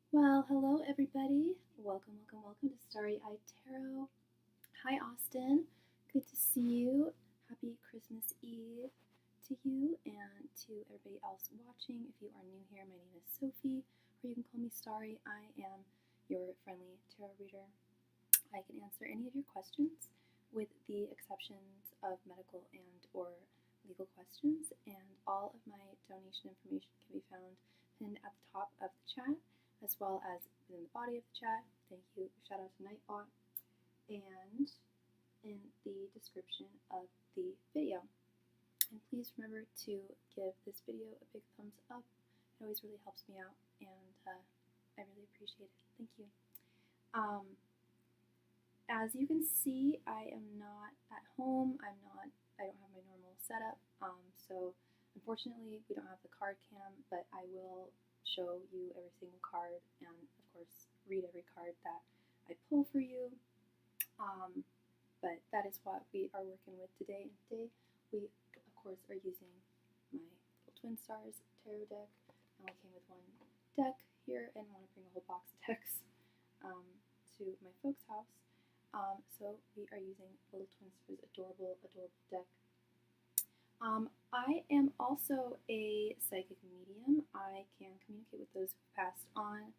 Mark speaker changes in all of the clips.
Speaker 1: Well, hello everybody. Welcome to Starry Tarot. Hi Austin. Good to see you. Happy Christmas Eve to you and to everybody else watching. If you are new here, my name is Sophie, or you can call me Starry. I am your friendly tarot reader. I can answer any of your questions with the exceptions of medical and or legal questions, and all of my donation information can be found pinned at the top of the chat as well as within the body of the chat. Thank you. Shout out to Nightbot. And in the description of the video. And please remember to give this video a big thumbs up. It always really helps me out, and I really appreciate it. Thank you. As you can see, I am not at home. I don't have my normal setup. So unfortunately, we don't have the card cam, but I will show you every single card and, of course, read every card that I pull for you. But that is what we are working with today. And today, we, of course, are using my little Twin Stars tarot deck. I only came with one deck here and want to bring a whole box of decks to my folks' house. So we are using Little Twin Stars adorable deck. I am also a psychic medium. I can communicate with those who've passed on.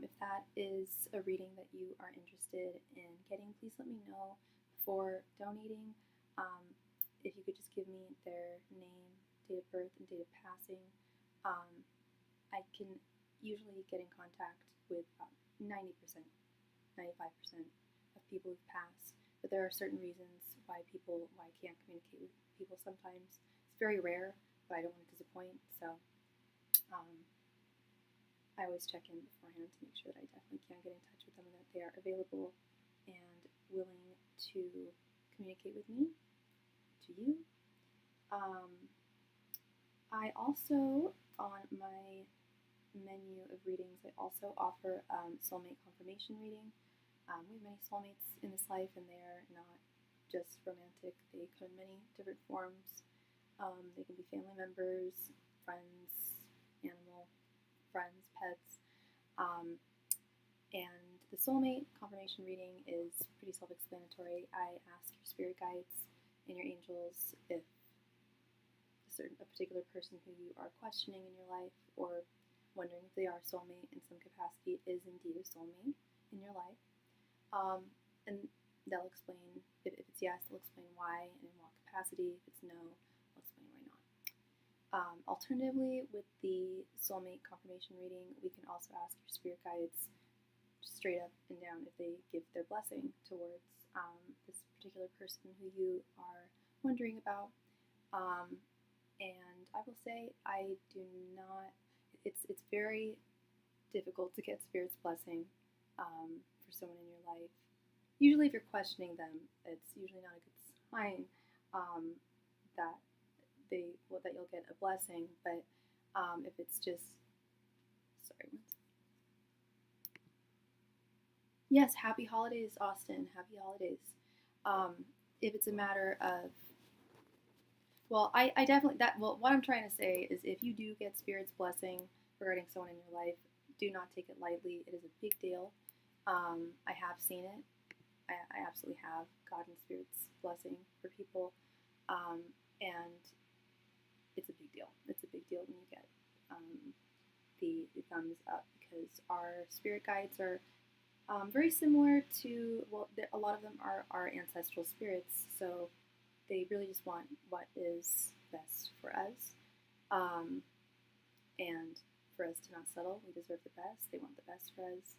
Speaker 1: If that is a reading that you are interested in getting, please let me know before donating. If you could just give me their name, date of birth, and date of passing, I can usually get in contact with 90%, 95% of people who've passed. But there are certain reasons why I can't communicate with people sometimes. It's very rare, but I don't want to disappoint, so I always check in beforehand to make sure that I definitely can get in touch with them and that they are available and willing to communicate with me, to you. I also, on my menu of readings, I also offer soulmate confirmation reading. We have many soulmates in this life, and they are not just romantic. They come in many different forms. They can be family members, friends, animal friends, pets. And the soulmate confirmation reading is pretty self-explanatory. I ask your spirit guides and your angels if a particular person who you are questioning in your life or wondering if they are a soulmate in some capacity is indeed a soulmate in your life. And they'll explain, if it's yes, they'll explain why and in what capacity. If it's no, they'll explain why not. Alternatively, with the soulmate confirmation reading, we can also ask your spirit guides straight up and down if they give their blessing towards this particular person who you are wondering about. And I will say I do not, it's very difficult to get Spirit's blessing for someone in your life. Usually if you're questioning them, it's usually not a good sign that you'll get a blessing, but if it's just, sorry, yes, happy holidays, Austin, happy holidays. If it's a matter of, well, I definitely, what I'm trying to say is if you do get Spirit's blessing regarding someone in your life, do not take it lightly. It is a big deal. I have seen it. I absolutely have gotten Spirit's blessing for people, and it's a big deal. It's a big deal when you get the thumbs up, because our spirit guides are very similar to, well, a lot of them are our ancestral spirits, so they really just want what is best for us, and for us to not settle. We deserve the best. They want the best for us.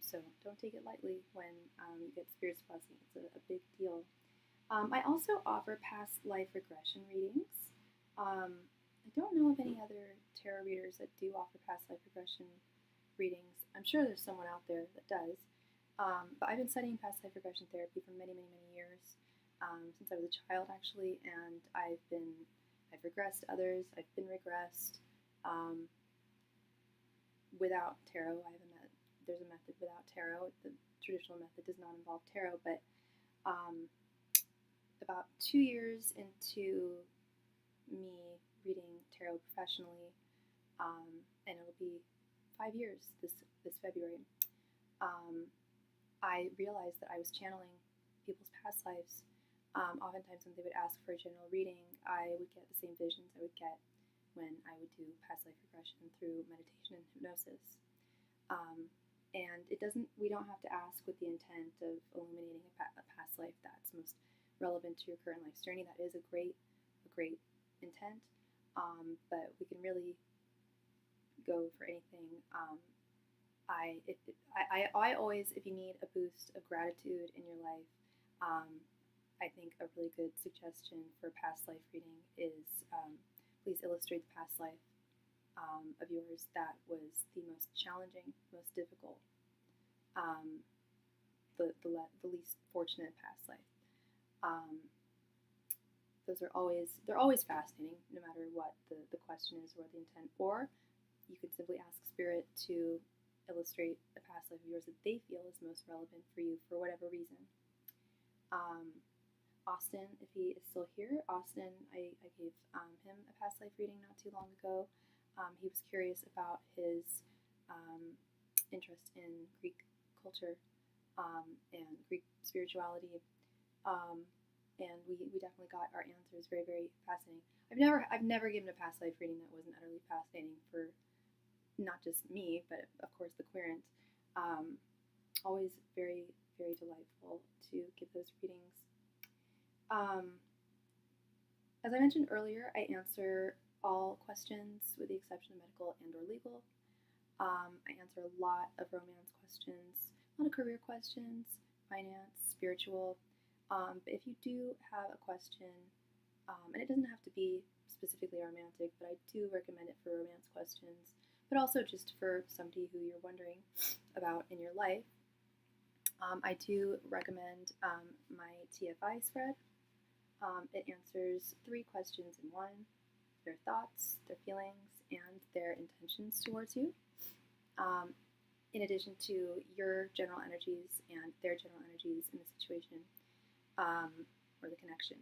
Speaker 1: So don't take it lightly when you get Spirit's blessing. It's a big deal. I also offer past life regression readings. I don't know of any other tarot readers that do offer past life regression readings. I'm sure there's someone out there that does. But I've been studying past life regression therapy for many, many, many years, since I was a child, actually, and I've regressed others. I've been regressed without tarot. There's a method without tarot. The traditional method does not involve tarot, but about 2 years into me reading tarot professionally, and it'll be 5 years this February. I realized that I was channeling people's past lives. Oftentimes when they would ask for a general reading, I would get the same visions I would get when I would do past life regression through meditation and hypnosis. And we don't have to ask with the intent of illuminating a past life that's most relevant to your current life's journey. That is a great intent, but we can really go for anything. I always, if you need a boost of gratitude in your life, I think a really good suggestion for past life reading is please illustrate the past life of yours that was the most challenging, most difficult, the least fortunate past life. They're always fascinating, no matter what the question is or the intent. Or you could simply ask Spirit to illustrate a past life of yours that they feel is most relevant for you for whatever reason. Austin, if he is still here, Austin, I gave him a past life reading not too long ago. He was curious about his interest in Greek culture and Greek spirituality, and we definitely got our answers. Very, very fascinating. I've never given a past life reading that wasn't utterly fascinating for not just me, but of course the querent. Always very, very delightful to give those readings. As I mentioned earlier, I answer all questions with the exception of medical and or legal. I answer a lot of romance questions, a lot of career questions, finance, spiritual. But if you do have a question, and it doesn't have to be specifically romantic, but I do recommend it for romance questions, but also just for somebody who you're wondering about in your life, I do recommend my TFI spread. It answers 3 questions in one: their thoughts, their feelings, and their intentions towards you, in addition to your general energies and their general energies in the situation or the connection.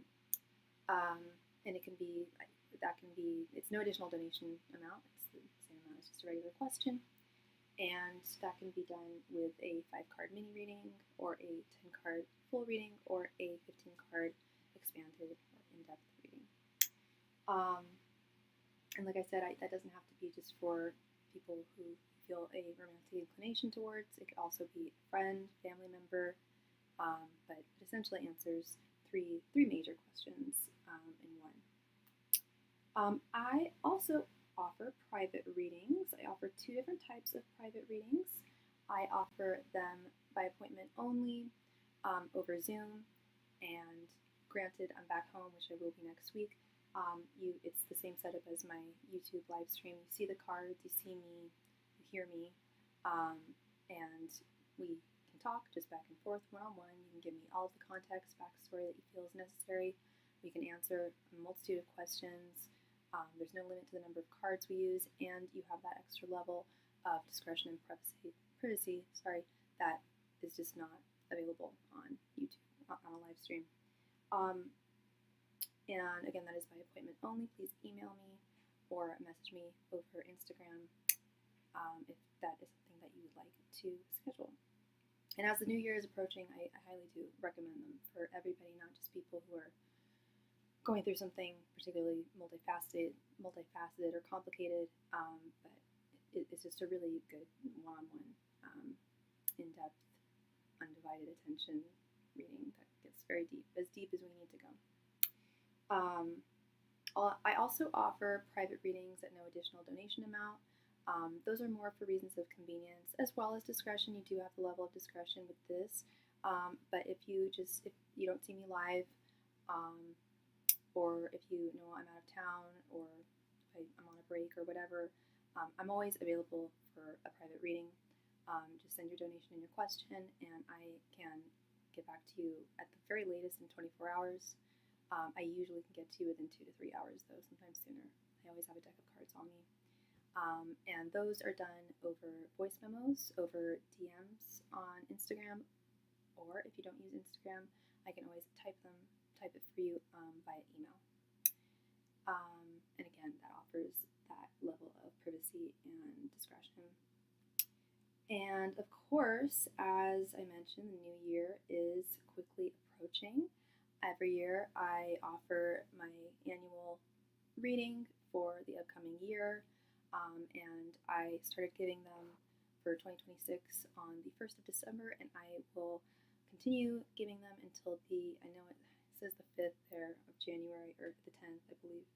Speaker 1: And it's no additional donation amount. It's the same amount as just a regular question. And that can be done with a 5-card mini reading, or a 10-card full reading, or a 15-card expanded or in-depth reading. And like I said, that doesn't have to be just for people who feel a romantic inclination towards. It could also be a friend, family member, but it essentially answers three major questions in one. I also offer private readings. I offer 2 different types of private readings. I offer them by appointment only over Zoom, and granted, I'm back home, which I will be next week. It's the same setup as my YouTube live stream. You see the cards, you see me, you hear me, and we can talk just back and forth one-on-one. You can give me all of the context, backstory that you feel is necessary. We can answer a multitude of questions. There's no limit to the number of cards we use, and you have that extra level of discretion and privacy that is just not available on YouTube, on a live stream. And again, that is by appointment only. Please email me or message me over Instagram if that is something that you would like to schedule. And as the new year is approaching, I highly do recommend them for everybody, not just people who are going through something particularly multifaceted or complicated, but it's just a really good one-on-one, in-depth, undivided attention reading that gets very deep as we need to go. I also offer private readings at no additional donation amount. Those are more for reasons of convenience as well as discretion. You do have the level of discretion with this, but if you don't see me live, or if you know I'm out of town, or if I'm on a break or whatever, I'm always available for a private reading. Just send your donation and your question, and I can get back to you at the very latest in 24 hours. I usually can get to you within 2 to 3 hours, though, sometimes sooner. I always have a deck of cards on me. And those are done over voice memos, over DMs on Instagram, or if you don't use Instagram, I can always type it for you via email. And again, that offers that level of privacy and discretion And of course, as I mentioned, the new year is quickly approaching. Every year I offer my annual reading for the upcoming year, and I started giving them for 2026 on the 1st of December, and I will continue giving them until I know it says the 5th there of January, or the 10th, I believe,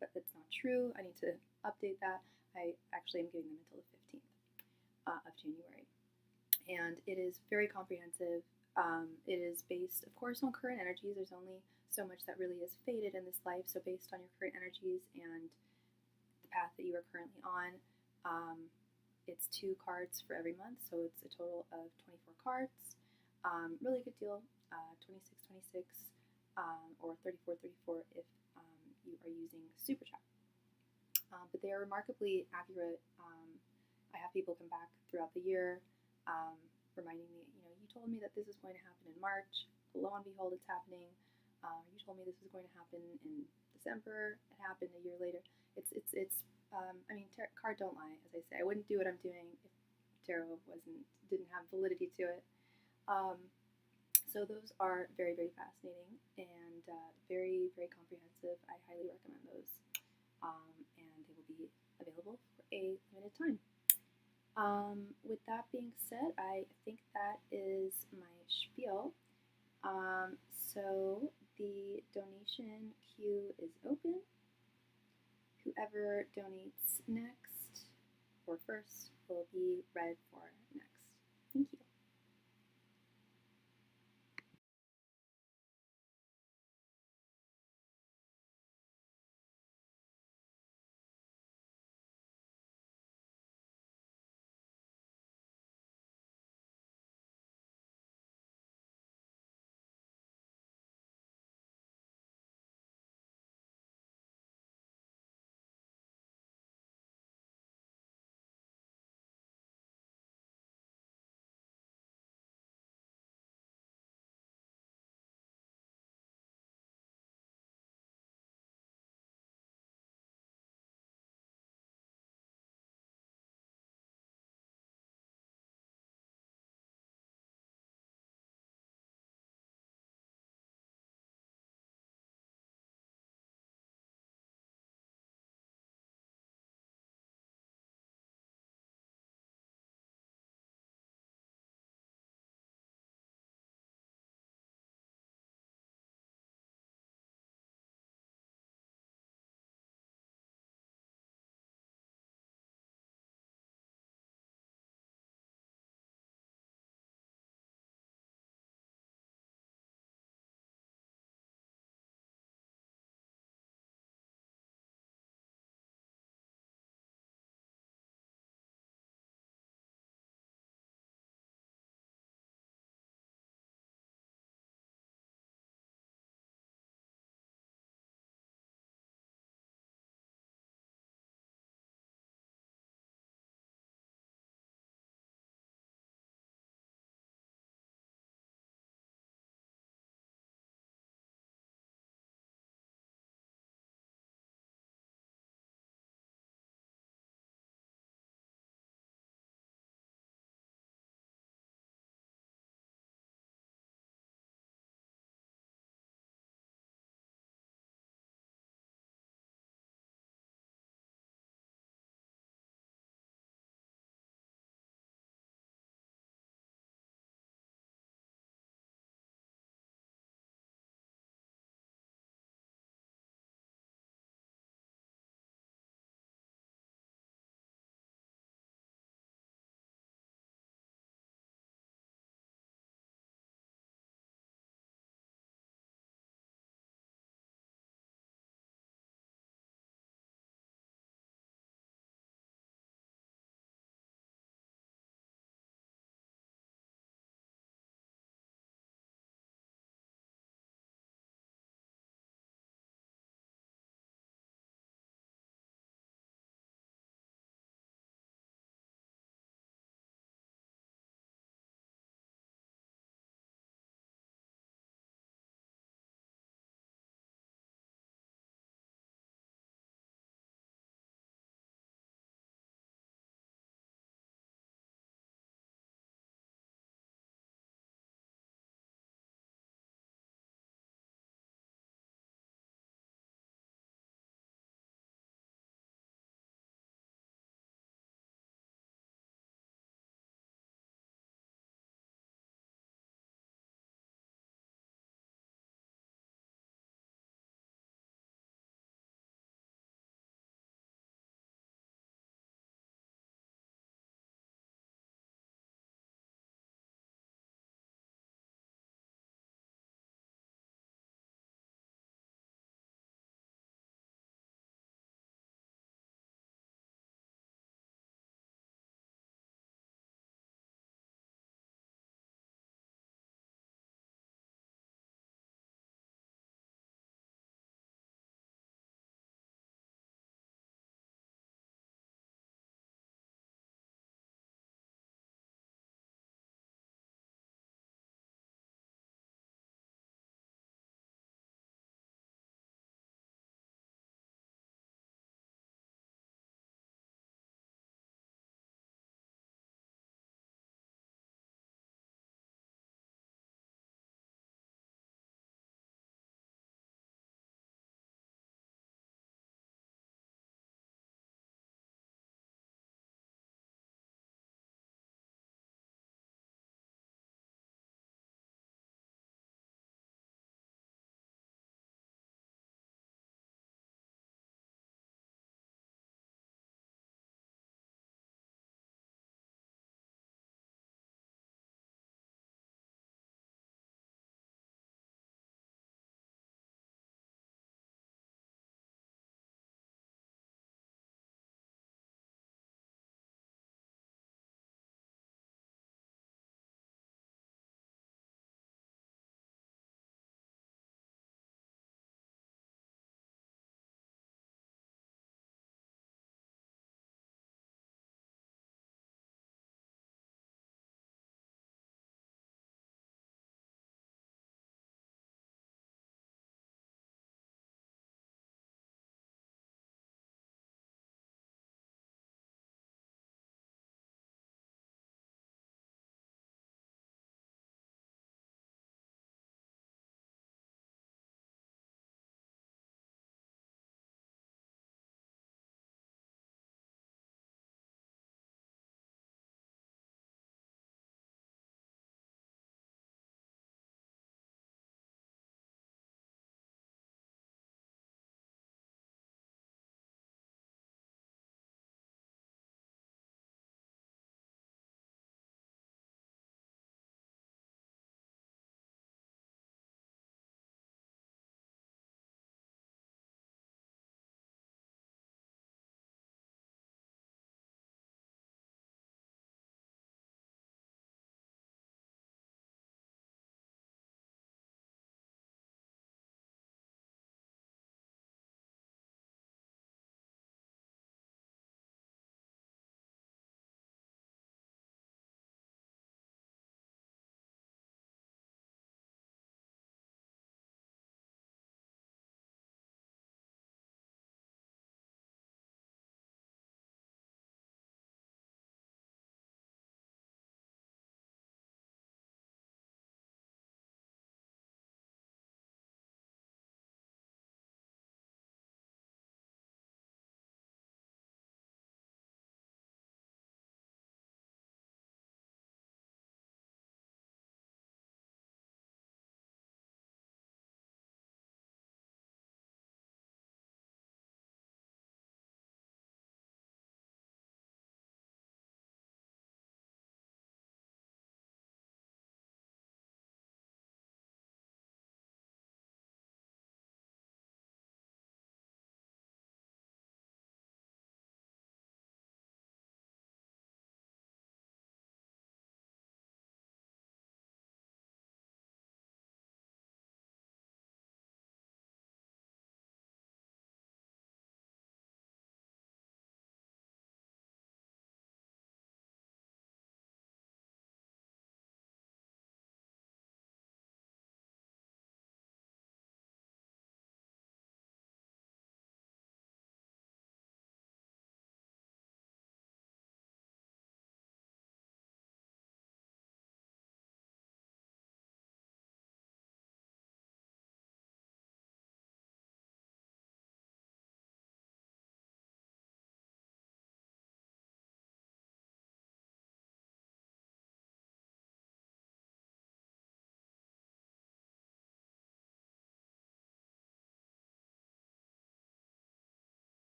Speaker 1: but that's not true. I need to update that. I actually am giving them until the 15th of January. And it is very comprehensive. It is based, of course, on current energies. There's only so much that really is fated in this life. So, based on your current energies and the path that you are currently on, it's 2 cards for every month. So, it's a total of 24 cards. Really good deal. 26, 26, or 34, 34 if you are using SuperChat. But they are remarkably accurate. I have people come back throughout the year, reminding me, you told me that this is going to happen in March. Lo and behold, it's happening. You told me this was going to happen in December. It happened a year later. I mean, cards don't lie, as I say. I wouldn't do what I'm doing if tarot didn't have validity to it. So those are very, very fascinating and very, very comprehensive. I highly recommend those. And they will be available for a limited time. With that being said, I think that is my spiel. So the donation queue is open. Whoever donates next or first will be read for next. Thank you.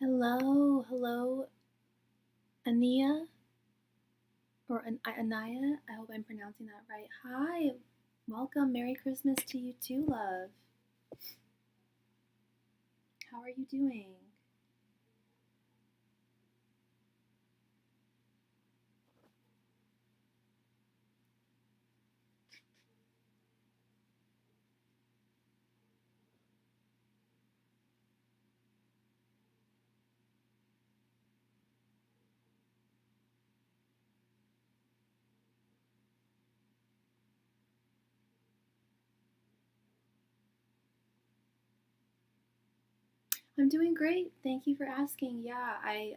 Speaker 1: Hello, hello, Ania, or Anaya. I hope I'm pronouncing that right. Hi, welcome. Merry Christmas to you too, love. How are you doing? I'm doing great. Thank you for asking. Yeah, I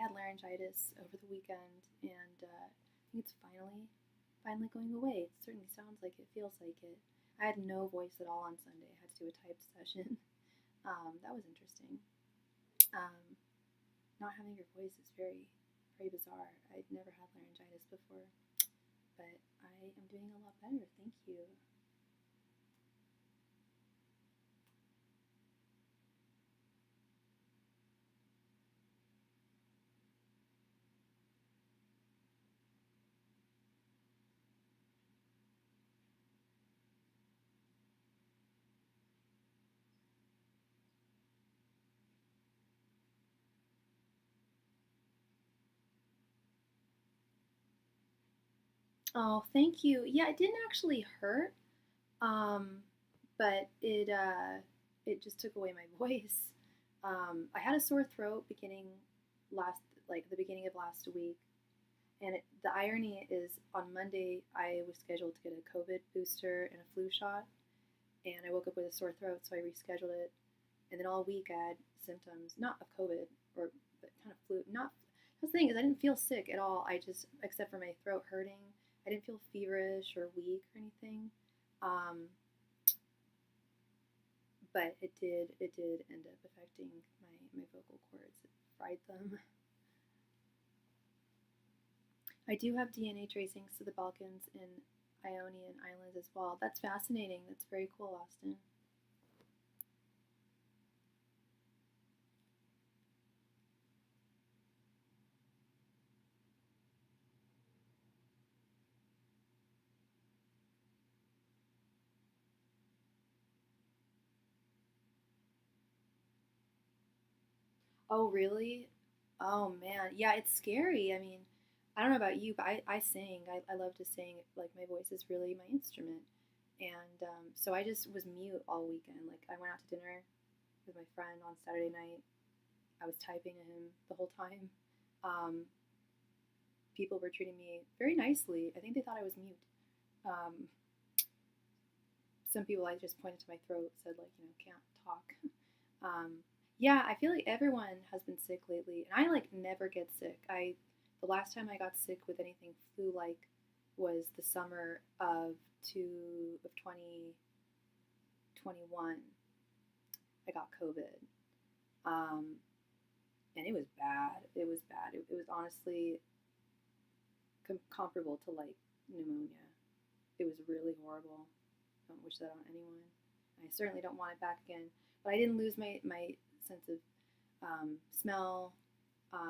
Speaker 1: had laryngitis over the weekend, and I think it's finally going away. It certainly sounds like it, feels like it. I had no voice at all on Sunday. I had to do a type session. That was interesting. Um, Not having your voice is very bizarre. I'd never had laryngitis before, but I am doing a lot better. Thank you. Oh, thank you. Yeah, it didn't actually hurt, um, but it just took away my voice. I had a sore throat beginning last like the beginning of last week, and the irony is on Monday I was scheduled to get a COVID booster and a flu shot, and I woke up with a sore throat, so I rescheduled it. And then all week I had symptoms, not of COVID or but kind of flu. Not the thing is I didn't feel sick at all. I just, except for my throat hurting, I didn't feel feverish or weak or anything. Um, but it did end up affecting my vocal cords. It fried them. I do have DNA tracings to the Balkans and Ionian Islands as well. That's fascinating. That's very cool, Austin. Oh, really? Oh man, yeah, it's scary. I mean, I don't know about you, but I sing. I love to sing. Like my voice is really my instrument, and so I just was mute all weekend. Like I went out to dinner with my friend on Saturday night. I was typing to him the whole time. Um, People were treating me very nicely. I think they thought I was mute. Um, some people I just pointed to my throat, said like can't talk. Yeah, I feel like everyone has been sick lately, and I like never get sick. The last time I got sick with anything flu like was the summer of 2021. I got COVID, um, and it was bad. It was bad. It was honestly comparable to like pneumonia. It was really horrible. Don't wish that on anyone. I certainly don't want it back again. But I didn't lose my sense of smell.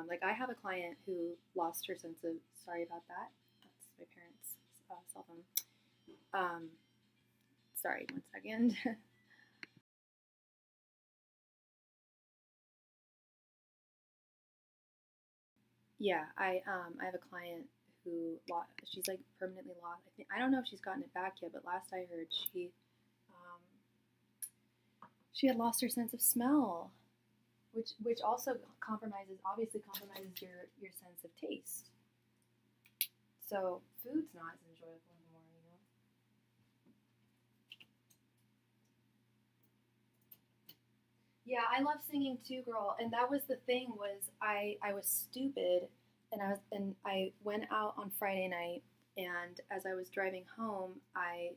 Speaker 1: Like I have a client who lost her sense of. Sorry about that. That's my parents' cell phone. Um, Sorry, 1 second. Yeah, I have a client who lost. She's like permanently lost. I don't know if she's gotten it back yet, but last I heard, um, she had lost her sense of smell, which also obviously compromises your sense of taste. So food's not as enjoyable anymore. Yeah, I love singing too, girl. And that was the thing was I was stupid, and I went out on Friday night, and as I was driving home, I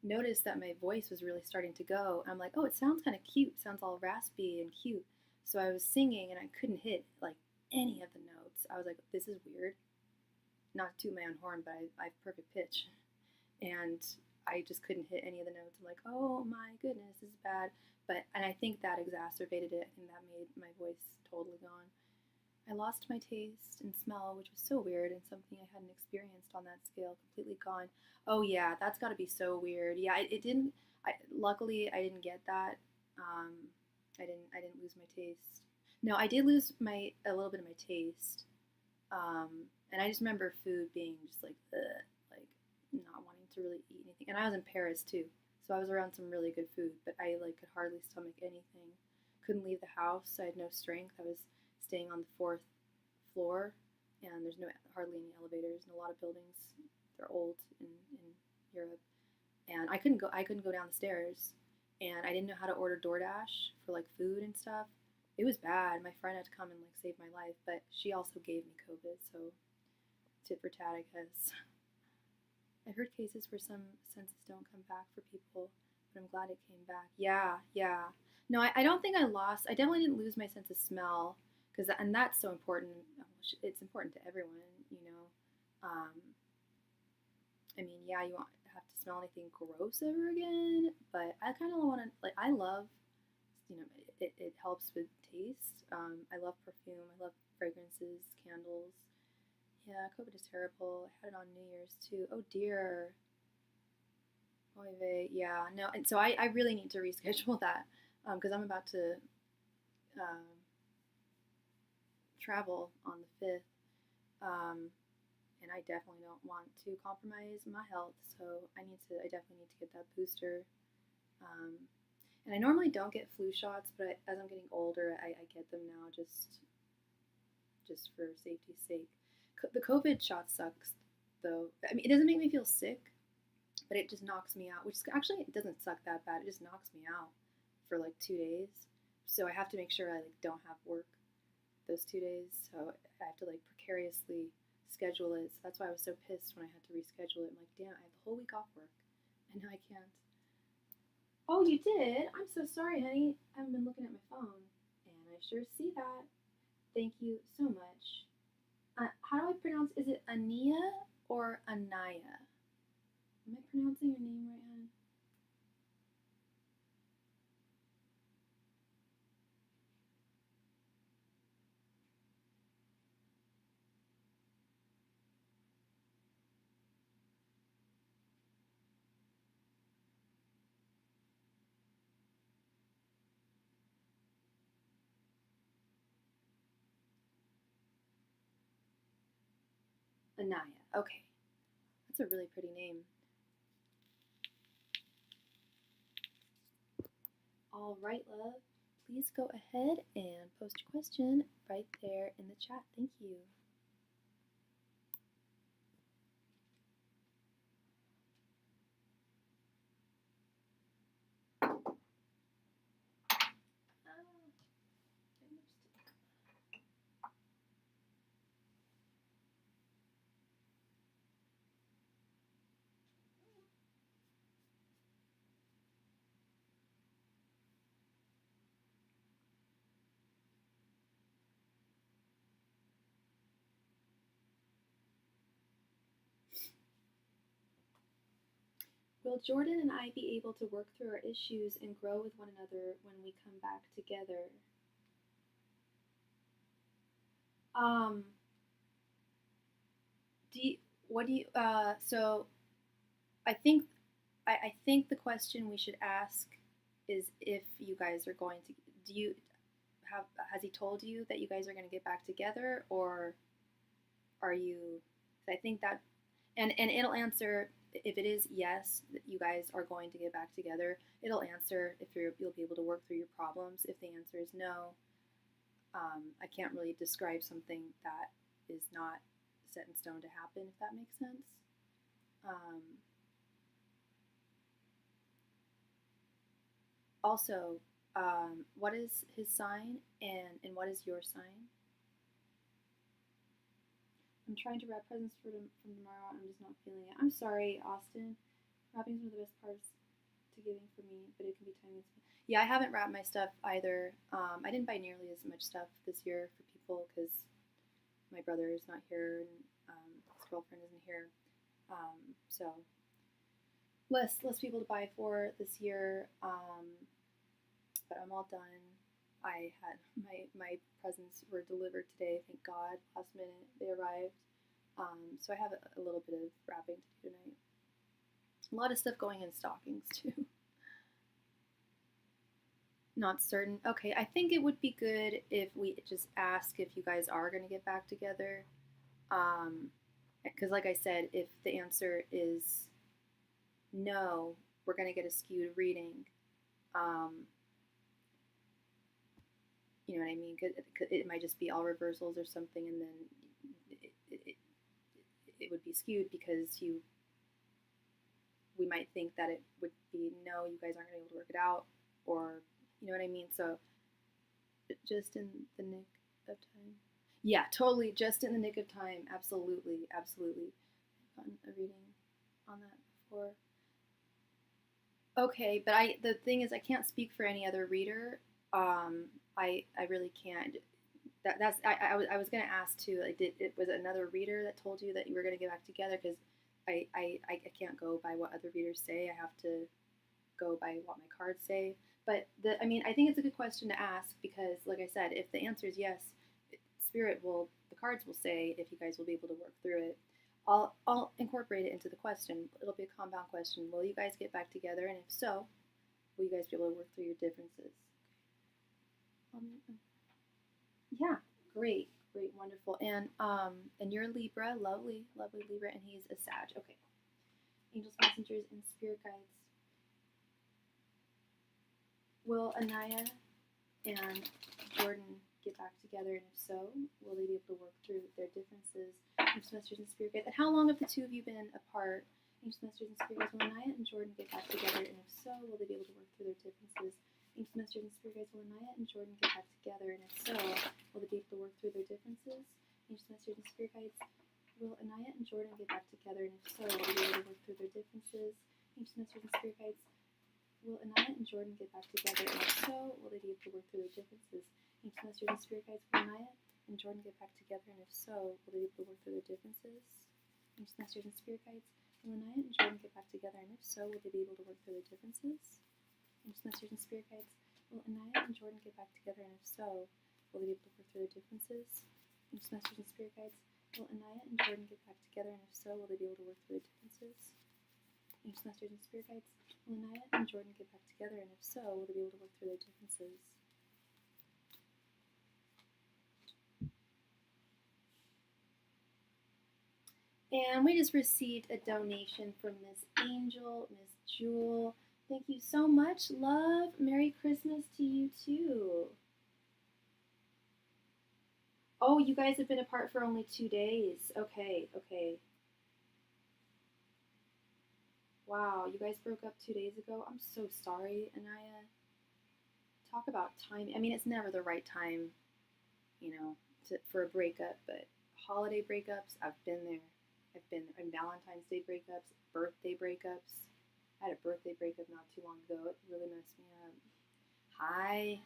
Speaker 1: noticed that my voice was really starting to go. I'm like, oh, it sounds kind of cute. It sounds all raspy and cute. So I was singing, and I couldn't hit like any of the notes. I was like, this is weird. Not to toot my own horn, but I have perfect pitch. And I just couldn't hit any of the notes. I'm like, oh my goodness, this is bad. And I think that exacerbated it. I think that made my voice totally gone. I lost my taste and smell, which was so weird and something I hadn't experienced on that scale. Completely gone. Oh yeah, that's got to be so weird. Yeah, it didn't. Luckily, I didn't get that. I didn't lose my taste. No, I did lose a little bit of my taste. And I just remember food being just like, ugh, like not wanting to really eat anything. And I was in Paris too, so I was around some really good food, but I like could hardly stomach anything. Couldn't leave the house. I had no strength. I was staying on the 4th floor, and there's hardly any elevators, and a lot of buildings, they're old in Europe, and I couldn't go down the stairs, and I didn't know how to order DoorDash for like food and stuff. It was bad. My friend had to come and like save my life, but she also gave me COVID, so tit for tat, I guess. I've heard cases where some senses don't come back for people, but I'm glad it came back. Yeah, yeah. No, I don't think I lost. I definitely didn't lose my sense of smell, and that's so important. It's important to everyone, you know. I mean, yeah, you won't have to smell anything gross ever again, but I kind of want to, like, I love, you know, it helps with taste. I love perfume. I love fragrances, candles. Yeah, COVID is terrible. I had it on New Year's too. Oh dear. Oy vey. Yeah, no, and so I really need to reschedule that because I'm about to um, travel on the 5th. And I definitely don't want to compromise my health, so I definitely need to get that booster. And I normally don't get flu shots, but as I'm getting older, I get them now just for safety's sake. The COVID shot sucks, though. I mean, it doesn't make me feel sick, but it just knocks me out, which is actually, it doesn't suck that bad. It just knocks me out for like 2 days. So I have to make sure I like don't have work those 2 days. So I have to like precariously schedule it. So that's why I was so pissed when I had to reschedule it. I'm like, damn, I have the whole week off work, and now I can't. Oh, you did? I'm so sorry, honey. I haven't been looking at my phone, and I sure see that. Thank you so much. How do I pronounce? Is it Ania or Anaya? Am I pronouncing your name right, hon? Anaya. Okay. That's a really pretty name. All right, love. Please go ahead and post your question right there in the chat. Thank you. Will Jordan and I be able to work through our issues and grow with one another when we come back together? Um, so I think I think the question we should ask is if you guys are going to, has he told you that you guys are going to get back together, or are you, I think that, and it'll answer, if it is yes, that you guys are going to get back together, it'll answer if you'll be able to work through your problems. If the answer is no, I can't really describe something that is not set in stone to happen, if that makes sense. Also, what is his sign, and what is your sign? I'm trying to wrap presents from tomorrow. I'm just not feeling it. I'm sorry, Austin. Wrapping is one of the best parts to giving for me, but it can be time consuming. Yeah, I haven't wrapped my stuff either. I didn't buy nearly as much stuff this year for people because my brother is not here and his girlfriend isn't here. So less people to buy for this year, but I'm all done. I had my presents were delivered today, thank God. Last minute they arrived, so I have a little bit of wrapping to do tonight. A lot of stuff going in stockings too. Not certain. Okay, I think it would be good if we just ask if you guys are going to get back together. Because like I said, if the answer is no, we're going to get a skewed reading. You know what I mean? It might just be all reversals or something, and then it would be skewed because we might think that it would be no, you guys aren't going to be able to work it out, or you know what I mean? So just in the nick of time. Yeah, totally. Just in the nick of time. Absolutely. Absolutely. I've gotten a reading on that before. Okay, but the thing is, I can't speak for any other reader. I really can't. I was gonna ask too. Like, was it another reader that told you that you were gonna get back together? Because I can't go by what other readers say. I have to go by what my cards say. But I think it's a good question to ask because, like I said, if the answer is yes, the cards will say if you guys will be able to work through it. I'll incorporate it into the question. It'll be a compound question. Will you guys get back together? And if so, will you guys be able to work through your differences? Yeah, great, wonderful. And you're a Libra, lovely Libra, and he's a Sag. Okay. Angels, messengers, and spirit guides. Will Anaya and Jordan get back together, and if so, will they be able to work through their differences? Angels, messengers, and spirit guides. And how long have the two of you been apart? Angels, messengers, and spirit guides. Will Anaya and Jordan get back together, and if so, will they be able to work through their differences? Angels, messengers, and spirit guides. Will Anaya and Jordan get back together, and if so, will they be able to work through their differences? Angels, messengers, and spirit guides. Will Anaya and Jordan get back together, and if so, will they be able to work through their differences? Angels, messengers, and spirit guides. Will Anaya and Jordan get back together, and if so, will they be able to work through their differences? Angels, messengers, and spirit guides. Will Anaya and Jordan get back together, and if so, will they be able to work through their differences? Angels, messengers, and spirit guides. Will Anaya and Jordan get back together, and if so, will they be able to work through their differences? Angels, messengers, and spirit guides. Will Anaya and Jordan get back together, and if so, will they be able to work through their differences? Angels, messengers, and spirit guides. Will Anaya and Jordan get back together, and if so, will they be able to work through their differences? Angels, messengers, and spirit guides. Will Anaya and Jordan get back together, and if so, will they be able to work through their differences? And we just received a donation from Miss Angel, Miss Jewel. Thank you so much, love. Merry Christmas to you too. Oh, you guys have been apart for only 2 days. Okay. Wow, you guys broke up 2 days ago. I'm so sorry, Anaya. Talk about time. I mean, it's never the right time, for a breakup, but holiday breakups, I've been there. I've been there. And Valentine's Day breakups, birthday breakups. I had a birthday breakup not too long ago. It really messed me up. Hi,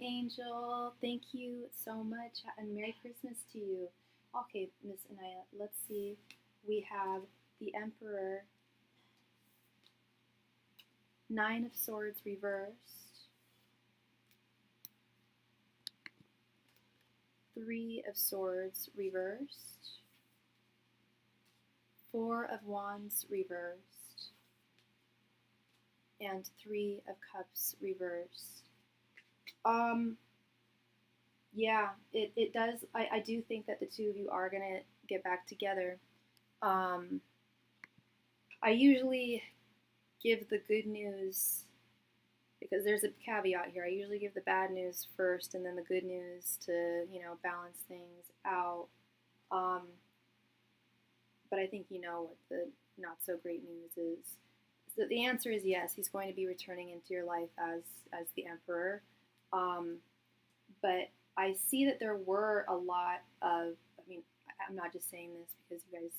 Speaker 1: Angel. Thank you so much, and Merry Christmas to you. Okay, Miss Anaya, let's see. We have the Emperor, 9 of Swords reversed, 3 of Swords reversed, 4 of Wands reversed, and 3 of Cups reversed. Yeah, it does. I do think that the two of you are going to get back together. I usually give the good news, because there's a caveat here. I usually give the bad news first and then the good news to, balance things out. But I think you know what the not so great news is. So the answer is yes, he's going to be returning into your life as the Emperor. But I see that there were a lot of, I'm not just saying this because you guys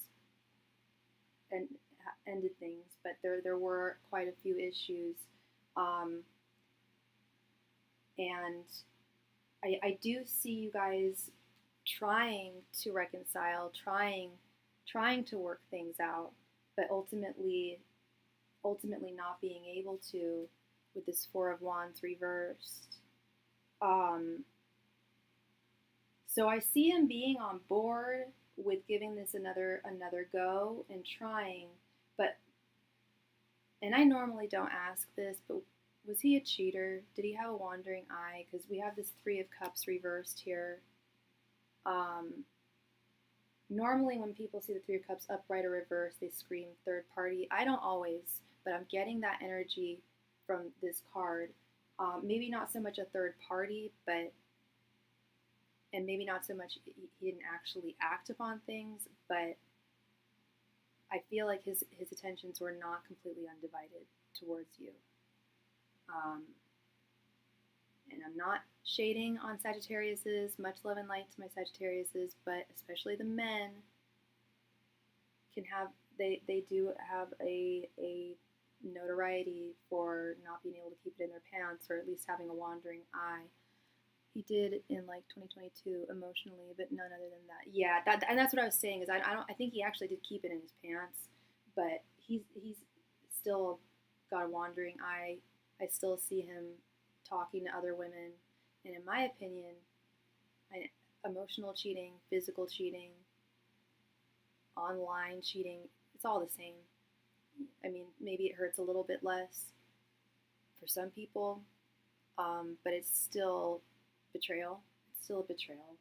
Speaker 1: ended things, but there were quite a few issues. And I do see you guys trying to reconcile, trying to work things out, but ultimately ultimately not being able to with this Four of Wands reversed. So I see him being on board with giving this another go and trying, but, and I normally don't ask this, but was he a cheater? Did he have a wandering eye? Because we have this Three of Cups reversed here. Normally when people see the Three of Cups upright or reversed, they scream third party. I don't always, but I'm getting that energy from this card. Maybe not so much a third party, but, and maybe not so much he didn't actually act upon things, but I feel like his attentions were not completely undivided towards you. And I'm not shading on Sagittariuses, much love and light to my Sagittariuses, but especially the men can have, they do have a notoriety for not being able to keep it in their pants, or at least having a wandering eye. He did in like 2022 emotionally, but none other than that. Yeah, and that's what I was saying, is I think he actually did keep it in his pants, but he's still got a wandering eye. I still see him talking to other women, and in my opinion, emotional cheating, physical cheating, online cheating, it's all the same. I mean, maybe it hurts a little bit less for some people, but it's still betrayal. It's still a betrayal.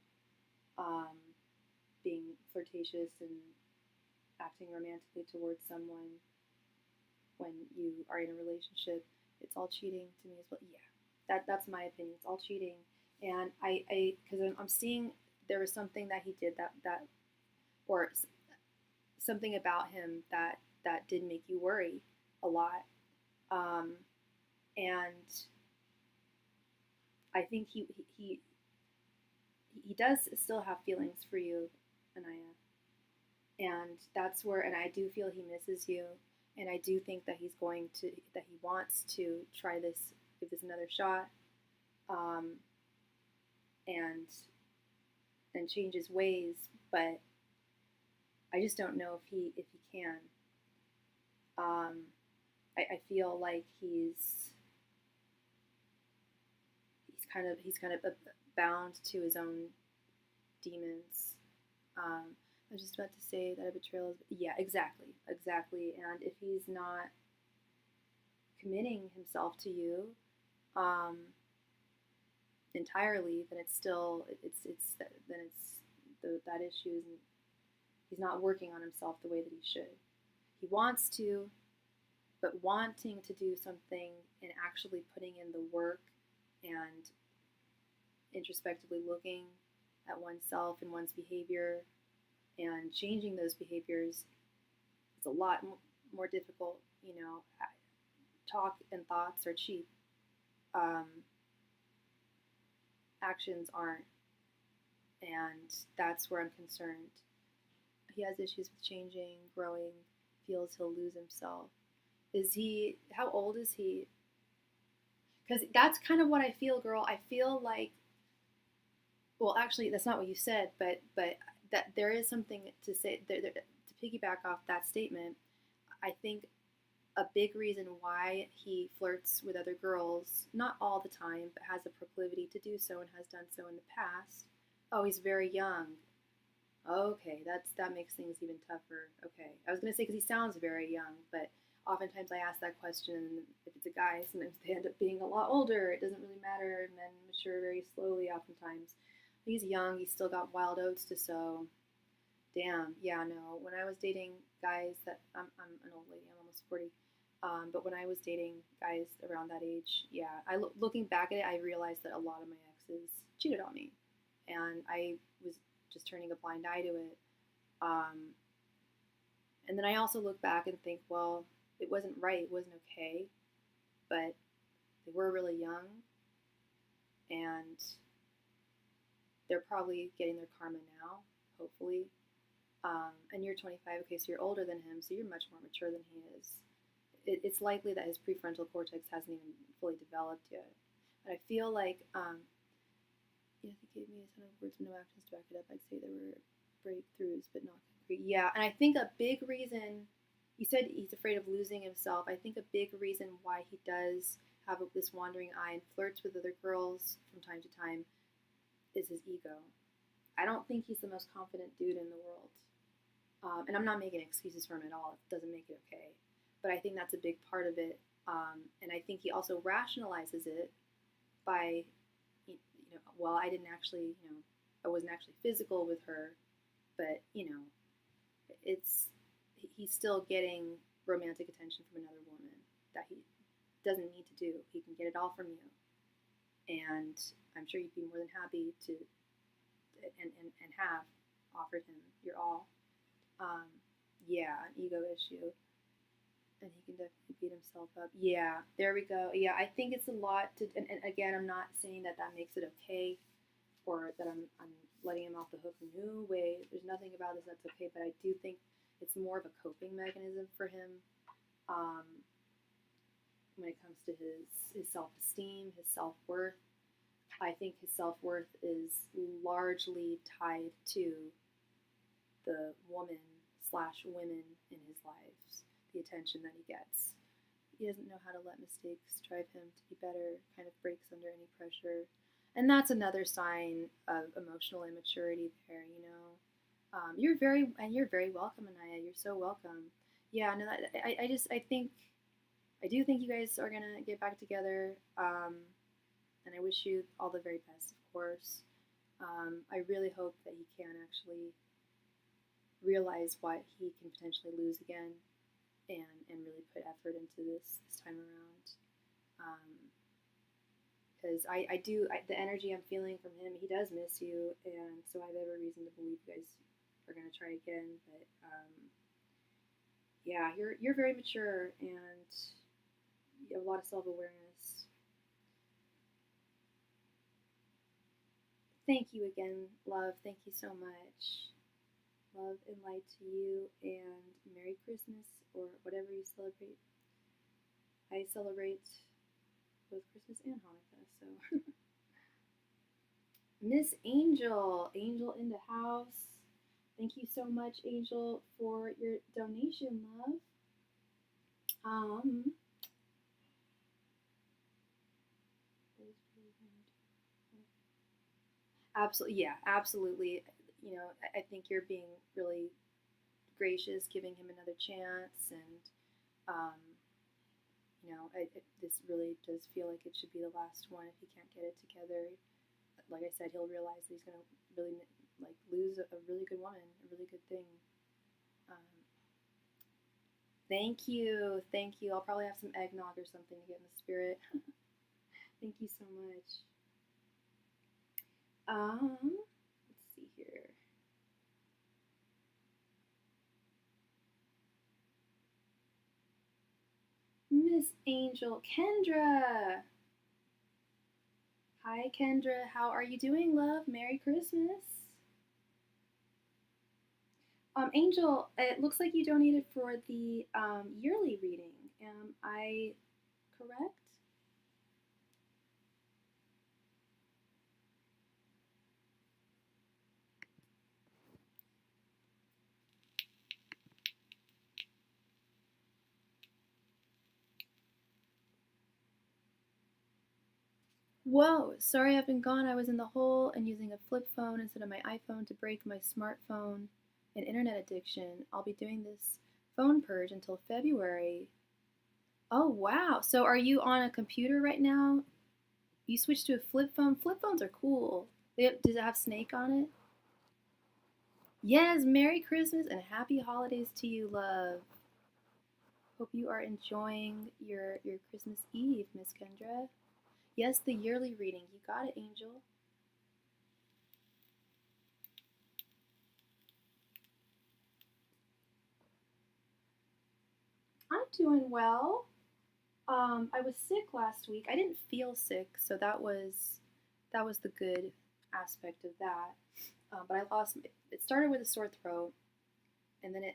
Speaker 1: Being flirtatious and acting romantically towards someone when you are in a relationship, it's all cheating to me as well. Yeah, that's my opinion. It's all cheating, and because I'm seeing there was something that he did that or something about him that did make you worry a lot, and I think he does still have feelings for you, Anaya, and that's where, and I do feel he misses you, and I do think that he wants to try this, give this another shot, and change his ways, but I just don't know if he can. I feel like he's kind of bound to his own demons. I was just about to say that a betrayal is, yeah, exactly. And if he's not committing himself to you entirely, then it's still that issue isn't. He's not working on himself the way that he should. He wants to, but wanting to do something and actually putting in the work and introspectively looking at oneself and one's behavior and changing those behaviors is a lot more difficult. You know, talk and thoughts are cheap. Actions aren't. And that's where I'm concerned. He has issues with changing, growing, feels he'll lose himself. How old is he? Because that's kind of what I feel, girl. I feel like, well, actually, that's not what you said, but that there is something to say, to piggyback off that statement. I think a big reason why he flirts with other girls, not all the time, but has a proclivity to do so and has done so in the past. Oh, he's very young. Okay, that makes things even tougher. Okay, I was going to say because he sounds very young, but oftentimes I ask that question, and if it's a guy, sometimes they end up being a lot older. It doesn't really matter. Men mature very slowly oftentimes. He's young. He's still got wild oats to sow. Damn. Yeah, no. When I was dating guys I'm an old lady. I'm almost 40. But when I was dating guys around that age, yeah, looking back at it, I realized that a lot of my exes cheated on me, and I was just turning a blind eye to it. And then I also look back and think, well, it wasn't right, it wasn't okay, but they were really young, and they're probably getting their karma now, hopefully. And you're 25, okay, so you're older than him, so you're much more mature than he is. It's likely that his prefrontal cortex hasn't even fully developed yet. But I feel like, yeah, he gave me a ton of words but no actions to back it up. I'd say there were breakthroughs, but not concrete. Yeah, and I think a big reason you said he's afraid of losing himself. I think a big reason why he does have this wandering eye and flirts with other girls from time to time is his ego. I don't think he's the most confident dude in the world. And I'm not making excuses for him at all. It doesn't make it okay. But I think that's a big part of it. And I think he also rationalizes it by, well, I didn't actually, I wasn't actually physical with her, but, he's still getting romantic attention from another woman that he doesn't need to do. He can get it all from you. And I'm sure you'd be more than happy to, and have offered him your all. Yeah, an ego issue. And he can definitely beat himself up. Yeah, there we go. Yeah, I think it's a lot to, and again, I'm not saying that makes it okay, or that I'm letting him off the hook. No way. There's nothing about this that's okay, but I do think it's more of a coping mechanism for him when it comes to his self-esteem, his self-worth. I think his self-worth is largely tied to the woman/women in his lives, the attention that he gets. He doesn't know how to let mistakes drive him to be better, kind of breaks under any pressure. And that's another sign of emotional immaturity there, You're very welcome, Anaya. You're so welcome. Yeah, no, I do think you guys are going to get back together. And I wish you all the very best, of course. I really hope that he can actually realize what he can potentially lose again and really put effort into this time around. Because the energy I'm feeling from him, he does miss you, and so I have every reason to believe you guys are going to try again. But yeah, you're very mature, and you have a lot of self-awareness. Thank you again, love. Thank you so much. Love and light to you, and Merry Christmas, or whatever you celebrate. I celebrate both Christmas and Hanukkah, so. Miss Angel in the house. Thank you so much, Angel, for your donation, love. Absolutely, yeah, absolutely. I think you're being really gracious, giving him another chance, and this really does feel like it should be the last one if he can't get it together. Like I said, he'll realize that he's gonna really lose a really good woman, a really good thing. Thank you. I'll probably have some eggnog or something to get in the spirit. Thank you so much. Let's see here. Miss Angel, Kendra. Hi, Kendra. How are you doing, love? Merry Christmas. Angel, it looks like you donated for the yearly reading. Am I correct? Whoa, sorry I've been gone. I was in the hole and using a flip phone instead of my iPhone to break my smartphone and internet addiction. I'll be doing this phone purge until February. Oh, wow. So are you on a computer right now? You switched to a flip phone? Flip phones are cool. Does it have Snake on it? Yes, Merry Christmas and Happy Holidays to you, love. Hope you are enjoying your Christmas Eve, Miss Kendra. Yes, the yearly reading. You got it, Angel. I'm doing well. I was sick last week. I didn't feel sick, so that was the good aspect of that. But I lost. It started with a sore throat, and then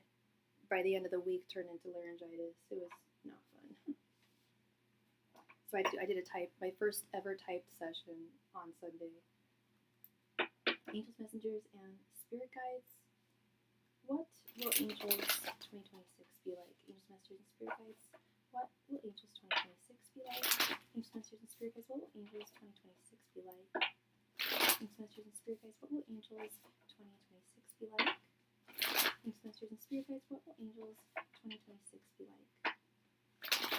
Speaker 1: by the end of the week turned into laryngitis. It was not fun. So I did my first ever typed session on Sunday. Angels, messengers, and spirit guides. What will Angels 2026 be like? Angels, Masters, and Spirit Guides. What will Angels 2026 be like? Angels, Masters, and Spirit Guides. What will Angels 2026 be like? Angels, Masters, and Spirit Guides. What will Angels 2026 be like? Angels, Masters, and Spirit Guides. What will Angels 2026 be like?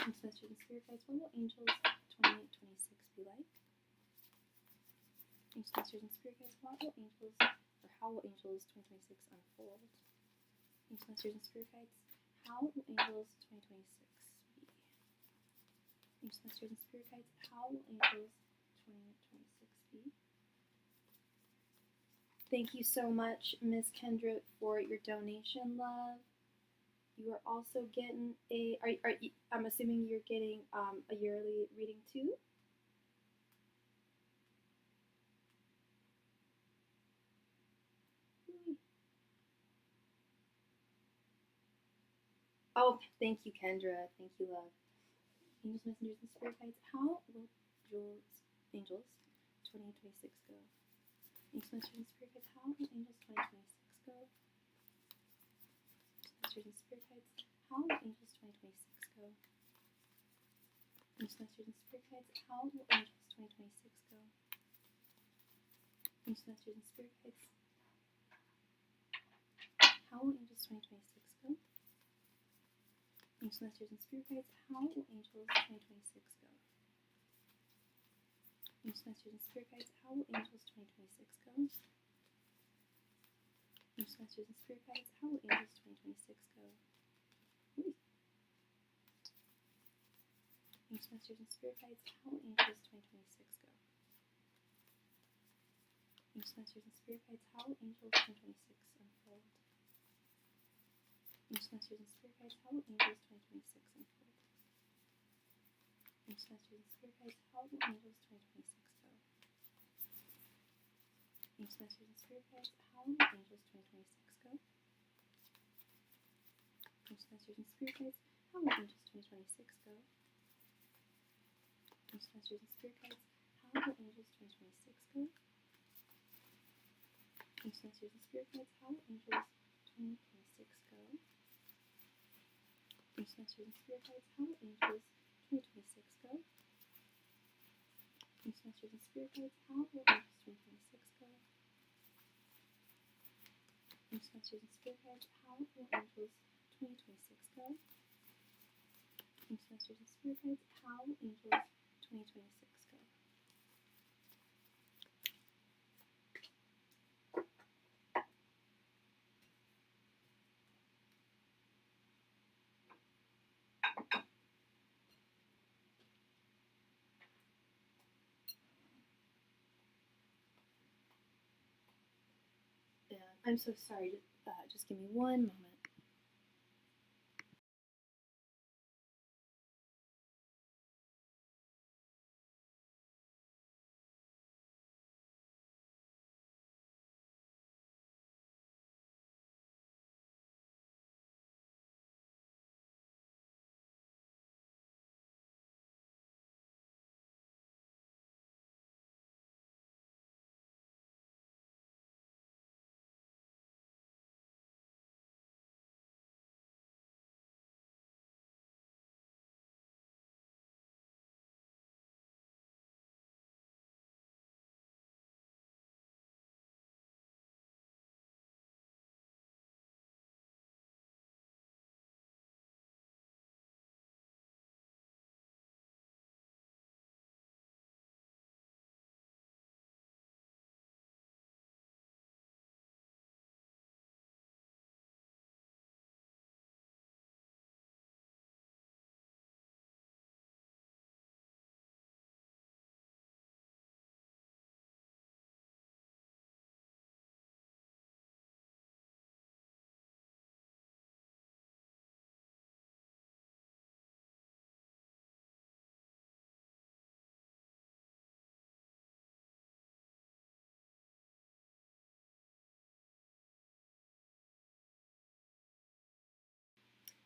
Speaker 1: Angels, Masters, and Spirit Guides. What will Angels 2026 be like? Angels, Masters, and Spirit Guides. What will Angels, or how will Angels 2026 unfold? Angels, Masters, and Spirit Guides. How will Angels 2026 be? Angels, Masters, and Spirit Guides. How will Angels 2026 be? Thank you so much, Miss Kendra, for your donation, love. You are also getting I'm assuming you're getting a yearly reading too? Oh, thank you, Kendra. Thank you, love. Angels, Messengers, and Spirit Guides. How will Angels 2026 go? Angels, Messengers, and Spirit Guides. How will Angels 2026 go? Messengers, and Spirit Guides. How will Angels 2026 go? Angels, Messengers, and Spirit Guides. How will Angels 2026 go? Angels, Messengers, and Spirit Guides. How will Angels 2026 go? Angels, Masters, and Spirit Guides. How will Angels 2026 go? Angels, Masters, and Spirit Guides. How will Angels 2026 go? Angels, Masters, and Spirit Guides. How will Angels 2026 go? Angels, Masters, and Spirit Guides. How will Angels 2026 go? Angels, Masters, and Spirit Guides. How will Angels 2026 unfold? Angels, Masters, and Spirit Guides. How will Angels 2026 unfold? Angels, Masters, and Spirit Guides. How will Angels 2026 go? Angels, Masters, and Spirit Guides. How will Angels 2026 go? Angels, Masters, and Spirit Guides. How will Angels 2026 go? Angels, Masters, and Spirit Guides. How will Angels 2026 go? Angels, Masters, and Spirit Guides. How will Angels 2026 go? Angels, Masters, and Spirit Guides. How will Angels 2026 go? Angels, Masters, and Spirit Guides. How will Angels 2026 go? Angels, Masters, and Spirit Guides. How will Angels 2026 go? Angels, Masters, and Spirit Guides. How will Angels 2026 go? I'm so sorry. Just give me one moment.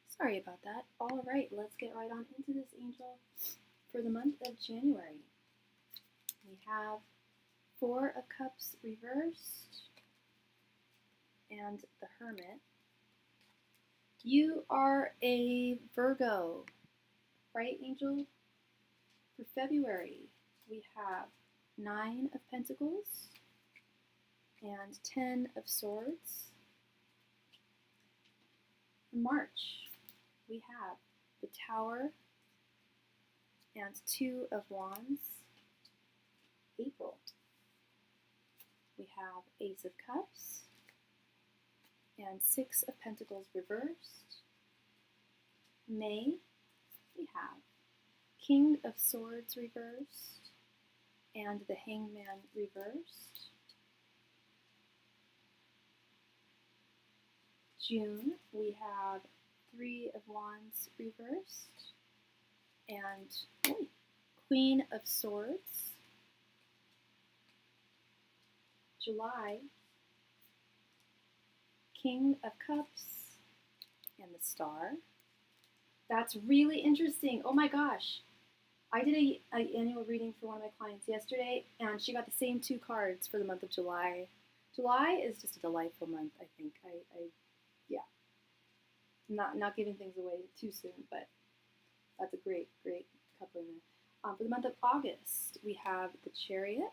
Speaker 1: Sorry about that. All right, let's get right on into this, angel. For the month of January, we have Four of Cups reversed and the Hermit. You are a Virgo, right, Angel? For February, we have 9 of Pentacles and 10 of Swords. In March, we have the Tower and 2 of Wands. April, we have Ace of Cups and 6 of Pentacles reversed. May, we have King of Swords reversed and the Hangman reversed. June, we have 3 of Wands reversed and Queen of Swords. July, King of Cups and the Star. That's really interesting. Oh my gosh. I did an annual reading for one of my clients yesterday, and she got the same 2 cards for the month of July. July is just a delightful month, I think. Yeah. Not giving things away too soon, but that's a great coupling there. For the month of August, we have the Chariot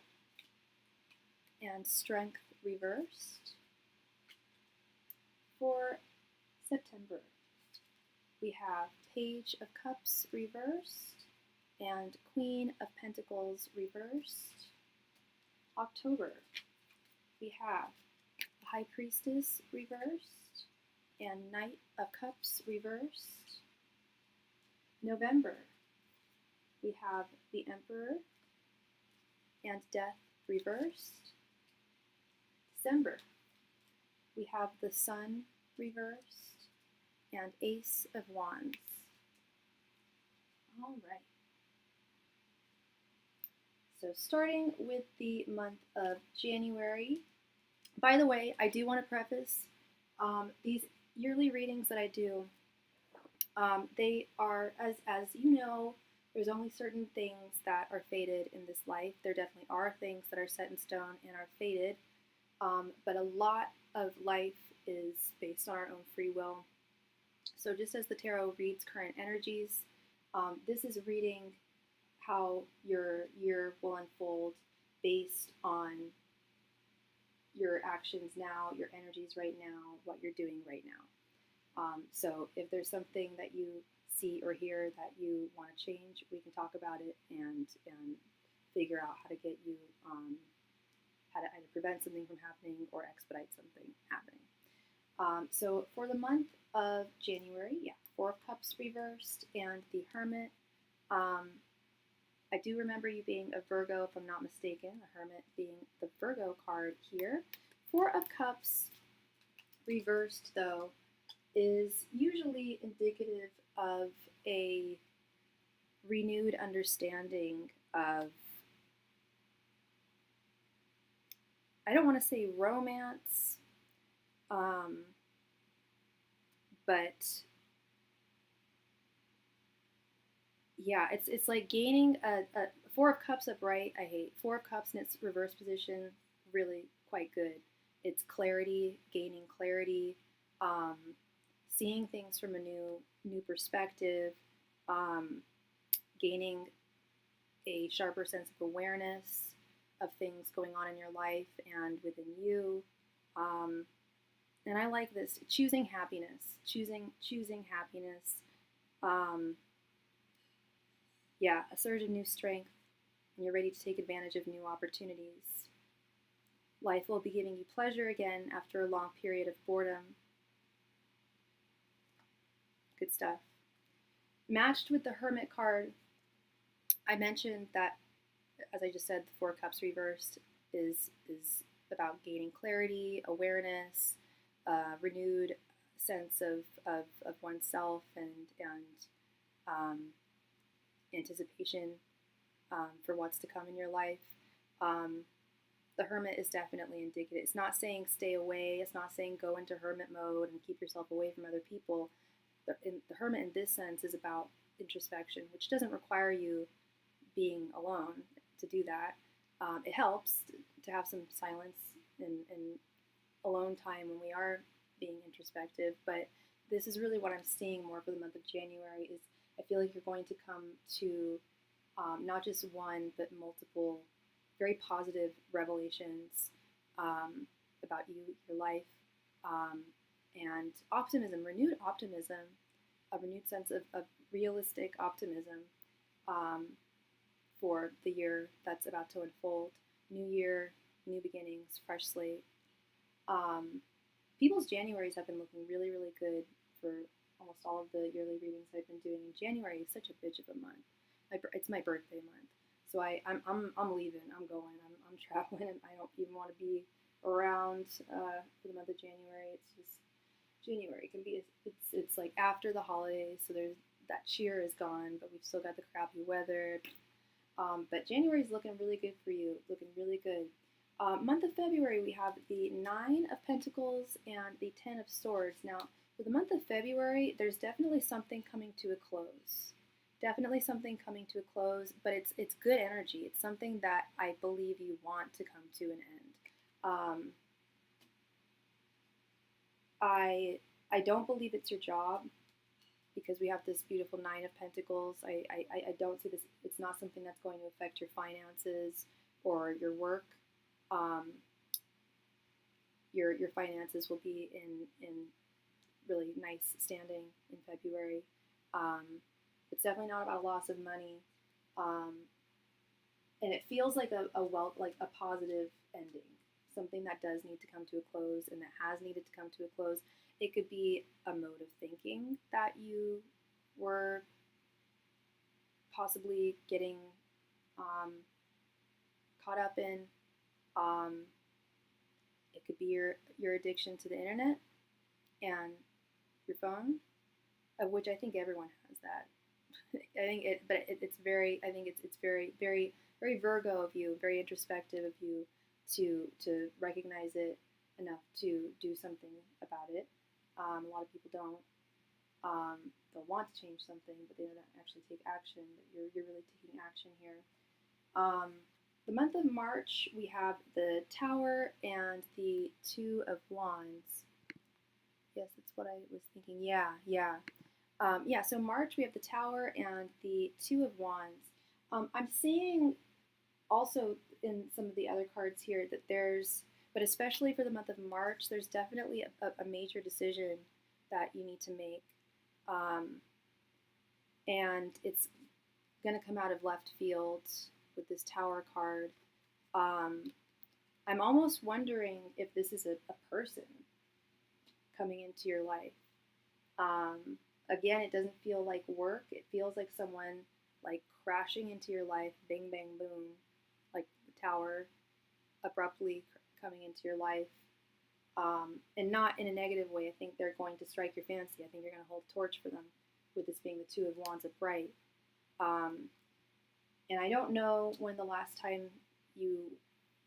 Speaker 1: and Strength reversed. For September, we have Page of Cups reversed and Queen of Pentacles reversed. October, we have the High Priestess reversed and Knight of Cups reversed. November, we have the Emperor and Death reversed. December, we have the Sun reversed and Ace of Wands. All right. So starting with the month of January. By the way, I do want to preface these yearly readings that I do. They are, as you know, there's only certain things that are fated in this life. There definitely are things that are set in stone and are fated, but a lot of life is based on our own free will. So just as the tarot reads current energies, this is reading how your year will unfold based on your actions now, your energies right now, what you're doing right now. So if there's something that you see or hear that you want to change, we can talk about it and figure out how to get you, how to either prevent something from happening or expedite something happening. So for the month of January, 4 of Cups reversed and the Hermit. I do remember you being a Virgo, if I'm not mistaken, the Hermit being the Virgo card here. 4 of Cups reversed, though, is usually indicative of a renewed understanding of, I don't want to say romance, but yeah, it's like gaining a 4 of Cups upright, I hate. 4 of Cups in its reverse position, really quite good. It's clarity, gaining clarity, seeing things from a new perspective, gaining a sharper sense of awareness of things going on in your life and within you. And I like this, choosing happiness, choosing happiness. A surge of new strength, and you're ready to take advantage of new opportunities. Life will be giving you pleasure again after a long period of boredom. Good stuff. Matched with the Hermit card, I mentioned that, as I just said, the 4 of Cups reversed is about gaining clarity, awareness, renewed sense of oneself and anticipation for what's to come in your life. The Hermit is definitely indicative. It's not saying stay away. It's not saying go into hermit mode and keep yourself away from other people. The Hermit in this sense is about introspection, which doesn't require you being alone to do that. It helps to have some silence and alone time when we are being introspective, but this is really what I'm seeing more for the month of January. Is I feel like you're going to come to not just one but multiple very positive revelations about you, your life, and optimism, renewed optimism, a renewed sense of realistic optimism for the year that's about to unfold. New year, new beginnings, fresh slate. People's Januaries have been looking really, really good for almost all of the yearly readings I've been doing. January is such a bitch of a month. It's my birthday month, so I'm leaving. I'm going. I'm traveling, and I don't even want to be around for the month of January. It's just January can be it's like after the holidays, so there's that cheer is gone, but we've still got the crappy weather. But January is looking really good for you. Looking really good. Month of February, we have the 9 of Pentacles and the 10 of Swords. Now, for the month of February, there's definitely something coming to a close. Definitely something coming to a close, but it's good energy. It's something that I believe you want to come to an end. I don't believe it's your job, because we have this beautiful 9 of Pentacles. I don't see this. It's not something that's going to affect your finances or your work. Your finances will be in really nice standing in February. It's definitely not about a loss of money, and it feels like a positive ending, something that does need to come to a close and that has needed to come to a close. It could be a mode of thinking that you were possibly getting caught up in. It could be your addiction to the internet and your phone, of which I think everyone has that. I think it's very. I think it's very, very, very Virgo of you, very introspective of you to recognize it enough to do something about it. A lot of people don't. They'll want to change something, but they don't actually take action. But you're really taking action here. The month of March, we have the Tower and the 2 of Wands. Yes, that's what I was thinking. Yeah. So March, we have the Tower and the 2 of Wands. I'm seeing also in some of the other cards here that but especially for the month of March, there's definitely a major decision that you need to make. And it's going to come out of left field with this Tower card. I'm almost wondering if this is a person coming into your life. Again, it doesn't feel like work. It feels like someone like crashing into your life, bang, bang, boom, like the Tower abruptly coming into your life. And not in a negative way. I think they're going to strike your fancy. I think you're going to hold a torch for them, with this being the 2 of Wands upright. And I don't know when the last time you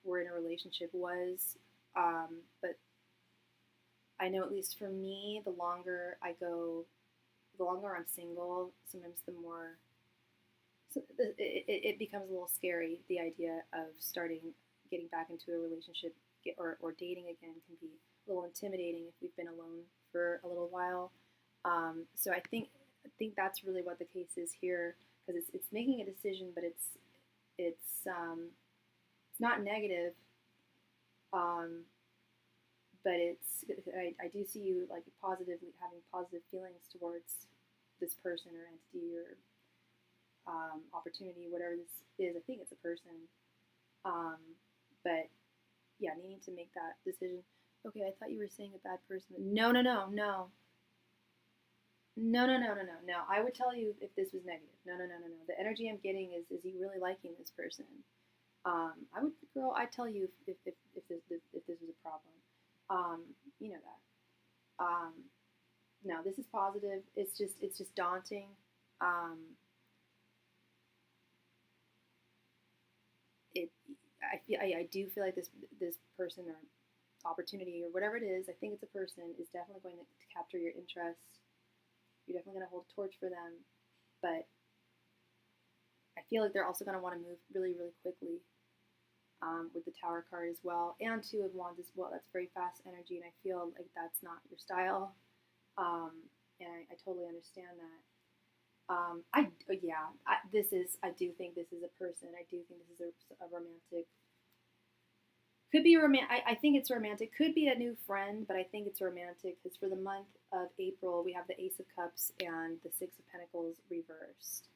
Speaker 1: were in a relationship was, but I know, at least for me, the longer I go, the longer I'm single, sometimes the more it becomes a little scary. The idea of getting back into a relationship or dating again can be a little intimidating if we've been alone for a little while. So I think that's really what the case is here, because it's making a decision, but it's not negative. But I do see you like positively having positive feelings towards this person or entity or opportunity, whatever this is. I think it's a person. But yeah, needing to make that decision. Okay, I thought you were saying a bad person. No. I would tell you if this was negative. No. The energy I'm getting is you really liking this person. I'd tell you if this was a problem. You know that. No, this is positive. It's just daunting. I do feel like this person or opportunity or whatever it is, I think it's a person, is definitely going to capture your interest. You're definitely going to hold a torch for them, but I feel like they're also going to want to move really, really quickly. With the Tower card as well, and 2 of Wands as well. That's very fast energy, and I feel like that's not your style. And I totally understand that. I do think this is a person. I do think this is a romantic. Could be a romantic. I think it's romantic. Could be a new friend, but I think it's romantic because for the month of April we have the Ace of Cups and the Six of Pentacles reversed.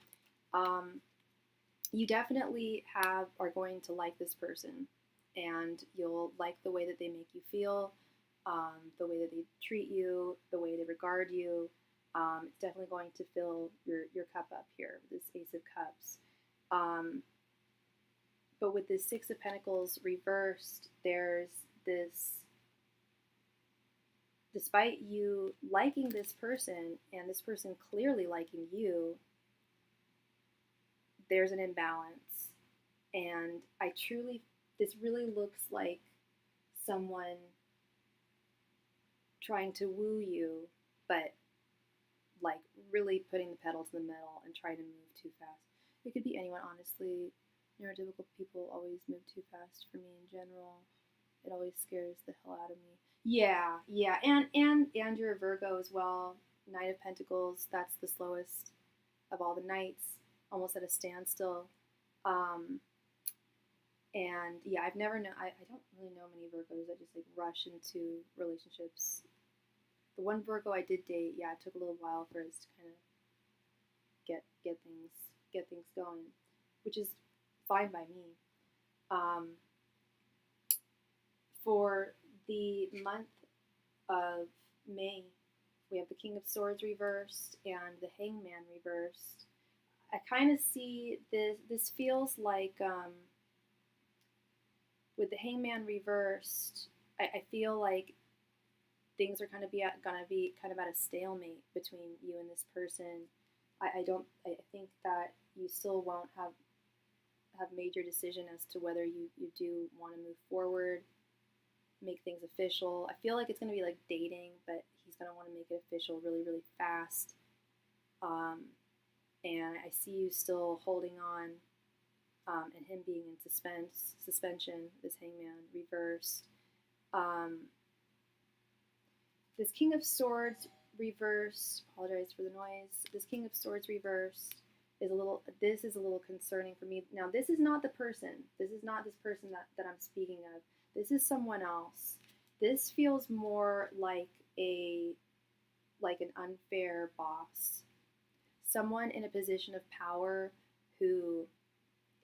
Speaker 1: You definitely are going to like this person, and you'll like the way that they make you feel, the way that they treat you, the way they regard you. It's definitely going to fill your cup up here, this Ace of Cups. But with this Six of Pentacles reversed, there's this, despite you liking this person and this person clearly liking you, there's an imbalance. And this really looks like someone trying to woo you, but like really putting the pedal to the metal and trying to move too fast. It could be anyone, honestly. Neurotypical people always move too fast for me in general. It always scares the hell out of me. Yeah, and you're a Virgo as well. Knight of Pentacles, that's the slowest of all the knights, almost at a standstill. And yeah, I've never known, I don't really know many Virgos that just like rush into relationships. The one Virgo I did date, yeah, it took a little while for us to kind of get things going, which is fine by me. For the month of May, we have the King of Swords reversed and the Hangman reversed. I kind of see this feels like with the Hangman reversed, I feel like things are gonna be kind of at a stalemate between you and this person. I think that you still won't have made your decision as to whether you do want to move forward, make things official. I feel like it's going to be like dating, but he's going to want to make it official really, really fast. And I see you still holding on, and him being in suspension, this Hangman reversed. This King of Swords reversed, apologize for the noise. This King of Swords reversed is a little concerning for me. Now, this is not the person. This is not this person that I'm speaking of. This is someone else. This feels more like an unfair boss. Someone in a position of power who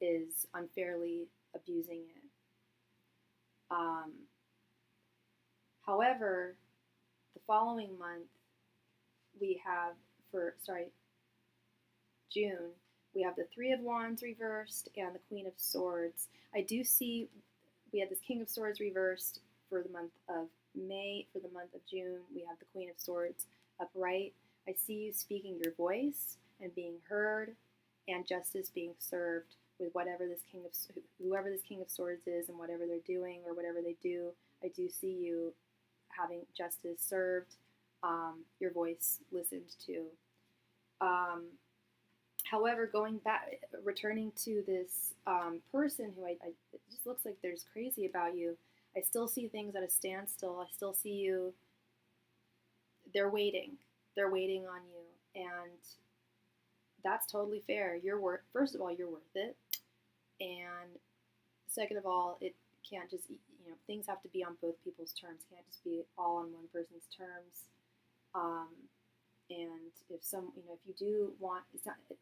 Speaker 1: is unfairly abusing it. However, the following month, we have, June, we have the Three of Wands reversed and the Queen of Swords. I do see we have this King of Swords reversed for the month of May. For the month of June, we have the Queen of Swords upright. I see you speaking your voice and being heard, and justice being served with whoever this King of Swords is and whatever they're doing or whatever they do. I do see you having justice served, your voice listened to. However, returning to this person who it just looks like there's crazy about you, I still see things at a standstill. I still see you, they're waiting on you, and that's totally fair. First of all, you're worth it, and second of all, it can't just, things have to be on both people's terms. It can't just be all on one person's terms. And if you do want,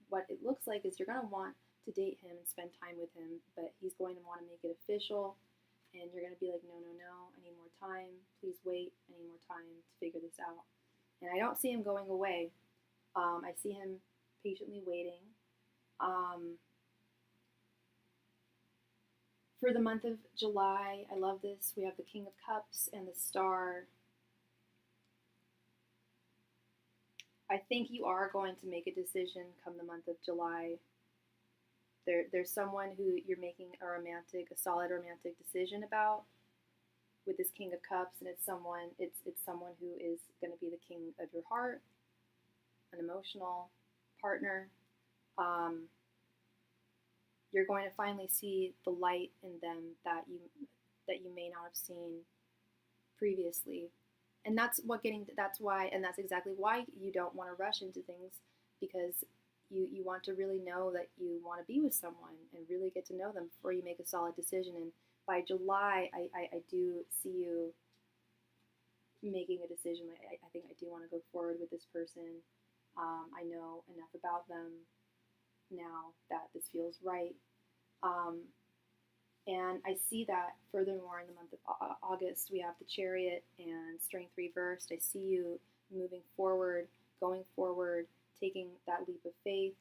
Speaker 1: what it looks like is you're going to want to date him and spend time with him, but he's going to want to make it official, and you're going to be like, no, I need more time. Please wait. I need more time to figure this out. And I don't see him going away. I see him patiently waiting. For the month of July, I love this. We have the King of Cups and the Star. I think you are going to make a decision come the month of July. There's someone who you're making a solid romantic decision about with this King of Cups, and it's someone who is going to be the king of your heart, an emotional partner. You're going to finally see the light in them that you may not have seen previously. And that's exactly why you don't want to rush into things, because you want to really know that you want to be with someone and really get to know them before you make a solid decision. And by July, I do see you making a decision. I think I do want to go forward with this person. I know enough about them now that this feels right. And I see that furthermore in the month of August, we have the Chariot and Strength reversed. I see you moving forward, going forward, taking that leap of faith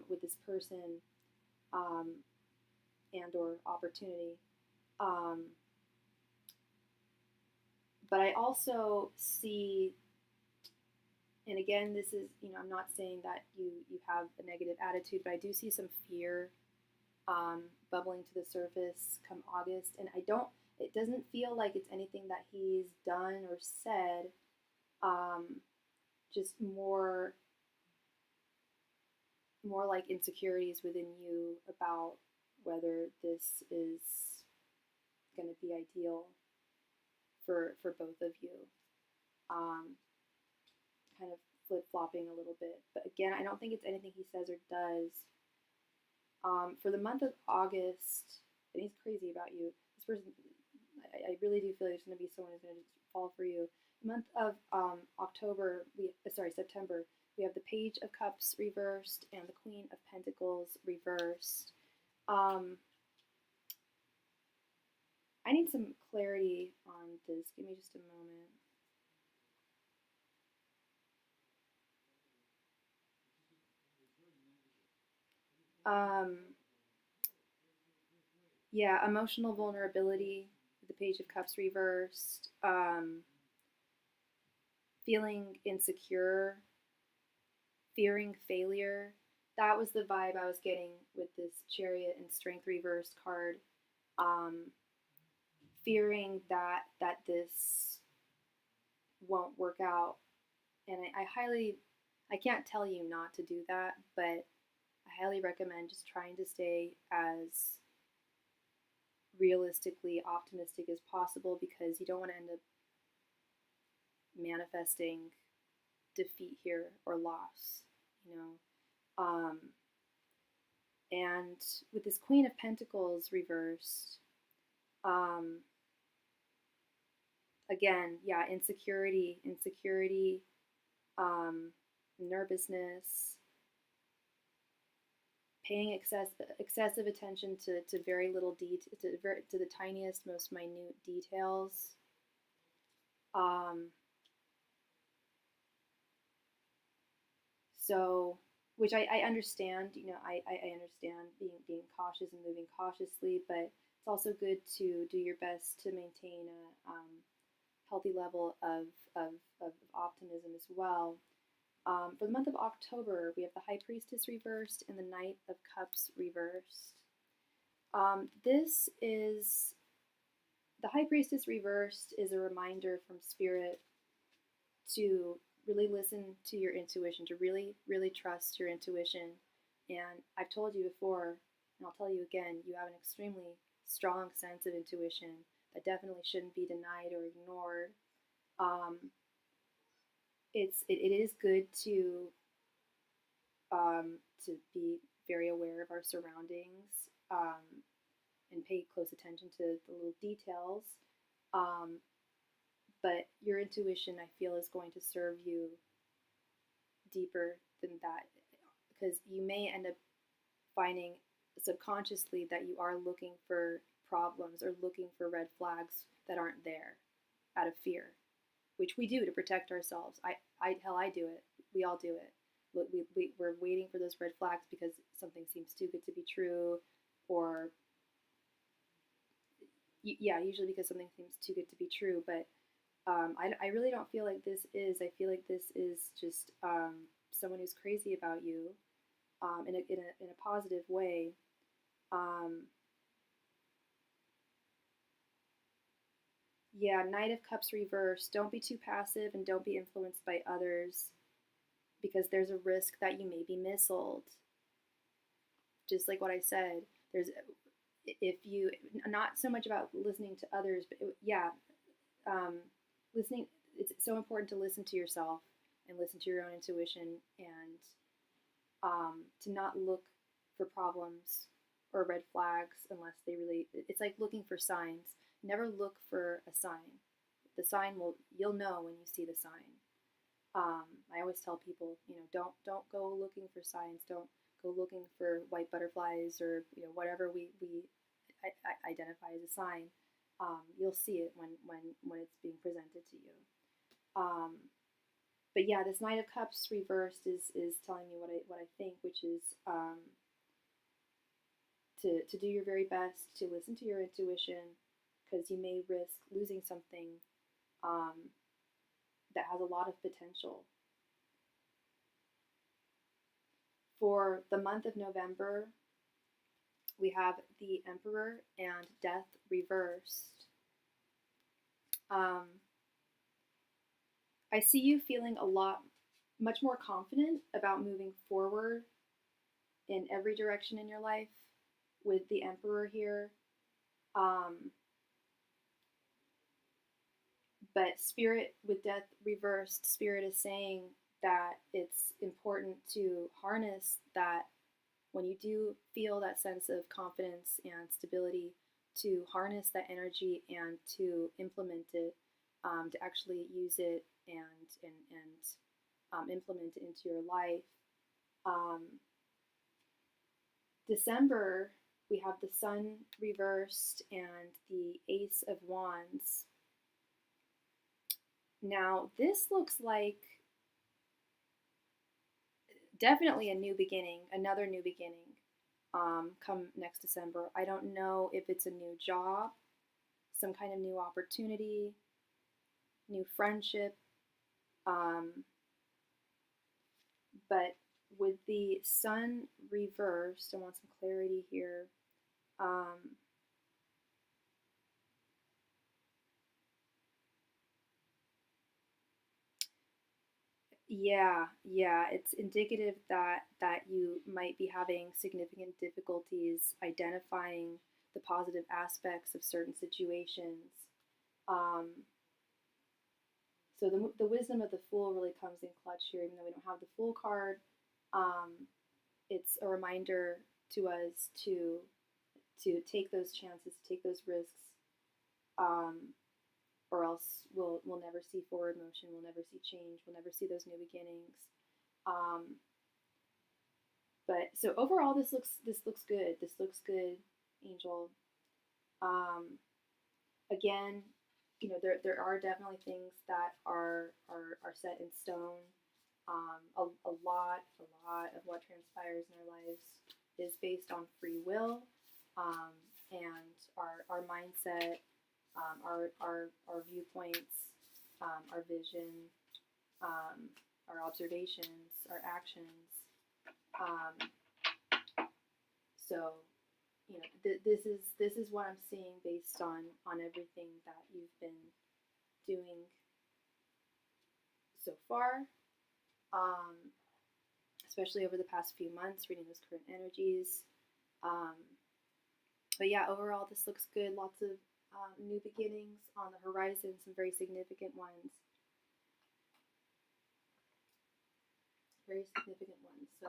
Speaker 1: with this person and or opportunity. But I also see, and again, this is, I'm not saying that you have a negative attitude, but I do see some fear bubbling to the surface come August. And it doesn't feel like it's anything that he's done or said, just more like insecurities within you about whether this is going to be ideal for both of you. Kind of flip-flopping a little bit. But again, I don't think it's anything he says or does. For the month of August, and he's crazy about you. This person, I really do feel there's going to be someone who's going to fall for you. The month of September, we have the Page of Cups reversed and the Queen of Pentacles reversed. I need some clarity on this. Give me just a moment. Yeah, emotional vulnerability, the Page of Cups reversed, feeling insecure, fearing failure. That was the vibe I was getting with this Chariot and Strength reversed card. Fearing that this won't work out. And I can't tell you not to do that, but I highly recommend just trying to stay as realistically optimistic as possible, because you don't want to end up manifesting defeat here or loss, and with this Queen of Pentacles reversed, again, yeah, insecurity, nervousness, paying excessive attention to very little to the tiniest, most minute details. So, which I understand, I understand being cautious and moving cautiously, but it's also good to do your best to maintain a healthy level of optimism as well. For the month of October, we have the High Priestess reversed and the Knight of Cups reversed. The High Priestess reversed is a reminder from Spirit to really listen to your intuition, to really, really trust your intuition. And I've told you before, and I'll tell you again, you have an extremely strong sense of intuition that definitely shouldn't be denied or ignored. It is good to be very aware of our surroundings and pay close attention to the little details. But your intuition, I feel, is going to serve you deeper than that, because you may end up finding subconsciously that you are looking for problems or looking for red flags that aren't there out of fear, which we do to protect ourselves. I do it. We all do it. We're waiting for those red flags because something seems too good to be true, or usually because something seems too good to be true. But I really don't feel like this is. I feel like this is just someone who's crazy about you, in a positive way. Yeah, Knight of Cups reversed. Don't be too passive and don't be influenced by others, because there's a risk that you may be missold. Just like what I said, not so much about listening to others, but listening. it's so important to listen to yourself and listen to your own intuition, and to not look for problems or red flags unless they really. It's like looking for signs. Never look for a sign. The sign you'll know when you see the sign. I always tell people, don't go looking for signs. Don't go looking for white butterflies or whatever we identify as a sign. You'll see it when it's being presented to you. But yeah, this Knight of Cups reversed is telling me what I think, which is to do your very best to listen to your intuition, because you may risk losing something that has a lot of potential. For the month of November, we have the Emperor and Death reversed. I see you feeling much more confident about moving forward in every direction in your life with the Emperor here. But Spirit, with Death reversed, Spirit is saying that it's important to harness that when you do feel that sense of confidence and stability, to harness that energy and to implement it, to actually use it and implement it into your life. December, we have the Sun reversed and the Ace of Wands. Now, this looks like definitely a new beginning, another new beginning, come next December. I don't know if it's a new job, some kind of new opportunity, new friendship, but with the Sun reversed, I want some clarity here. Yeah, it's indicative that you might be having significant difficulties identifying the positive aspects of certain situations. So the wisdom of the Fool really comes in clutch here, even though we don't have the Fool card. It's a reminder to us to take those chances, take those risks, or else we'll never see forward motion, we'll never see change, we'll never see those new beginnings. But so overall, this looks good. This looks good, Angel. Again, there are definitely things that are set in stone. A lot of what transpires in our lives is based on free will, and our mindset, our viewpoints, our vision, our observations, our actions. So, this is what I'm seeing based on everything that you've been doing so far, especially over the past few months, reading those current energies. But yeah, overall, this looks good. Lots of new beginnings on the horizon, some very significant ones. Very significant ones. So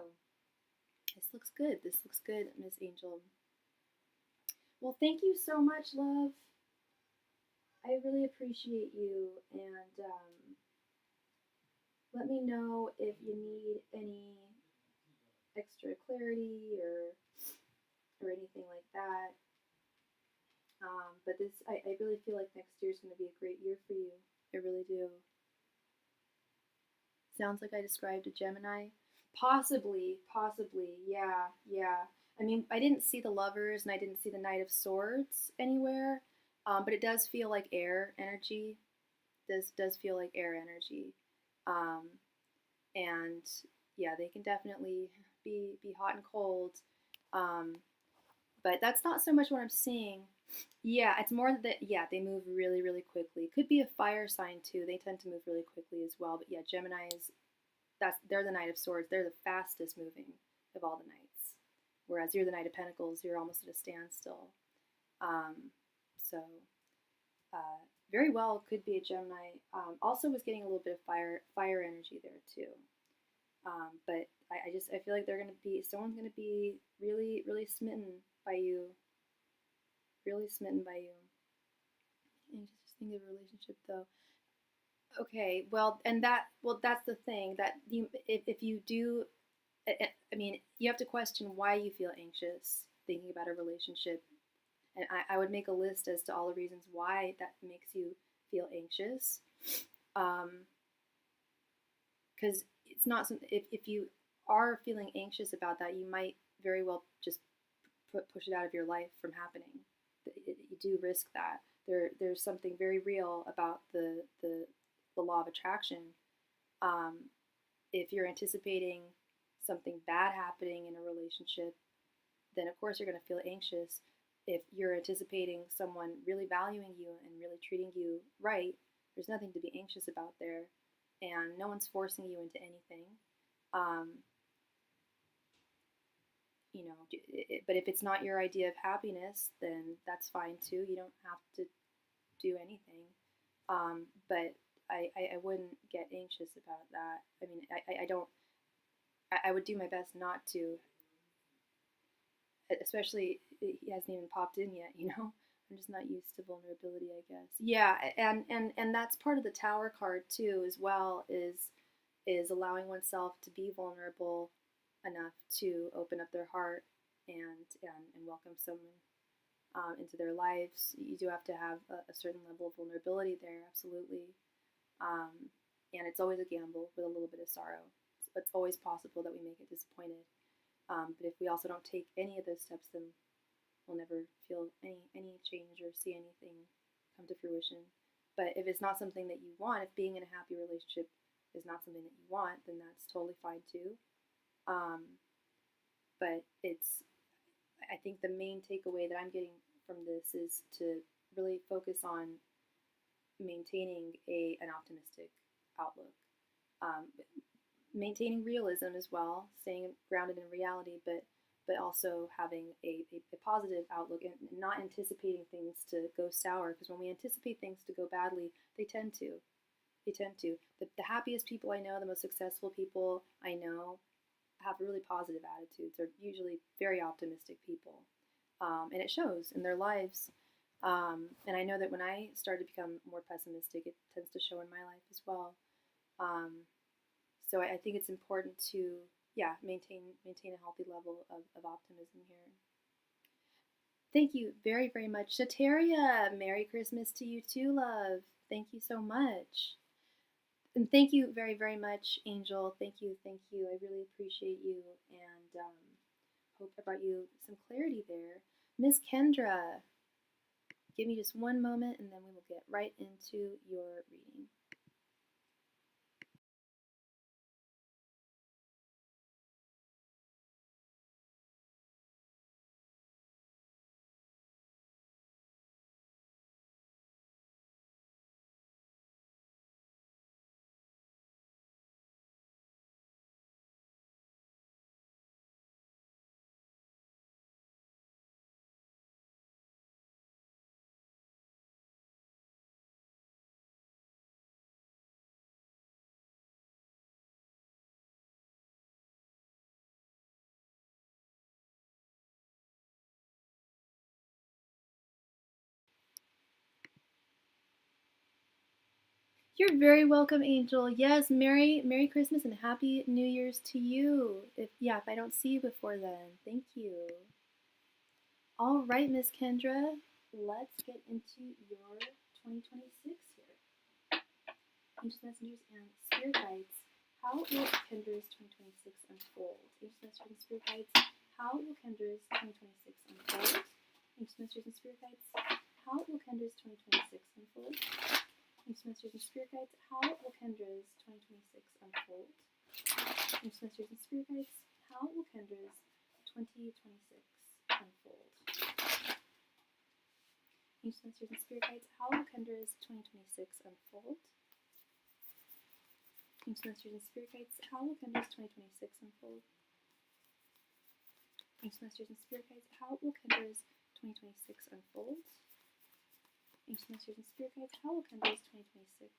Speaker 1: this looks good. This looks good, Miss Angel. Well, thank you so much, love. I really appreciate you, and let me know if you need any extra clarity or anything like that. But I really feel like next year is going to be a great year for you. I really do. Sounds like I described a Gemini. Possibly, yeah. I mean, I didn't see the Lovers and I didn't see the Knight of Swords anywhere, but it does feel like air energy. Does feel like air energy, and yeah, they can definitely be hot and cold, but that's not so much what I'm seeing. Yeah, it's more that they move really, really quickly. Could be a fire sign too. They tend to move really quickly as well. But yeah, Geminis, they're the Knight of Swords. They're the fastest moving of all the knights. Whereas you're the Knight of Pentacles. You're almost at a standstill. So very well could be a Gemini. Also was getting a little bit of fire energy there too. But I feel like someone's gonna be really, really smitten by you. Really smitten by you. And just think of a relationship though. Okay, well, that's the thing that if you do, I mean, you have to question why you feel anxious thinking about a relationship, and I would make a list as to all the reasons why that makes you feel anxious, because it's not if you are feeling anxious about that, you might very well just push it out of your life from happening. You do risk that. There's something very real about the law of attraction. If you're anticipating something bad happening in a relationship, then of course you're going to feel anxious. If you're anticipating someone really valuing you and really treating you right, there's nothing to be anxious about there, and no one's forcing you into anything. But if it's not your idea of happiness, then that's fine too. You don't have to do anything. But I wouldn't get anxious about that. I mean, I don't. I would do my best not to. Especially, he hasn't even popped in yet. I'm just not used to vulnerability, I guess. Yeah, and that's part of the Tower card too, as well. Is allowing oneself to be vulnerable enough to open up their heart and welcome someone into their lives. You do have to have a certain level of vulnerability there, absolutely. And it's always a gamble with a little bit of sorrow. It's always possible that we may get disappointed. But if we also don't take any of those steps, then we'll never feel any change or see anything come to fruition. But if it's not something that you want, if being in a happy relationship is not something that you want, then that's totally fine too. But I think the main takeaway that I'm getting from this is to really focus on maintaining an optimistic outlook, maintaining realism as well, staying grounded in reality, but also having a positive outlook and not anticipating things to go sour, because when we anticipate things to go badly, they tend to. The happiest people I know, the most successful people I know, have really positive attitudes. They're usually very optimistic people, and it shows in their lives. And I know that when I started to become more pessimistic, it tends to show in my life as well. So I think it's important to maintain a healthy level of optimism here. Thank you very, very much, Shateria. Merry Christmas to you too, love. Thank you so much. And thank you very, very much, Angel. Thank you. I really appreciate you, and hope I brought you some clarity there. Miss Kendra, give me just one moment, and then we will get right into your reading. You're very welcome, Angel. Yes, Merry Christmas and Happy New Year's to you. If I don't see you before then, thank you. All right, Miss Kendra, let's get into your 2026 here. Angels, messengers, and spirit guides. How will Kendra's 2026 unfold? Angels, messengers, and spirit guides. How will Kendra's 2026 unfold? Angels, messengers, and spirit guides. How will Kendra's 2026 unfold? Angels, messengers, and spirit guides. How will Kendra's 2026 unfold? Angels, messengers, and spirit guides. How will Kendra's 2026 unfold? Angels, messengers, and spirit guides. How will Kendra's 2026 unfold? Angels, messengers, and spirit guides. How will Kendra's 2026 unfold? Angels, messengers, and spirit guides. How will Kendra's 2026 unfold? Ancient Masters and Spirit Guides, how will Kendra's 2026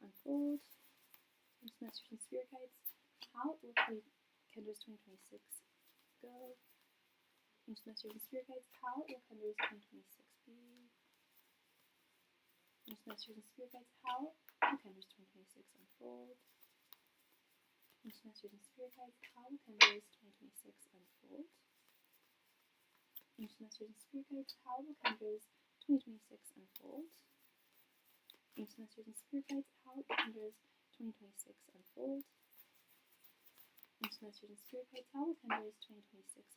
Speaker 1: unfold? Ancient Masters and Spirit Guides, how will Kendra's 2026 go? Ancient Masters and Spirit Guides, how will Kendra's 2026 be? Ancient Masters and Spirit Guides, how will Kendra's 2026 unfold? Ancient Masters and Spirit Guides, how will Kendra's 2026 unfold? Ancient Masters and Spirit Guides, how will Kendra's 2026 unfold? Ancient Masters and Spirit Guides, how will Kendra's 2026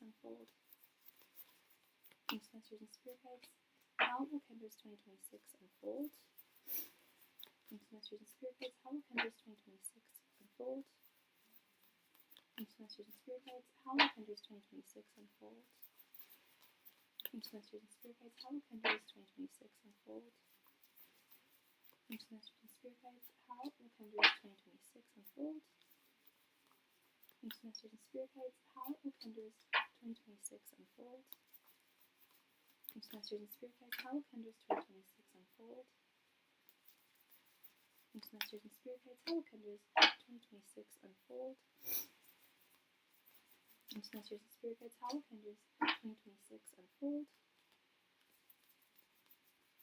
Speaker 1: unfold? Ancient Masters and Spirit Guides, how will Kendra's 2026 unfold? Ancient Masters and Spirit Guides, how will Kendra's 2026 unfold? Ancient Masters and Spirit Guides, how will Kendra's 2026 unfold? Ancient Masters and Spirit Guides, how will Kendra's 2026 unfold? Ancient Masters and Spirit Guides, how will Kendra's 2026 unfold? Ancient Masters and Spirit Guides, how will Kendra's 2026 unfold? Ancient Masters and Spirit Guides, how will Kendra's 2026 unfold?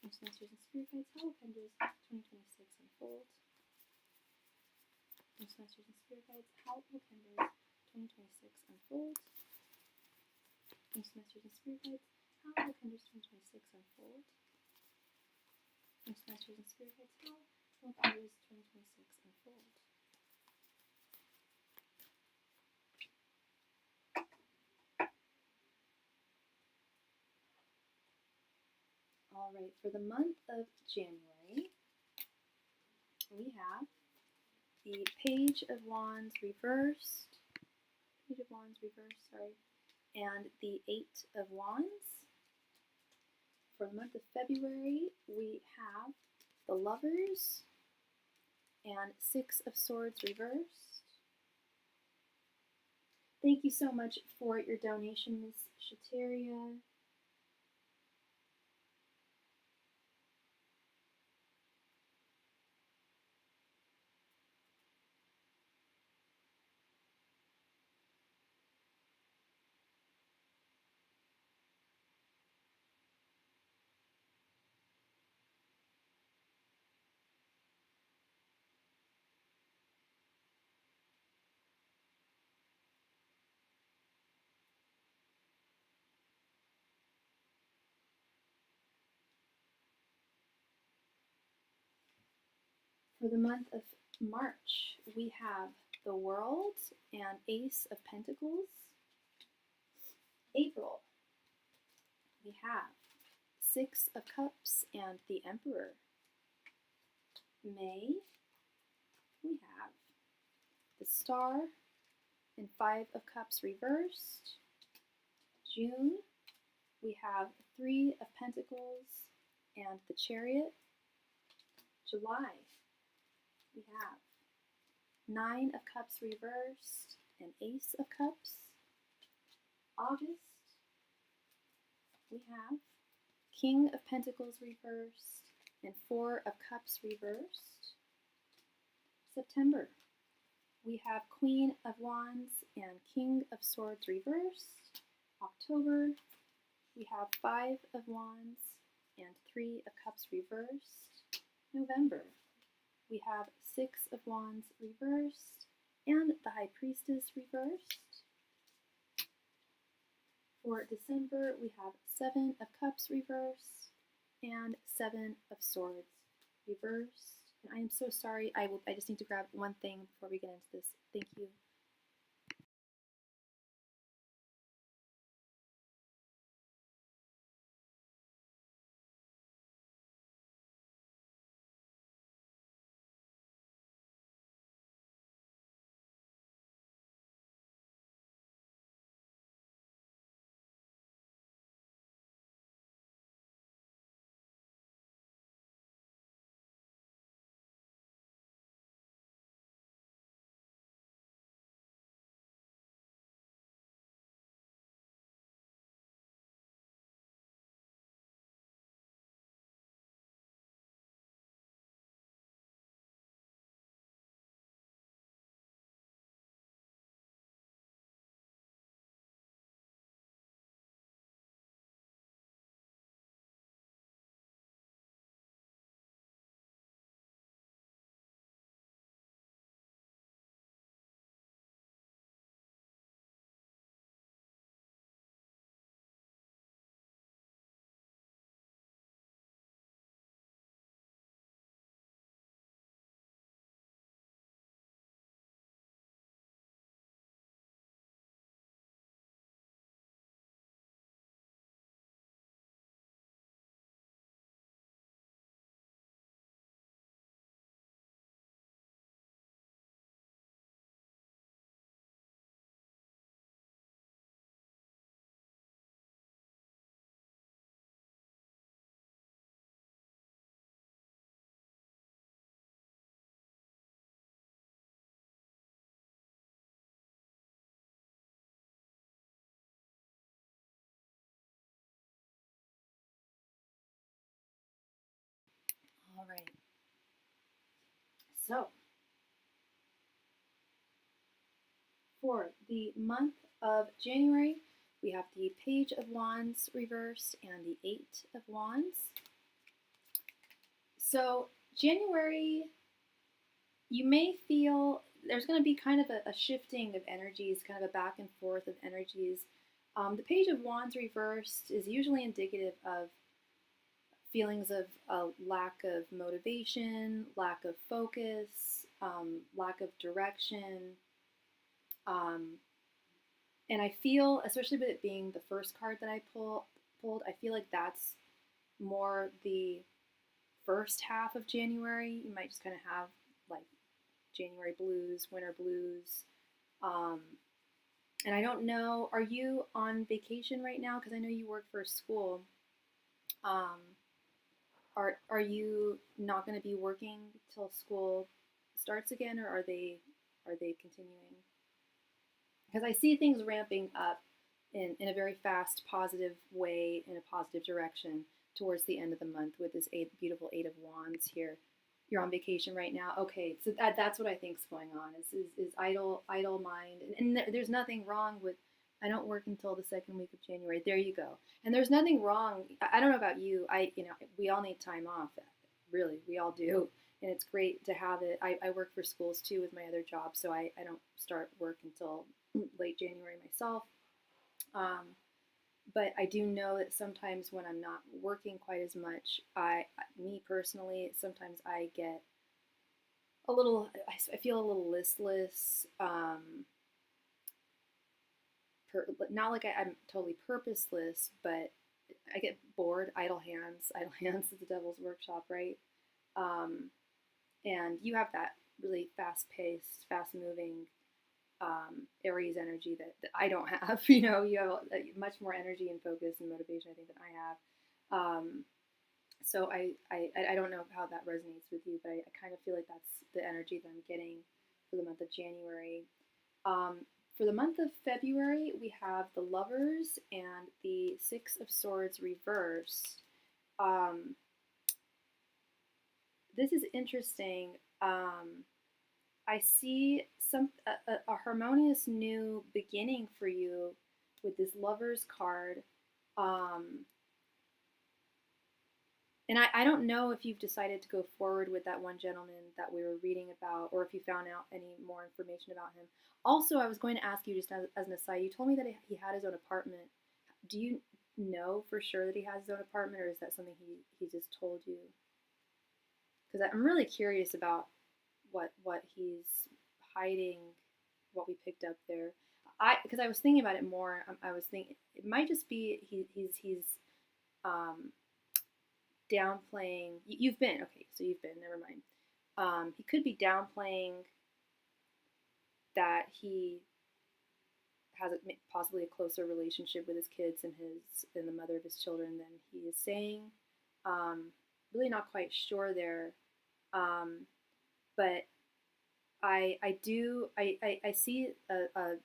Speaker 1: Ancient Masters and Spirit Guides, how will Kendra's 2026 unfold? Ancient Masters and Spirit Guides, how will Kendra's 2026 unfold? Ancient Masters and Spirit Guides, how will Kendra's 2026 unfold? Ancient Masters and Spirit Guides, how will Kendra's 2026 unfold? Ancient Masters and Spirit Guides, how will Kendra's 2026 unfold? Ancient Masters and Spirit Guides, how will Kendra's 2026 unfold? Ancient Masters and Spirit Guides, how will Kendra's 2026 unfold? Alright, for the month of January, we have the Page of Wands reversed, and the Eight of Wands. For the month of February, we have the Lovers and Six of Swords reversed. Thank you so much for your donation, Miss Shateria. For the month of March, we have the World and Ace of Pentacles. April, we have Six of Cups and the Emperor. May, we have the Star and Five of Cups reversed. June, we have Three of Pentacles and the Chariot. July, we have Nine of Cups reversed and Ace of Cups. August, we have King of Pentacles reversed and Four of Cups reversed. September, we have Queen of Wands and King of Swords reversed. October, we have Five of Wands and Three of Cups reversed. November, we have Six of Wands reversed and the High Priestess reversed. For December, we have Seven of Cups reversed and Seven of Swords reversed. And I am so sorry, I just need to grab one thing before we get into this. Thank you. All right. So, for the month of January, we have the Page of Wands reversed and the Eight of Wands. So, January, you may feel there's going to be kind of a shifting of energies, kind of a back and forth of energies. The Page of Wands reversed is usually indicative of feelings of a lack of motivation, lack of focus, lack of direction. And I feel, especially with it being the first card that I pulled, I feel like that's more the first half of January. You might just kind of have like January blues, winter blues. And I don't know, are you on vacation right now? Because I know you work for a school. Are you not going to be working till school starts again, or are they continuing? Because I see things ramping up in a very fast, positive way, in a positive direction towards the end of the month with this beautiful Eight of Wands here. You're on vacation right now. Okay, so that's what I think is going on. Is idle mind, and there's nothing wrong with. I don't work until the second week of January. There you go. And there's nothing wrong. I don't know about you. We all need time off. Really, we all do. And it's great to have it. I work for schools too with my other job, so I don't start work until late January myself. But I do know that sometimes when I'm not working quite as much, me personally, sometimes I get a little, I feel a little listless. Not like I'm totally purposeless, but I get bored. Idle hands. Idle hands is the devil's workshop, right? And you have that really fast-paced, fast-moving Aries energy that I don't have. You have much more energy and focus and motivation, I think, than I have. So I don't know how that resonates with you, but I kind of feel like that's the energy that I'm getting for the month of January. For the month of February, we have the Lovers and the Six of Swords reversed. This is interesting. I see a harmonious new beginning for you with this Lovers card. And I don't know if you've decided to go forward with that one gentleman that we were reading about, or if you found out any more information about him. Also, I was going to ask you, just as an aside, you told me that he had his own apartment. Do you know for sure that he has his own apartment, or is that something he just told you? Because I'm really curious about what he's hiding, what we picked up there. Because I was thinking about it more. I was thinking it might just be he's downplaying. You've been never mind. He could be downplaying that he has possibly a closer relationship with his kids and the mother of his children than he is saying. Really not quite sure there. But I see the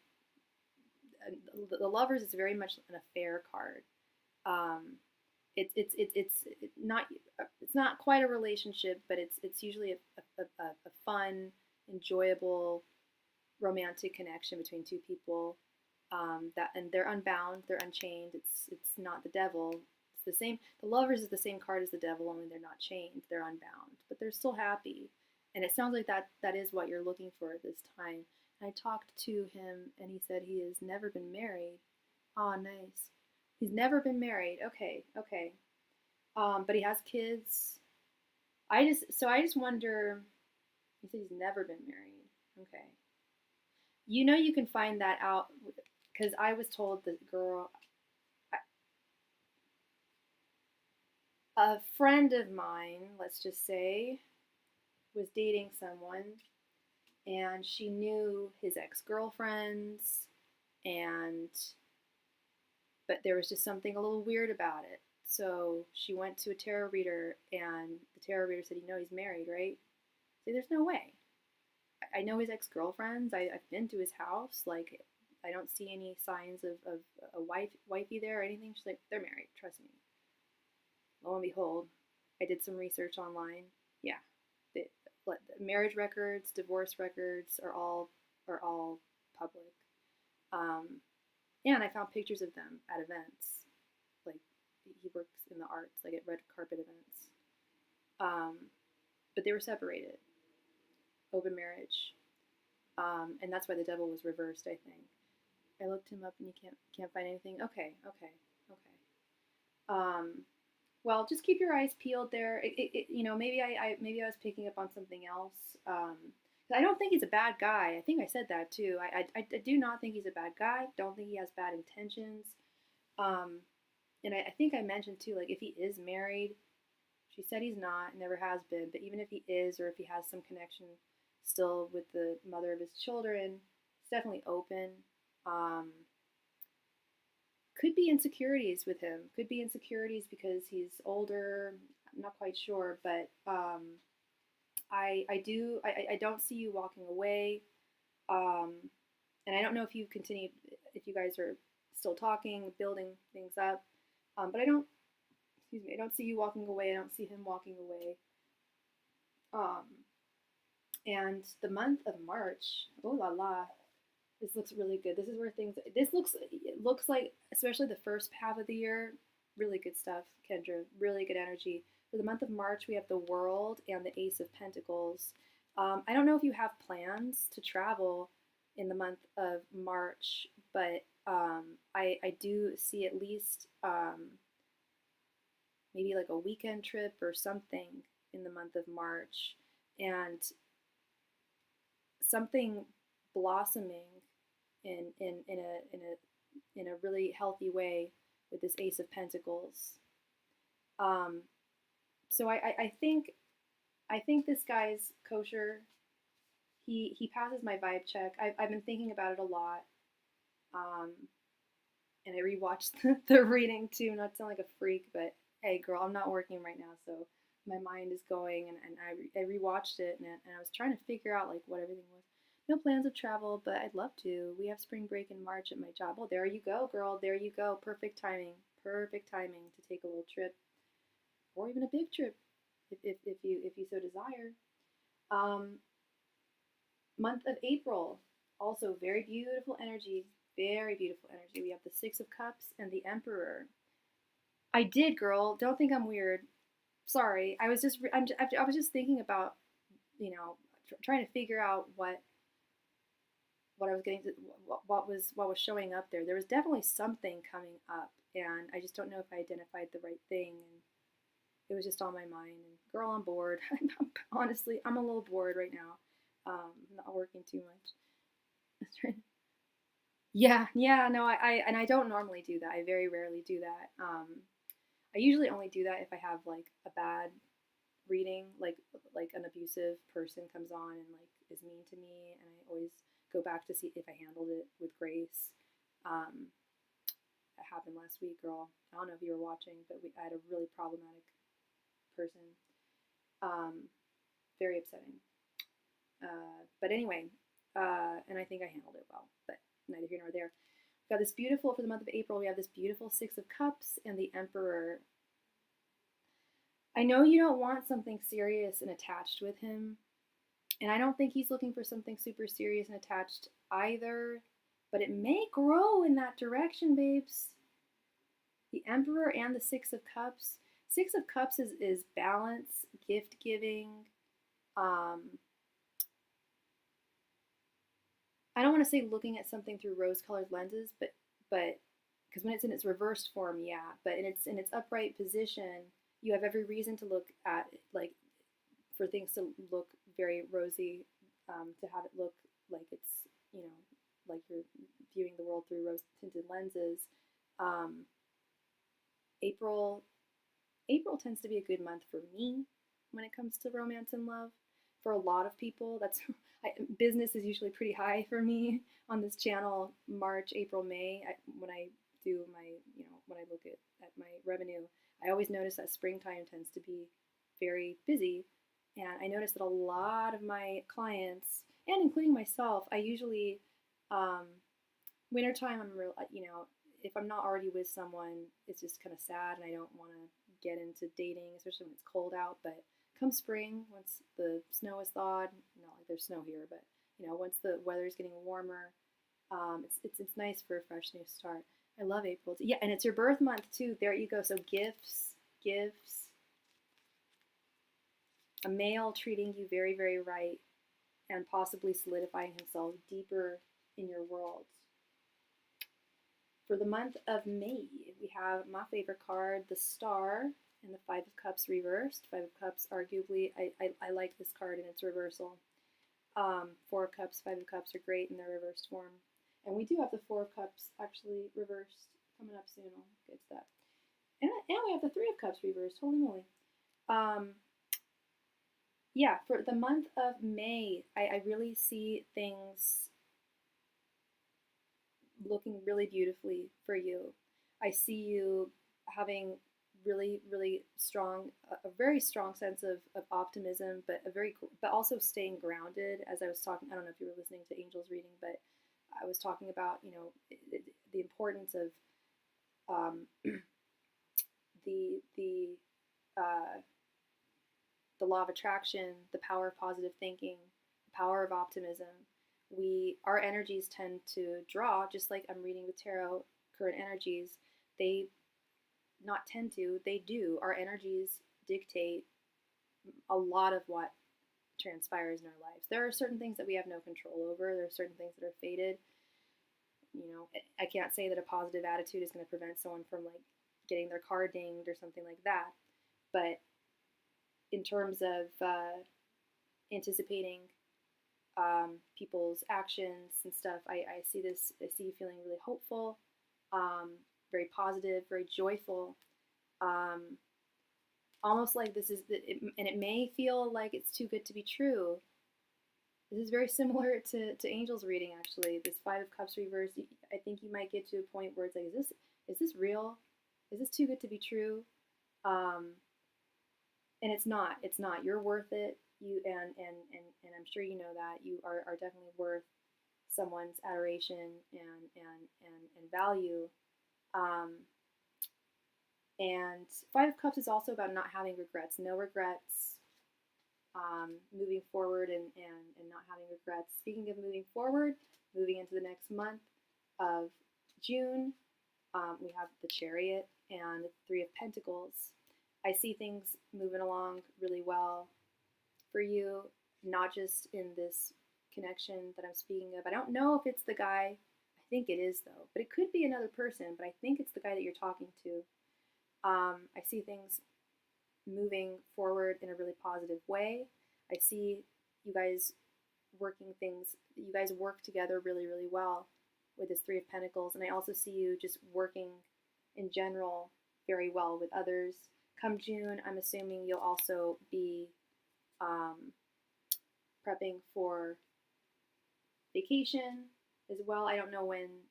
Speaker 1: Lovers is very much an affair card. It's not quite a relationship, but it's usually a fun, enjoyable, romantic connection between two people. And they're unbound, they're unchained. It's not the devil. It's the same. The Lovers is the same card as the devil, only they're not chained. They're unbound, but they're still happy. And it sounds like that is what you're looking for at this time. And I talked to him, and he said he has never been married. Oh, nice. He's never been married. Okay. But he has kids. I just wonder. He said he's never been married. Okay. You can find that out because I was told the girl, a friend of mine, let's just say, was dating someone, and she knew his ex-girlfriends, but there was just something a little weird about it. So she went to a tarot reader, and the tarot reader said, he's married, right? I said, there's no way. I know his ex-girlfriends. I've been to his house. Like, I don't see any signs of a wifey there or anything. She's like, they're married. Trust me. Lo and behold, I did some research online. yeah, the marriage records, divorce records are all public. And I found pictures of them at events. Like he works in the arts, like at red carpet events. But they were separated, open marriage, and that's why the devil was reversed. I think I looked him up, and you can't find anything. Okay. Um, well, just keep your eyes peeled there. Maybe maybe I was picking up on something else. I don't think he's a bad guy. I think I said that too. I do not think he's a bad guy. Don't think he has bad intentions. Um, and I think I mentioned too, like if he is married, she said he's not, never has been. But even if he is, or if he has some connection still with the mother of his children, it's definitely open. Um, could be insecurities with him. Could be insecurities because he's older. I'm not quite sure, but I don't see you walking away. Um, and I don't know if if you guys are still talking, building things up. But I don't see you walking away. I don't see him walking away. Um, and the month of March, oh la la, this looks really good. This is where it looks like, especially the first half of the year, really good stuff, Kendra, really good energy. For the month of March, we have the World and the Ace of Pentacles. I don't know if you have plans to travel in the month of March, but I do see at least maybe like a weekend trip or something in the month of March, and something blossoming in a really healthy way with this Ace of Pentacles. So I think this guy's kosher. He passes my vibe check. I've been thinking about it a lot. And I rewatched the reading too, not to sound like a freak, but hey girl, I'm not working right now, so my mind is going, and I rewatched it, and I was trying to figure out like what everything was. No plans of travel, but I'd love to. We have spring break in March at my job. Oh, there you go, girl. There you go. Perfect timing. Perfect timing to take a little trip, or even a big trip, if you so desire. Um, month of April, also very beautiful energy. Very beautiful energy. We have the Six of Cups and the Emperor. I did, girl. Don't think I'm weird. Sorry. I was just thinking about, trying to figure out what I was getting to, what was showing up there. There was definitely something coming up, and I just don't know if I identified the right thing, and it was just on my mind. And girl, I'm bored. Honestly, I'm a little bored right now. I'm not working too much. Yeah, no, I don't normally do that. I very rarely do that. I usually only do that if I have like a bad reading, like an abusive person comes on and like is mean to me, and I always go back to see if I handled it with grace. That happened last week, girl. I don't know if you were watching, but I had a really problematic person. Very upsetting. But anyway, and I think I handled it well, but neither here nor there. We've got this beautiful, for the month of April, we have this beautiful Six of Cups and the Emperor. I know you don't want something serious and attached with him, and I don't think he's looking for something super serious and attached either, but it may grow in that direction, babes. The Emperor and the Six of Cups. Six of Cups is balance, gift giving. I don't want to say looking at something through rose-colored lenses, but because when it's in its reversed form, yeah, but in its upright position, you have every reason to look at like for things to look very rosy, to have it look like it's like you're viewing the world through rose-tinted lenses. April tends to be a good month for me when it comes to romance and love. For a lot of people, business is usually pretty high for me on this channel. March, April, May, when I do my, when I look at my revenue, I always notice that springtime tends to be very busy. And I notice that a lot of my clients, and including myself, I usually, wintertime, I'm real, if I'm not already with someone, it's just kind of sad, and I don't want to get into dating, especially when it's cold out. But come spring, once the snow is thawed, not like there's snow here, but once the weather is getting warmer, it's nice for a fresh new start. I love April. Yeah, and it's your birth month too. There you go. So gifts, a male treating you very, very right, and possibly solidifying himself deeper in your world. For the month of May, we have my favorite card, the Star, and the Five of Cups reversed. Five of Cups, arguably, I like this card in its reversal. Four of Cups, Five of Cups are great in their reversed form. And we do have the Four of Cups actually reversed coming up soon. I'll get to that. And we have the Three of Cups reversed. Holy moly. Yeah, for the month of May, I really see things looking really beautifully for you. I see you having really, really strong, a very strong sense of optimism, but but also staying grounded. As I was talking, I don't know if you were listening to Angel's reading, but I was talking about, the importance of the law of attraction, the power of positive thinking, the power of optimism. Our energies tend to draw, just like I'm reading the tarot, current energies, they not tend to, they do. Our energies dictate a lot of what transpires in our lives. There are certain things that we have no control over. There are certain things that are fated. I can't say that a positive attitude is going to prevent someone from getting their car dinged or something like that. But in terms of anticipating people's actions and stuff, I see you feeling really hopeful, very positive, very joyful, almost like this is, and it may feel like it's too good to be true. This is very similar to Angel's reading, actually. This Five of Cups reversed, I think you might get to a point where it's like, is this real? Is this too good to be true? And it's not. It's not. You're worth it. And I'm sure you know that. You are definitely worth someone's adoration and value. And Five of Cups is also about not having regrets. No regrets. Moving forward and not having regrets. Speaking of moving forward, moving into the next month of June, we have the Chariot and the Three of Pentacles. I see things moving along really well for you, not just in this connection that I'm speaking of. I don't know if it's the guy. I think it is, though. But it could be another person, but I think it's the guy that you're talking to. I see things moving forward in a really positive way. I see you guys you guys work together really, really well with this Three of Pentacles. And I also see you just working in general very well with others. Come June, I'm assuming you'll also be prepping for vacation as well. I don't know when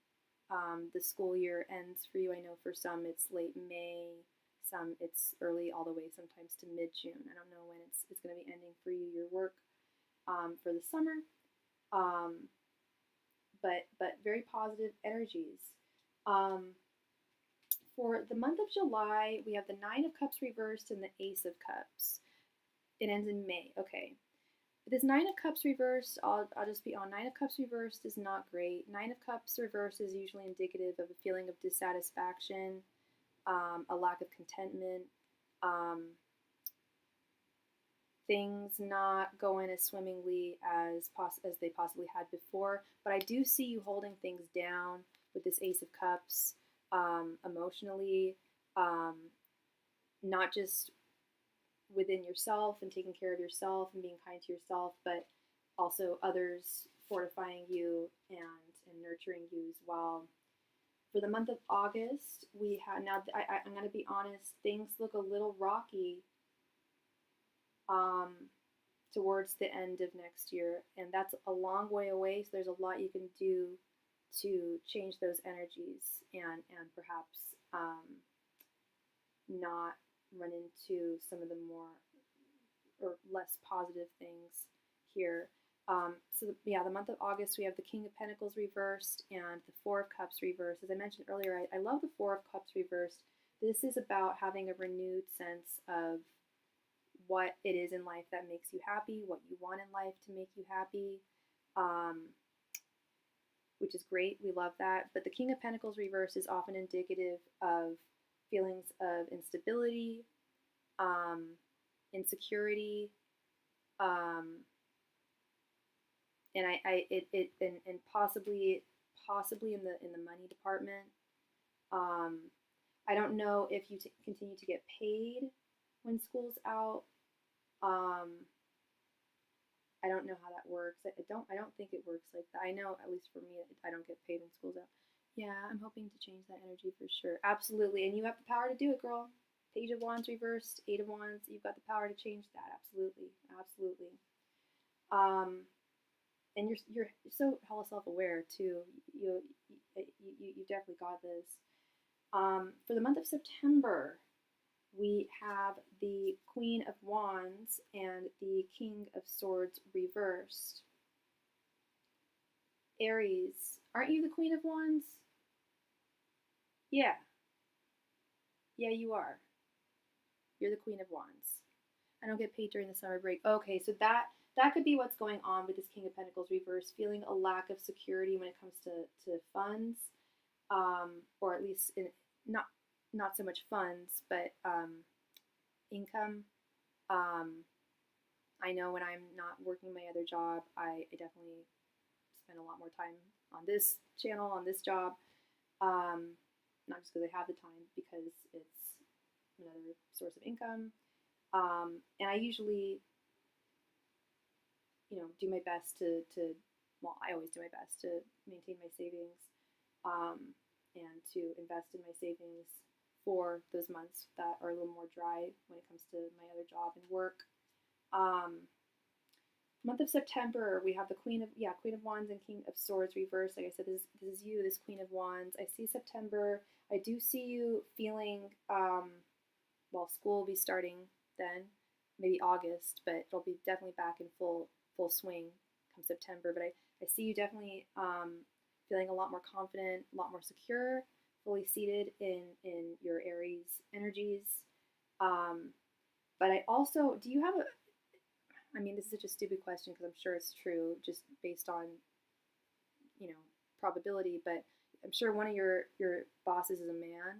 Speaker 1: the school year ends for you. I know for some it's late May, some it's early all the way sometimes to mid-June. I don't know when it's going to be ending for you, your work for the summer. But very positive energies. For the month of July, we have the Nine of Cups reversed and the Ace of Cups. It ends in May. Okay. This Nine of Cups reversed, I'll just be on. Nine of Cups reversed is not great. Nine of Cups reversed is usually indicative of a feeling of dissatisfaction, a lack of contentment, things not going as swimmingly as they possibly had before. But I do see you holding things down with this Ace of Cups, emotionally, not just within yourself and taking care of yourself and being kind to yourself, but also others fortifying you and nurturing you as well. For the month of August, we have, now I'm going to be honest, things look a little rocky towards the end of next year, and that's a long way away, so there's a lot you can do to change those energies and perhaps not run into some of the more or less positive things here. The month of August, we have the King of Pentacles reversed and the Four of Cups reversed. As I mentioned earlier, I love the Four of Cups reversed. This is about having a renewed sense of what it is in life that makes you happy, what you want in life to make you happy, which is great. We love that. But the King of Pentacles reverse is often indicative of feelings of instability, insecurity, and and possibly in the money department. I don't know if you continue to get paid when school's out. I don't know how that works. I don't think it works like that. I know, at least for me, I don't get paid when school's out. Yeah, I'm hoping to change that energy for sure. Absolutely. And you have the power to do it, girl. Page of Wands reversed, Eight of Wands. You've got the power to change that. Absolutely. Absolutely. And you're so hella self-aware too. You definitely got this. For the month of September, we have the Queen of Wands and the King of Swords reversed. Aries, aren't you the Queen of Wands? Yeah. Yeah, you are. You're the Queen of Wands. I don't get paid during the summer break. Okay, so that could be what's going on with this King of Pentacles reverse, feeling a lack of security when it comes to funds, or at least not so much funds, but income. I know when I'm not working my other job, I definitely spend a lot more time on this channel, on this job, not just because I have the time, because it's another source of income. And I usually, do my best well, I always do my best to maintain my savings, and to invest in my savings for those months that are a little more dry when it comes to my other job and work. Month of September, we have the Queen of Wands and King of Swords reversed. Like I said, this is you, this Queen of Wands. I see September. I do see you feeling, well, school will be starting then, maybe August, but it'll be definitely back in full swing come September. But I see you definitely feeling a lot more confident, a lot more secure, fully seated in your Aries energies. But I also, do you have I mean, this is such a stupid question because I'm sure it's true just based on, probability, but I'm sure one of your bosses is a man.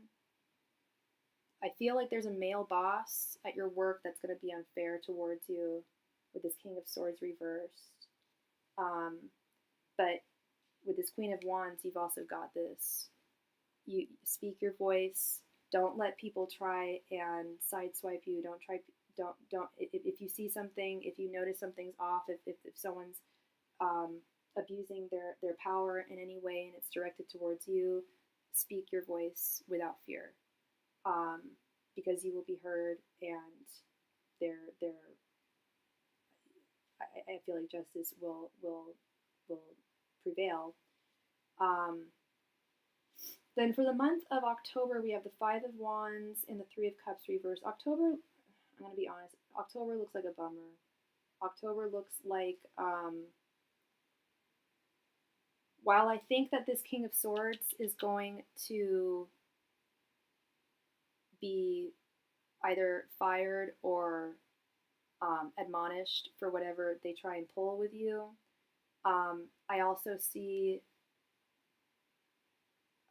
Speaker 1: I feel like there's a male boss at your work that's going to be unfair towards you with this King of Swords reversed. But with this Queen of Wands, you've also got this. You speak your voice. Don't let people try and sideswipe you. Don't. If you see something, if you notice something's off, if someone's abusing their power in any way and it's directed towards you, speak your voice without fear, because you will be heard, and I feel like justice will prevail. Then for the month of October, we have the Five of Wands and the Three of Cups reversed. October, I'm going to be honest, October looks like a bummer. October looks like, while I think that this King of Swords is going to be either fired or admonished for whatever they try and pull with you, I also see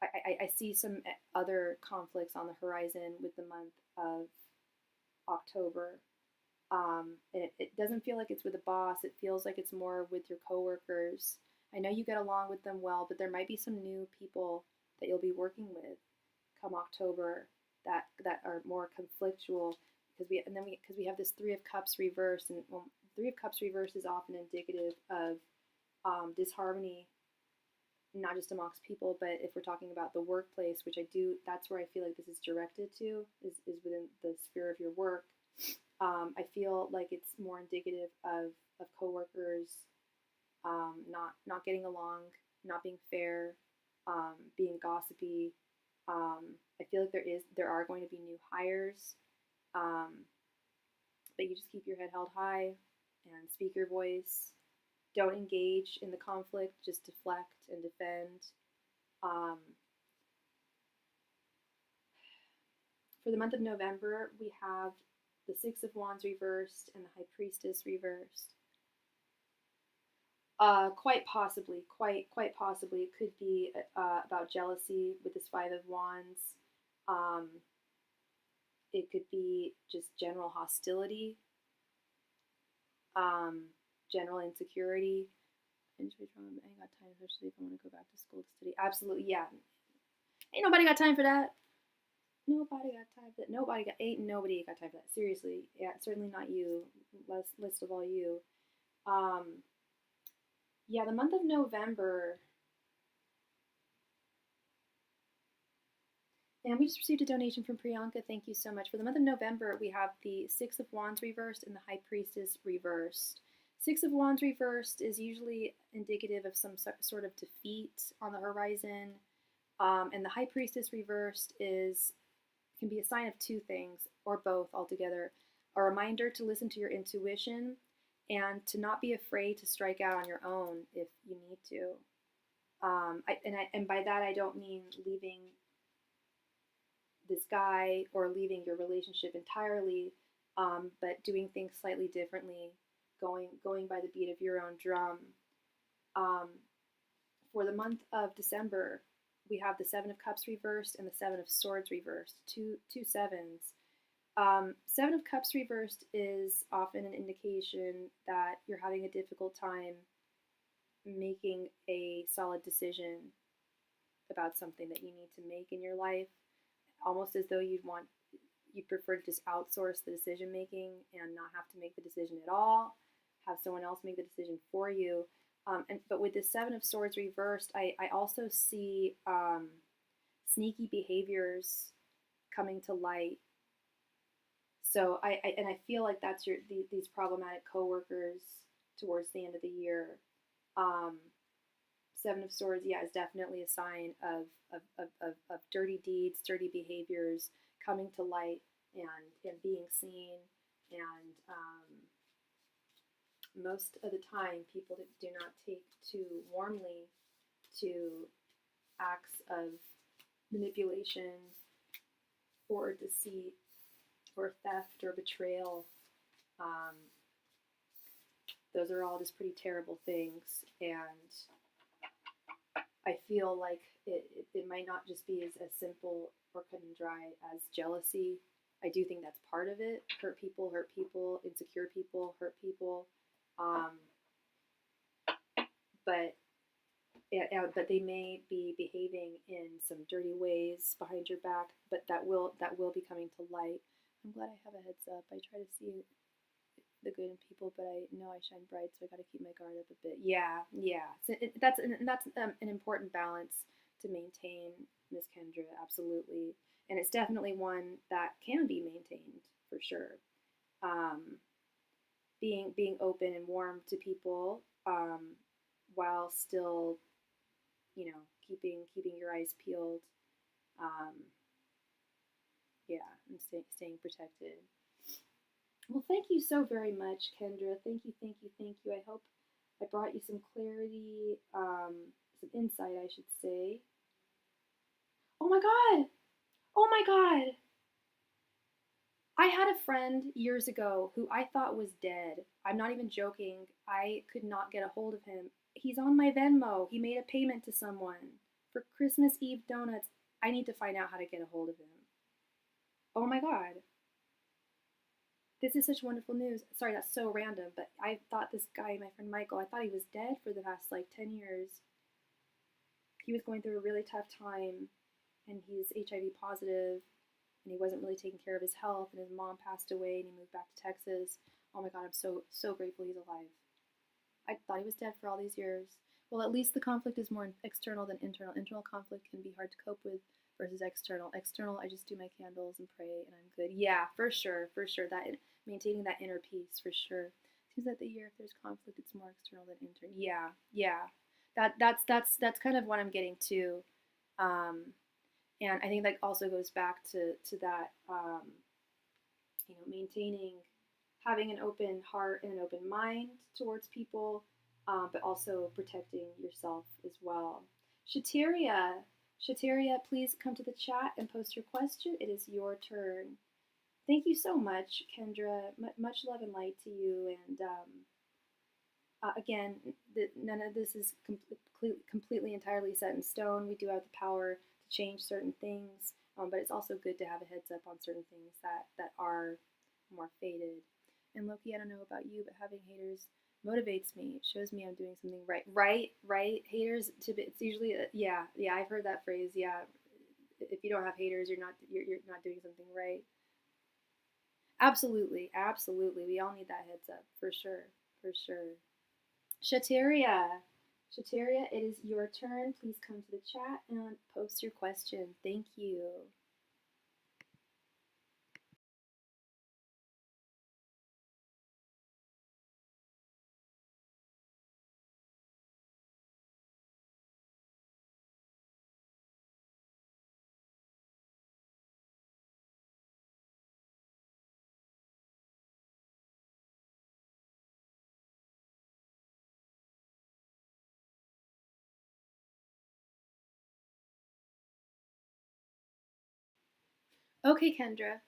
Speaker 1: I see some other conflicts on the horizon with the month of October. And it doesn't feel like it's with a boss. It feels like it's more with your coworkers. I know you get along with them well, but there might be some new people that you'll be working with come October that are more conflictual, because we have this Three of Cups reversed, and Three of Cups reversed is often indicative of disharmony, not just amongst people, but if we're talking about the workplace, which that's where I feel like this is directed to, is within the sphere of your work. I feel like it's more indicative of coworkers not getting along, not being fair, being gossipy. I feel like there are going to be new hires, but you just keep your head held high and speak your voice. Don't engage in the conflict, just deflect and defend. For the month of November, we have the Six of Wands reversed and the High Priestess reversed. Quite possibly, quite possibly, it could be about jealousy with this Five of Wands. It could be just general hostility, general insecurity. I ain't got time, especially if I want to go back to school to study. Absolutely, yeah. Ain't nobody got time for that. Nobody got time for that. Nobody got time for that. Seriously, yeah, certainly not you. Least of all you. Yeah, the month of November. And we just received a donation from Priyanka. Thank you so much. For the month of November, we have the Six of Wands reversed and the High Priestess reversed. Six of Wands reversed is usually indicative of some sort of defeat on the horizon. And the High Priestess reversed can be a sign of two things, or both altogether. A reminder to listen to your intuition and to not be afraid to strike out on your own if you need to. And by that I don't mean leaving this guy or leaving your relationship entirely, but doing things slightly differently, going by the beat of your own drum. For the month of December, we have the Seven of Cups reversed and the Seven of Swords reversed. Two sevens. Seven of Cups reversed is often an indication that you're having a difficult time making a solid decision about something that you need to make in your life, almost as though you'd prefer to just outsource the decision making and not have to make the decision at all, have someone else make the decision for you. But with the Seven of Swords reversed, I also see sneaky behaviors coming to light. So I feel like that's these problematic coworkers towards the end of the year. Seven of Swords, yeah, is definitely a sign of dirty deeds, dirty behaviors coming to light and being seen. And most of the time, people that do not take too warmly to acts of manipulation or deceit or theft or betrayal. Those are all just pretty terrible things, and I feel like it might not just be as simple or cut and dry as jealousy. I do think that's part of it. Hurt people, insecure people, hurt people. But they may be behaving in some dirty ways behind your back. But that will be coming to light. I'm glad I have a heads up. I try to see the good in people, but I know I shine bright, so I got to keep my guard up a bit. Yeah. So that's an important balance to maintain, Miss Kendra. Absolutely, and it's definitely one that can be maintained for sure. Being open and warm to people, while still, keeping your eyes peeled. And staying protected. Well, thank you so very much, Kendra. Thank you. I hope I brought you some clarity, some insight, I should say. Oh my God! I had a friend years ago who I thought was dead. I'm not even joking. I could not get a hold of him. He's on my Venmo. He made a payment to someone for Christmas Eve donuts. I need to find out how to get a hold of him. Oh my God. This is such wonderful news. Sorry, that's so random, but I thought this guy, my friend Michael, I thought he was dead for the past 10 years. He was going through a really tough time, and he's HIV positive, and he wasn't really taking care of his health, and his mom passed away, and he moved back to Texas. Oh my God, I'm so grateful he's alive. I thought he was dead for all these years. Well, at least the conflict is more external than internal. Internal conflict can be hard to cope with versus external. External, I just do my candles and pray, and I'm good. Yeah, for sure. That maintaining that inner peace, for sure. Seems that the year, if there's conflict, it's more external than internal. Yeah. That's kind of what I'm getting to, and I think that also goes back to that, maintaining, having an open heart and an open mind towards people, but also protecting yourself as well. Shateria, please come to the chat and post your question. It is your turn. Thank you so much, Kendra. Much love and light to you. And again, none of this is completely entirely set in stone. We do have the power to change certain things, but it's also good to have a heads up on certain things that are more faded. And Loki, I don't know about you, but having haters motivates me. It shows me I'm doing something right. Right. Haters. It's usually yeah. I've heard that phrase. Yeah. If you don't have haters, you're not doing something right. Absolutely. We all need that heads up for sure. For sure. Shateria. Shateria, it is your turn. Please come to the chat and post your question. Thank you. Okay, Kendra.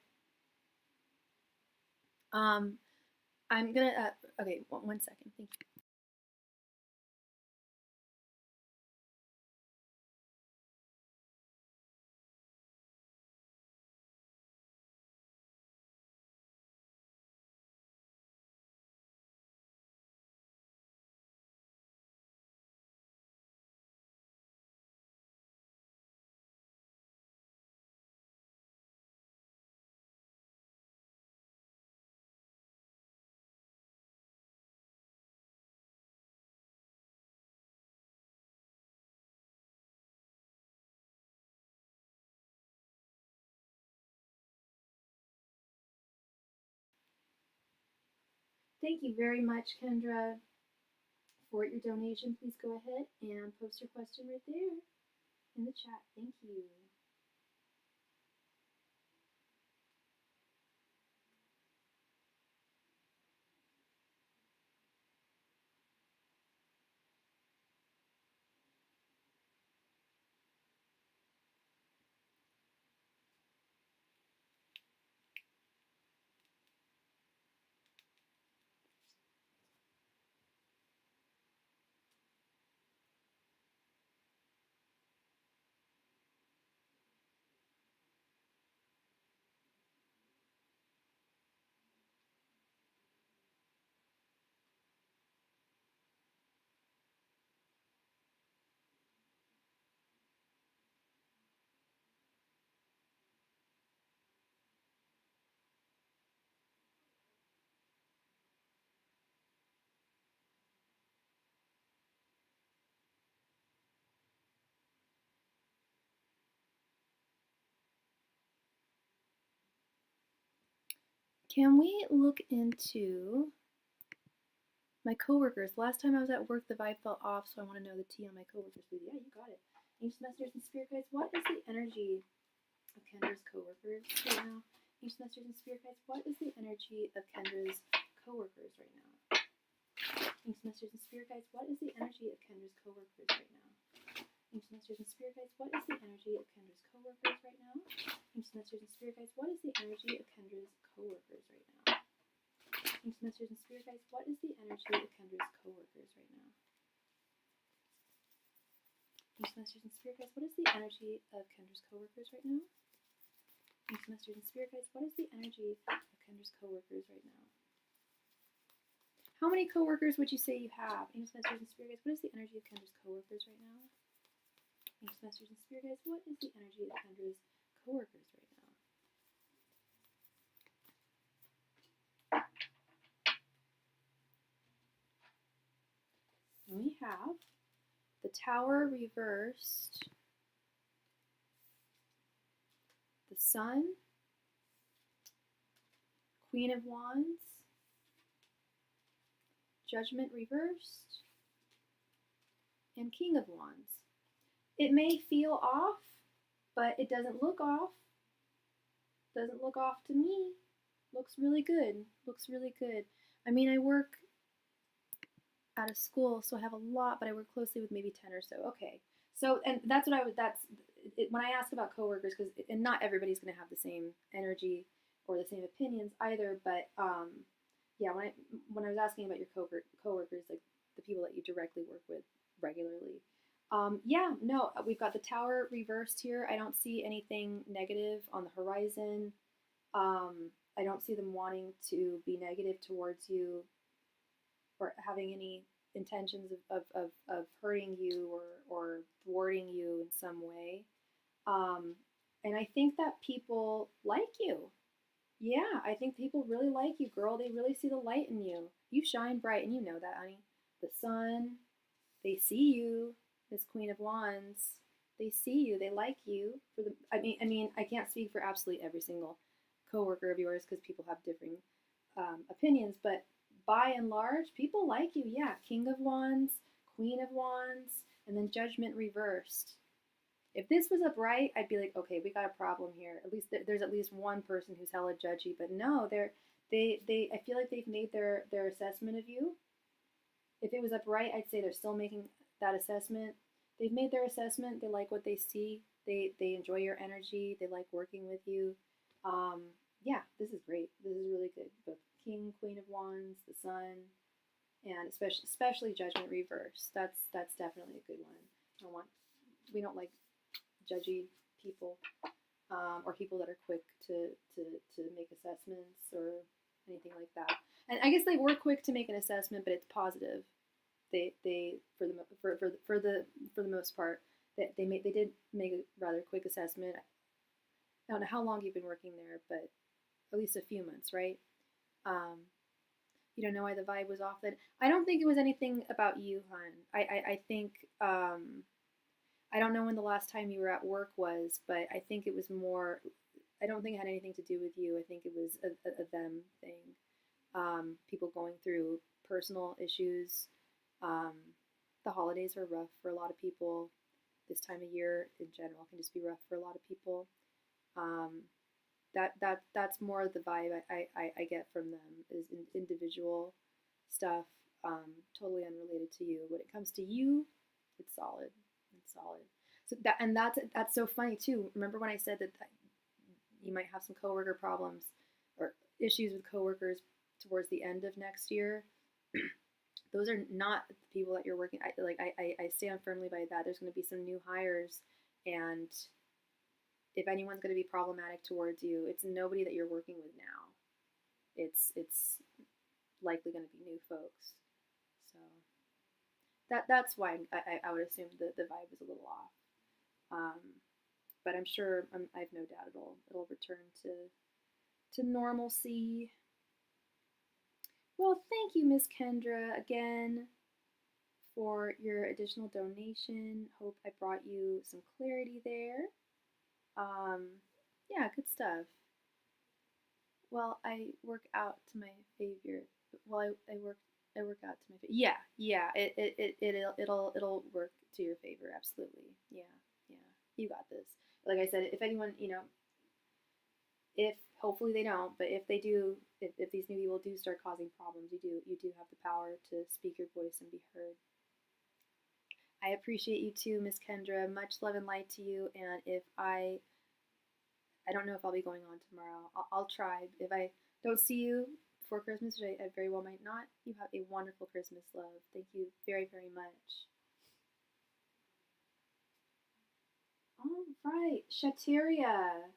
Speaker 1: Um, I'm gonna. Okay, one second. Thank you. Thank you very much, Kendra, for your donation. Please go ahead and post your question right there in the chat. Thank you. Can we look into my coworkers? Last time I was at work, the vibe felt off, so I want to know the tea on my coworkers. Yeah, you got it. Ancient messengers and spirit guides, what is the energy of Kendra's coworkers right now? Ancient messengers and spirit guides, what is the energy of Kendra's coworkers right now? Ancient messengers and spirit guides, what is the energy of Kendra's coworkers right now? Ancient messengers and spirit guides, what is the energy of Kendra's coworkers right now? Ancient messengers and spirit guides, what is the energy of Kendra's coworkers right now? Ancient messengers and spirit guides, what is the energy of Kendra's coworkers right now? Ancient messengers and spirit guides, what is the energy of Kendra's coworkers right now? Ancient messengers and spirit guides, what is the energy of Kendra's coworkers right now? How many coworkers would you say you have? Ancient messengers and spirit guides, what is the energy of Kendra's coworkers right now? Ancient messengers and spirit guides, what is the energy of Kendra's coworkers right now? And we have the Tower reversed, the Sun, Queen of Wands, Judgment reversed, and King of Wands. It may feel off, but it doesn't look off. Doesn't look off to me. Looks really good. Looks really good. I mean, I work at a school, so I have a lot, but I work closely with maybe 10 or so. Okay. So, and that's what I would, when I ask about coworkers, because, and not everybody's going to have the same energy or the same opinions either. But yeah, when I was asking about your coworkers, like the people that you directly work with regularly, yeah, no, we've got the Tower reversed here. I don't see anything negative on the horizon. I don't see them wanting to be negative towards you or having any intentions of hurting you or thwarting you in some way. And I think that people like you. Yeah, I think people really like you, girl. They really see the light in you. You shine bright, and you know that, honey. The sun, they see you, Miss Queen of Wands. They see you. They like you. For the, I can't speak for absolutely every single coworker of yours because people have differing opinions, but by and large, people like you. Yeah, King of Wands, Queen of Wands, and then Judgment reversed. If this was upright, I'd be like, okay, we got a problem here. At least there's at least one person who's hella judgy. But no, they I feel like they've made their assessment of you. If it was upright, I'd say they're still making that assessment. They've made their assessment. They like what they see. They enjoy your energy. They like working with you. Yeah, this is great. This is really good. Both King, Queen of Wands, the Sun, and especially Judgment reverse. That's definitely a good one. We don't like judgy people or people that are quick to make assessments or anything like that. And I guess they were quick to make an assessment, but it's positive. They for the most part they did make a rather quick assessment. I don't know how long you've been working there, but at least a few months, right? You don't know why the vibe was off. Then I don't think it was anything about you, hon. I think I don't know when the last time you were at work was, but I think it was more. I don't think it had anything to do with you. I think it was a them thing. People going through personal issues. The holidays are rough for a lot of people. This time of year in general can just be rough for a lot of people. That's more the vibe I get from them is individual stuff, totally unrelated to you. When it comes to you, it's solid. It's solid. So that's so funny too. Remember when I said that you might have some coworker problems or issues with coworkers towards the end of next year? Those are not the people that you're working. I stand firmly by that. There's going to be some new hires, and if anyone's going to be problematic towards you, it's nobody that you're working with now. It's likely going to be new folks. So that's why I would assume the vibe is a little off. But I'm sure I have no doubt it'll return to normalcy. Well, thank you, Miss Kendra, again for your additional donation. Hope I brought you some clarity there. Yeah, good stuff. Well, I work out to my favor. Well, I work out to my favor. Yeah. It'll work to your favor. Absolutely. Yeah. You got this. Like I said, if anyone, if hopefully they don't, but if they do, if these new people do start causing problems, you do have the power to speak your voice and be heard. I appreciate you too, Miss Kendra. Much love and light to you. And if I don't know if I'll be going on tomorrow. I'll try. If I don't see you before Christmas, which I very well might not, you have a wonderful Christmas, love. Thank you very, very much. All right, Shateria.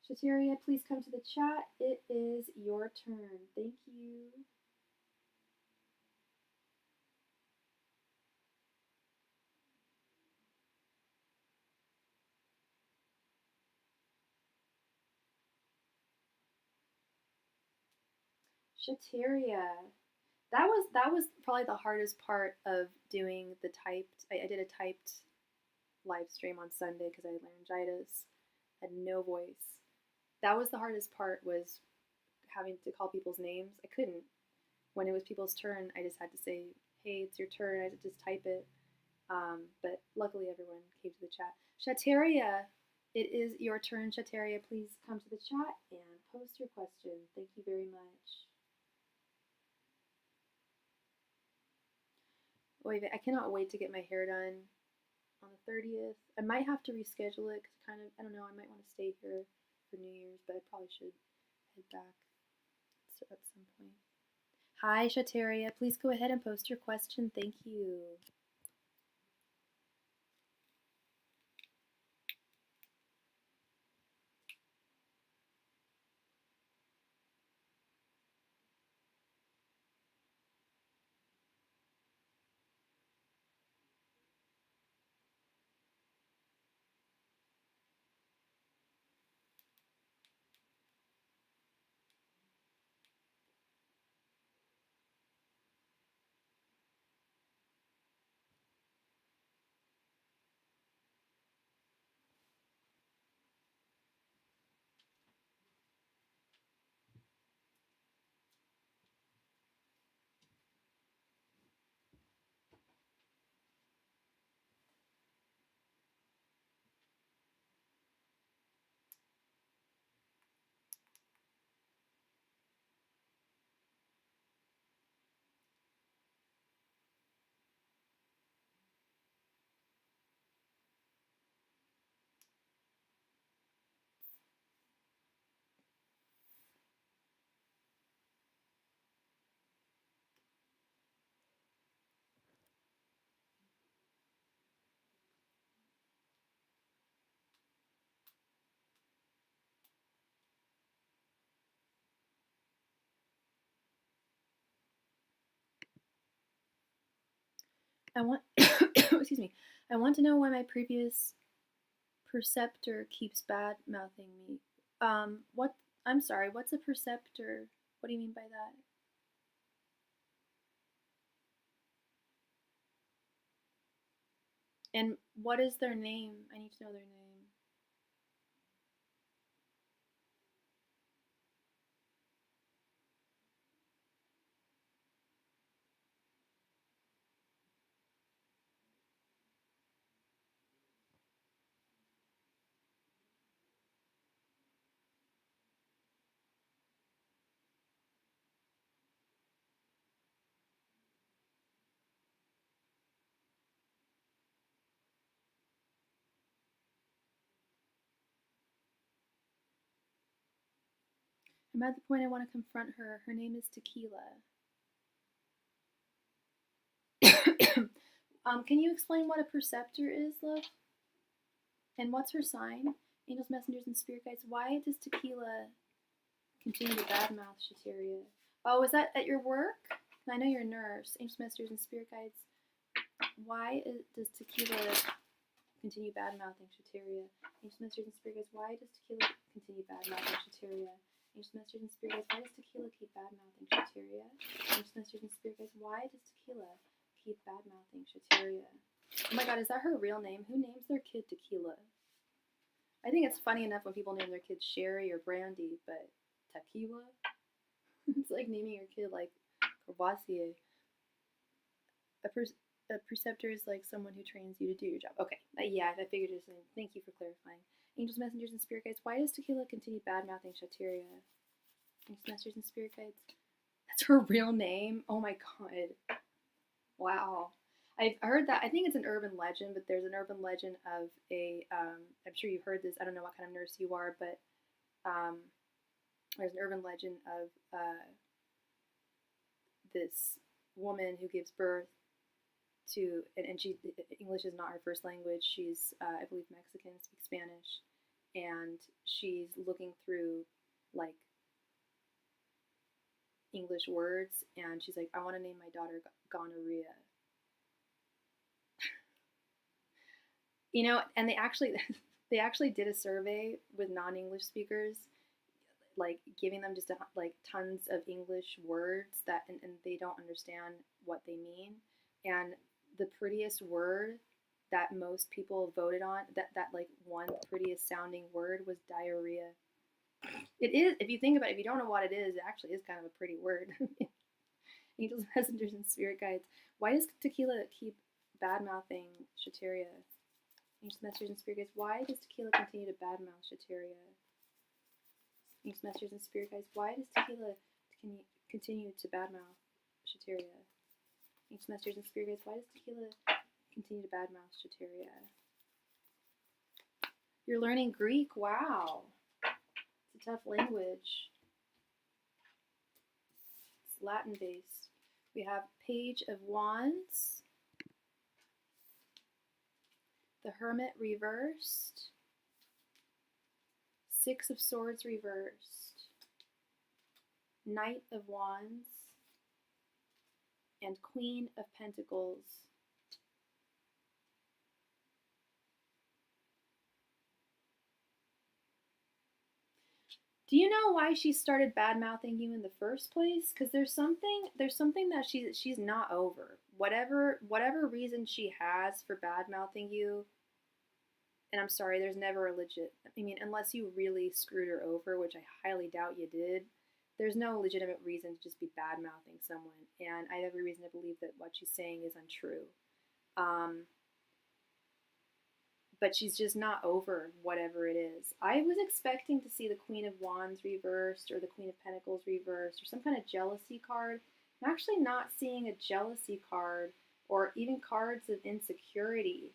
Speaker 1: Shateria, please come to the chat. It is your turn. Thank you. Shateria. That was probably the hardest part of doing the typed. I did a typed live stream on Sunday because I had laryngitis, had no voice. That was the hardest part, was having to call people's names. I couldn't. When it was people's turn, I just had to say, hey, it's your turn. I had to just type it. But luckily everyone came to the chat. Shateria, it is your turn. Shateria, please come to the chat and post your question. Thank you very much. Wait, I cannot wait to get my hair done on the 30th. I might have to reschedule it because I don't know, I might want to stay here for New Year's, but I probably should head back at some point. Hi, Shateria. Please go ahead and post your question. Thank you. I want excuse me. I want to know why my previous preceptor keeps bad mouthing me. What? I'm sorry. What's a preceptor? What do you mean by that? And what is their name? I need to know their name. I'm at the point I want to confront her. Her name is Tequila. Can you explain what a preceptor is, love? And what's her sign? Angels, messengers, and spirit guides. Why does Tequila continue to badmouth Shateria? Oh, is that at your work? I know you're a nurse. Angels, messengers, and spirit guides. Why does Tequila continue badmouthing Shateria? Angels, messengers, and spirit guides. Why does Tequila continue badmouthing Shateria? Angels, messengers, and spirit guides. Why does Tequila keep badmouthing Shateria? Angels, messengers, and spirit guides. Why does Tequila keep badmouthing Shateria? Oh my god, is that her real name? Who names their kid Tequila? I think it's funny enough when people name their kids Sherry or Brandy, but Tequila? It's like naming your kid like Courvoisier. A preceptor is like someone who trains you to do your job. Okay, yeah, I figured it was. Thank you for clarifying. Angels, messengers, and spirit guides. Why does Tequila continue bad-mouthing Shateria? Angels, messengers, and spirit guides. That's her real name? Oh my god. Wow. I've heard that. I think it's an urban legend, but there's an urban legend of a. I'm sure you've heard this. I don't know what kind of nurse you are, but there's an urban legend of this woman who gives birth to, and she, English is not her first language. She's, I believe, Mexican, speaks Spanish, and she's looking through like English words, and she's like, I want to name my daughter gonorrhea. You know, and they actually did a survey with non-English speakers, like giving them just like tons of English words that and they don't understand what they mean. And the prettiest word that most people voted on, that like one prettiest sounding word, was diarrhea. It is, if you think about it, if you don't know what it is, it actually is kind of a pretty word. Angels, messengers, and spirit guides. Why does Tequila keep bad-mouthing Shateria? Angels, messengers, and spirit guides. Why does Tequila continue to badmouth Shateria? Angels, messengers, and spirit guides. Why does Tequila continue to badmouth Shateria? Angels, messengers, and spirit guides. Why does Tequila continue to badmouth Shateria? You're learning Greek? Wow. It's a tough language. Latin based. We have Page of Wands, the Hermit reversed, Six of Swords reversed, Knight of Wands, and Queen of Pentacles. Do you know why she started bad-mouthing you in the first place? Because there's something that she's not over. Whatever reason she has for bad-mouthing you, and I'm sorry, there's never a legit, I mean, unless you really screwed her over, which I highly doubt you did, there's no legitimate reason to just be bad-mouthing someone, and I have every reason to believe that what she's saying is untrue. But she's just not over whatever it is. I was expecting to see the Queen of Wands reversed or the Queen of Pentacles reversed or some kind of jealousy card. I'm actually not seeing a jealousy card or even cards of insecurity.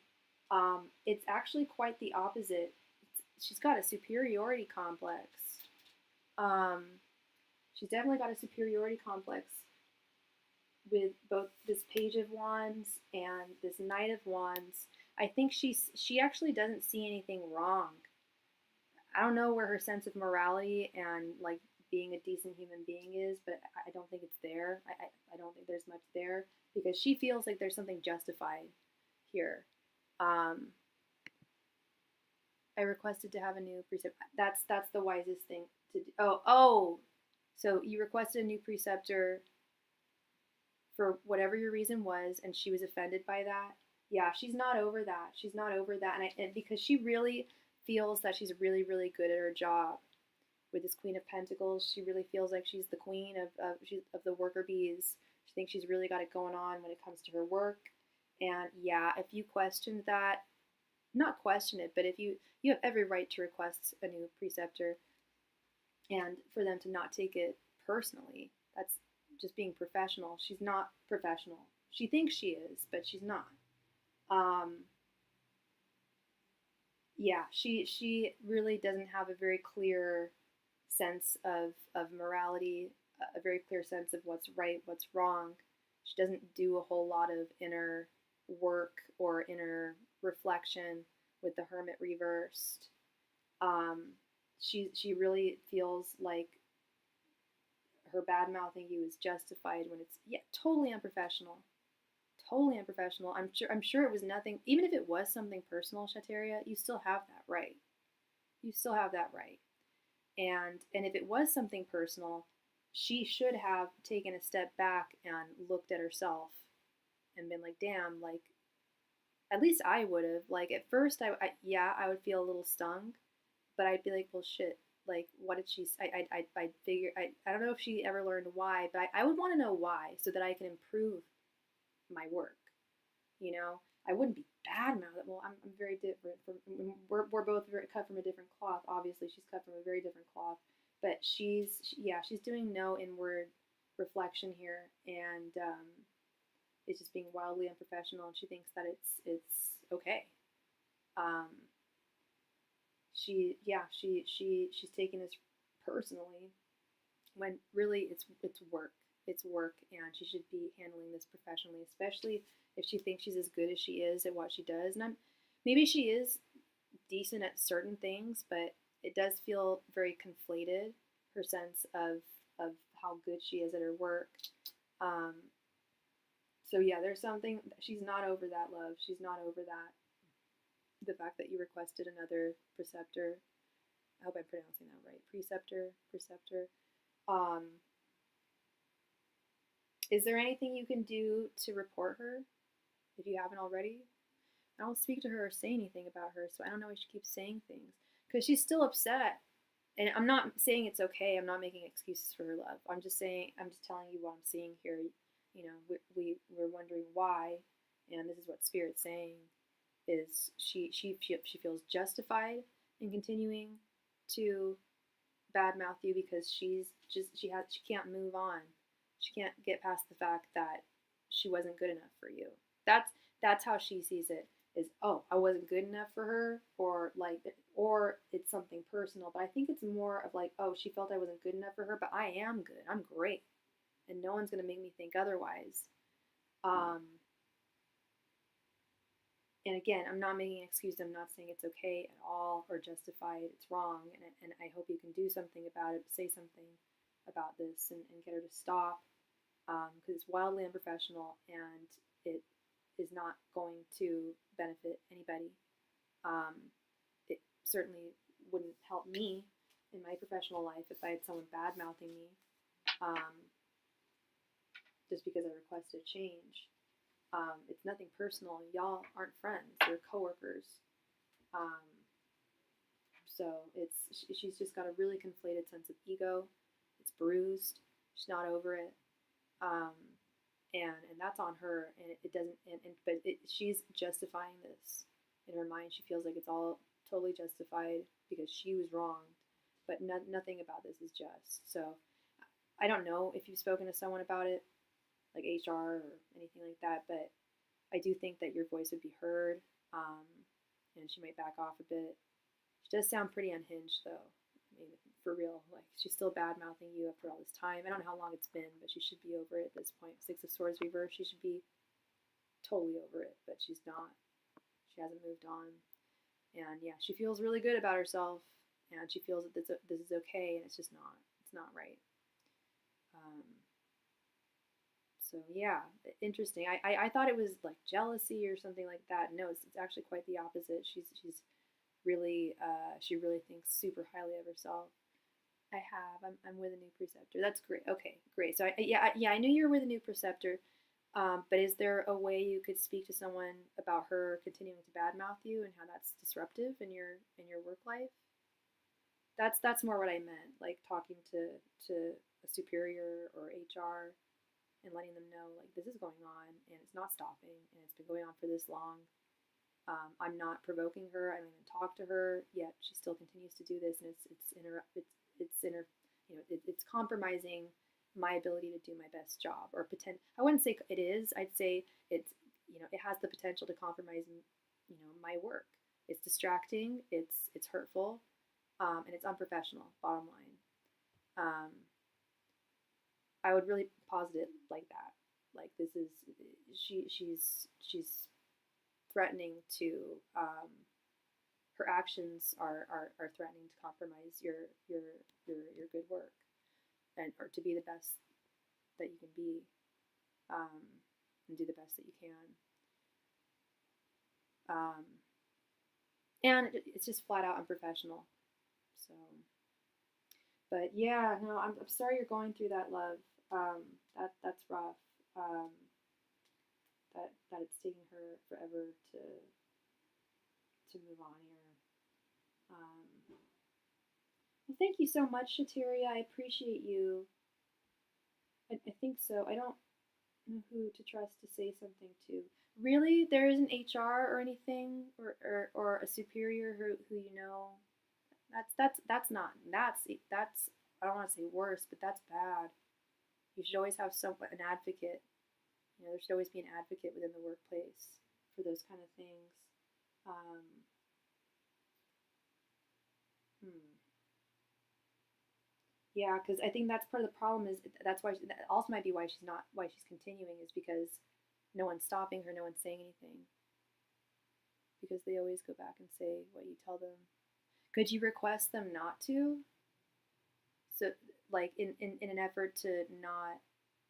Speaker 1: It's actually quite the opposite. She's got a superiority complex. She's definitely got a superiority complex with both this Page of Wands and this Knight of Wands. I think she actually doesn't see anything wrong. I don't know where her sense of morality and like being a decent human being is, but I don't think it's there. I don't think there's much there because she feels like there's something justified here. I requested to have a new preceptor. That's the wisest thing to do. Oh, so you requested a new preceptor for whatever your reason was, and she was offended by that. Yeah, she's not over that. She's not over that, and because she really feels that she's really, really good at her job. With this Queen of Pentacles, she really feels like she's the queen of the worker bees. She thinks she's really got it going on when it comes to her work. And yeah, if you questioned that, not question it, but if you have every right to request a new preceptor, and for them to not take it personally, that's just being professional. She's not professional. She thinks she is, but she's not. Yeah, she really doesn't have a very clear sense of morality, a very clear sense of what's right, what's wrong. She doesn't do a whole lot of inner work or inner reflection with the Hermit reversed. She really feels like her bad-mouthing you is justified when it's totally unprofessional. Totally unprofessional. I'm sure it was nothing. Even if it was something personal, Shateria, you still have that right. You still have that right. And if it was something personal, she should have taken a step back and looked at herself and been like, damn, like, at least I would have. Like, at first, I would feel a little stung, but I'd be like, well, shit. Like, what did she? I'd figure. I don't know if she ever learned why, but I would want to know why so that I can improve my work. You know, I wouldn't be bad-mouthed. Well, I'm very different. We're both cut from a different cloth. Obviously, she's cut from a very different cloth, but she's doing no inward reflection here, and it's just being wildly unprofessional. And she thinks that it's okay. She's taking this personally when really it's work. It's work, and she should be handling this professionally, especially if she thinks she's as good as she is at what she does. And maybe she is decent at certain things, but it does feel very conflated, her sense of how good she is at her work. So yeah, there's something, she's not over that, love. She's not over that. The fact that you requested another preceptor. I hope I'm pronouncing that right. Preceptor. Is there anything you can do to report her if you haven't already? I don't speak to her or say anything about her, so I don't know why she keeps saying things. Because she's still upset. And I'm not saying it's okay. I'm not making excuses for her love. I'm just telling you what I'm seeing here. You know, we're wondering why, and this is what Spirit's saying, is she feels justified in continuing to badmouth you because she can't move on. She can't get past the fact that she wasn't good enough for you. That's how she sees it. Is, oh, I wasn't good enough for her, or it's something personal. But I think it's more of like, oh, she felt I wasn't good enough for her, but I am good. I'm great. and no one's going to make me think otherwise. And again, I'm not making an excuse. I'm not saying it's okay at all or justified. It's wrong, and I hope you can do something about it, say something about this, and get her to stop, because it's wildly unprofessional and it is not going to benefit anybody. It certainly wouldn't help me in my professional life if I had someone bad mouthing me, just because I requested change. It's nothing personal. Y'all aren't friends. They're coworkers. So she's just got a really conflated sense of ego. It's bruised. She's not over it. And that's on her. And it doesn't. But she's justifying this in her mind. She feels like it's all totally justified because she was wronged. But nothing about this is just. So I don't know if you've spoken to someone about it, like HR or anything like that, but I do think that your voice would be heard, and she might back off a bit. She does sound pretty unhinged, though. I mean, for real, like, she's still bad-mouthing you after all this time. I don't know how long it's been, but she should be over it at this point. Six of Swords reverse, she should be totally over it, but she's not. She hasn't moved on. And yeah, she feels really good about herself, and she feels that this is okay, and it's just not. It's not right. So yeah, interesting. I thought it was like jealousy or something like that. No, it's actually quite the opposite. She's really she really thinks super highly of herself. I'm with a new preceptor. That's great. Okay, great. So I knew you were with a new preceptor. But is there a way you could speak to someone about her continuing to badmouth you and how that's disruptive in your work life? That's more what I meant, like talking to a superior or HR and letting them know, like, this is going on and it's not stopping and it's been going on for this long. I'm not provoking her. I don't even talk to her yet. She still continues to do this, and it's compromising my ability to do my best job. Or I wouldn't say it is. I'd say it has the potential to compromise my work. It's distracting. It's hurtful, and it's unprofessional. Bottom line. I would really posit it like that. Like, this is she's threatening to her actions are threatening to compromise your good work or to be the best that you can be, and do the best that you can. And it's just flat out unprofessional. So, but yeah, no, I'm sorry you're going through that, love. That's rough. That it's taking her forever to move on here. Well, thank you so much, Shateria. I appreciate you. I think so. I don't know who to trust to say something to. Really, there isn't HR or anything, or a superior who you know. That's I don't want to say worse, but that's bad. You should always have an advocate. There should always be an advocate within the workplace for those kind of things. Yeah, because I think that's part of the problem. Is that's why that also might be why she's continuing, is because no one's stopping her, no one's saying anything, because they always go back and say what you tell them. Could you request them not to? So, like, in an effort to not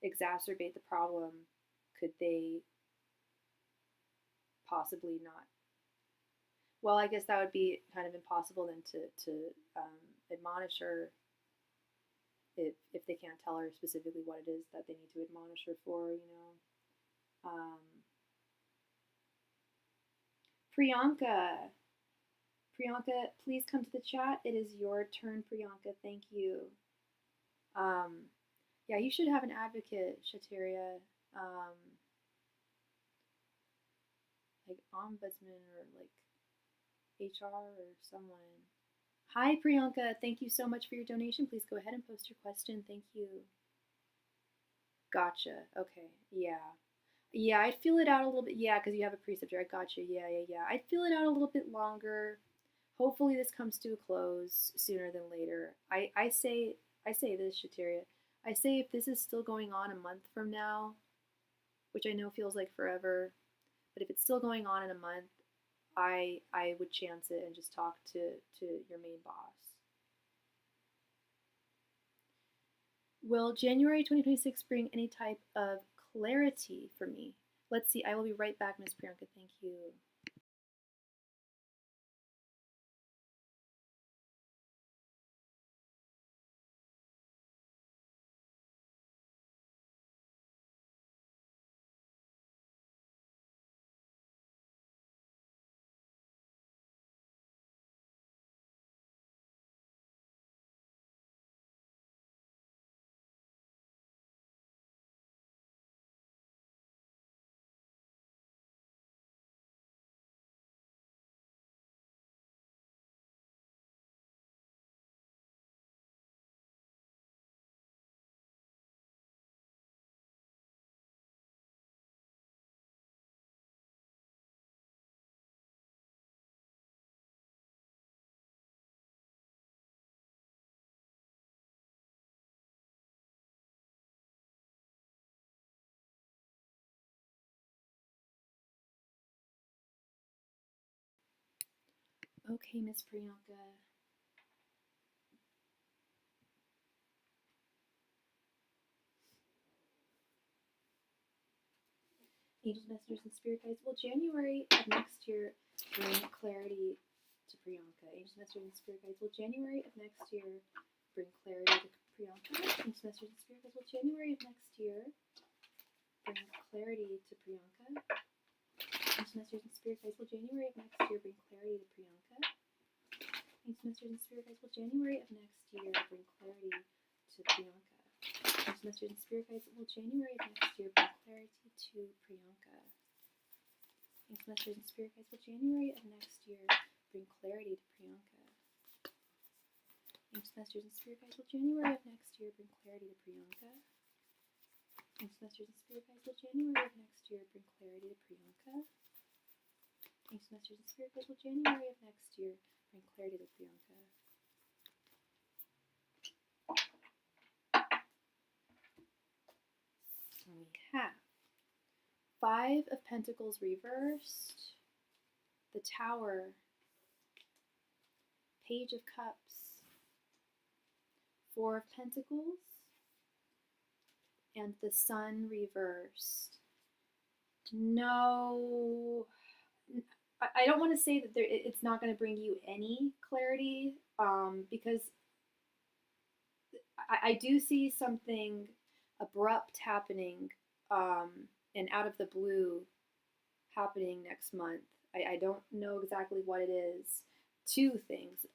Speaker 1: exacerbate the problem, could they possibly not? Well, I guess that would be kind of impossible then to admonish her if they can't tell her specifically what it is that they need to admonish her for, Priyanka, please come to the chat. It is your turn, Priyanka. Thank you. Yeah, you should have an advocate, Shateria. Like ombudsman or like HR or someone. Hi, Priyanka. Thank you so much for your donation. Please go ahead and post your question. Thank you. Gotcha. Okay. Yeah. Yeah, I'd feel it out a little bit. Yeah, because you have a preceptor. I gotcha. Yeah. I'd feel it out a little bit longer. Hopefully this comes to a close sooner than later. I say this, Shateria. I say if this is still going on a month from now, which I know feels like forever, but if it's still going on in a month, I would chance it and just talk to your main boss. Will January 2026 bring any type of clarity for me? Let's see. I will be right back, Miss Priyanka. Thank you. Okay, Miss Priyanka. Angels, messengers, and spirit guides. Will January of next year bring clarity to Priyanka? Angels, messengers, and spirit guides. Will January of next year bring clarity to Priyanka? Angels, messengers, and spirit guides. Will January of next year bring clarity to Priyanka? Angels, messengers, and spirit guides. Will January of next year bring clarity to Priyanka? Angels, messengers, and spirit guides. Will January of next year bring clarity to Priyanka? Angels, messengers, and spirit guides. Will January of next year bring clarity to Priyanka? Angels, messengers, and spirit guides. Will January of next year bring clarity to Priyanka? Angels, messengers, and spirit guides. Will January of next year bring clarity to Priyanka? Angels, messengers, and spirit guides. Will January of next year bring clarity to Priyanka? Angels, messengers, and spirit guides. Will January of next year bring clarity to Priyanka? We have Five of Pentacles reversed, the Tower, Page of Cups, Four of Pentacles, and the Sun reversed. No, I don't want to say that it's not going to bring you any clarity, because I do see something abrupt happening, and out of the blue happening next month. I don't know exactly what it is. Two things.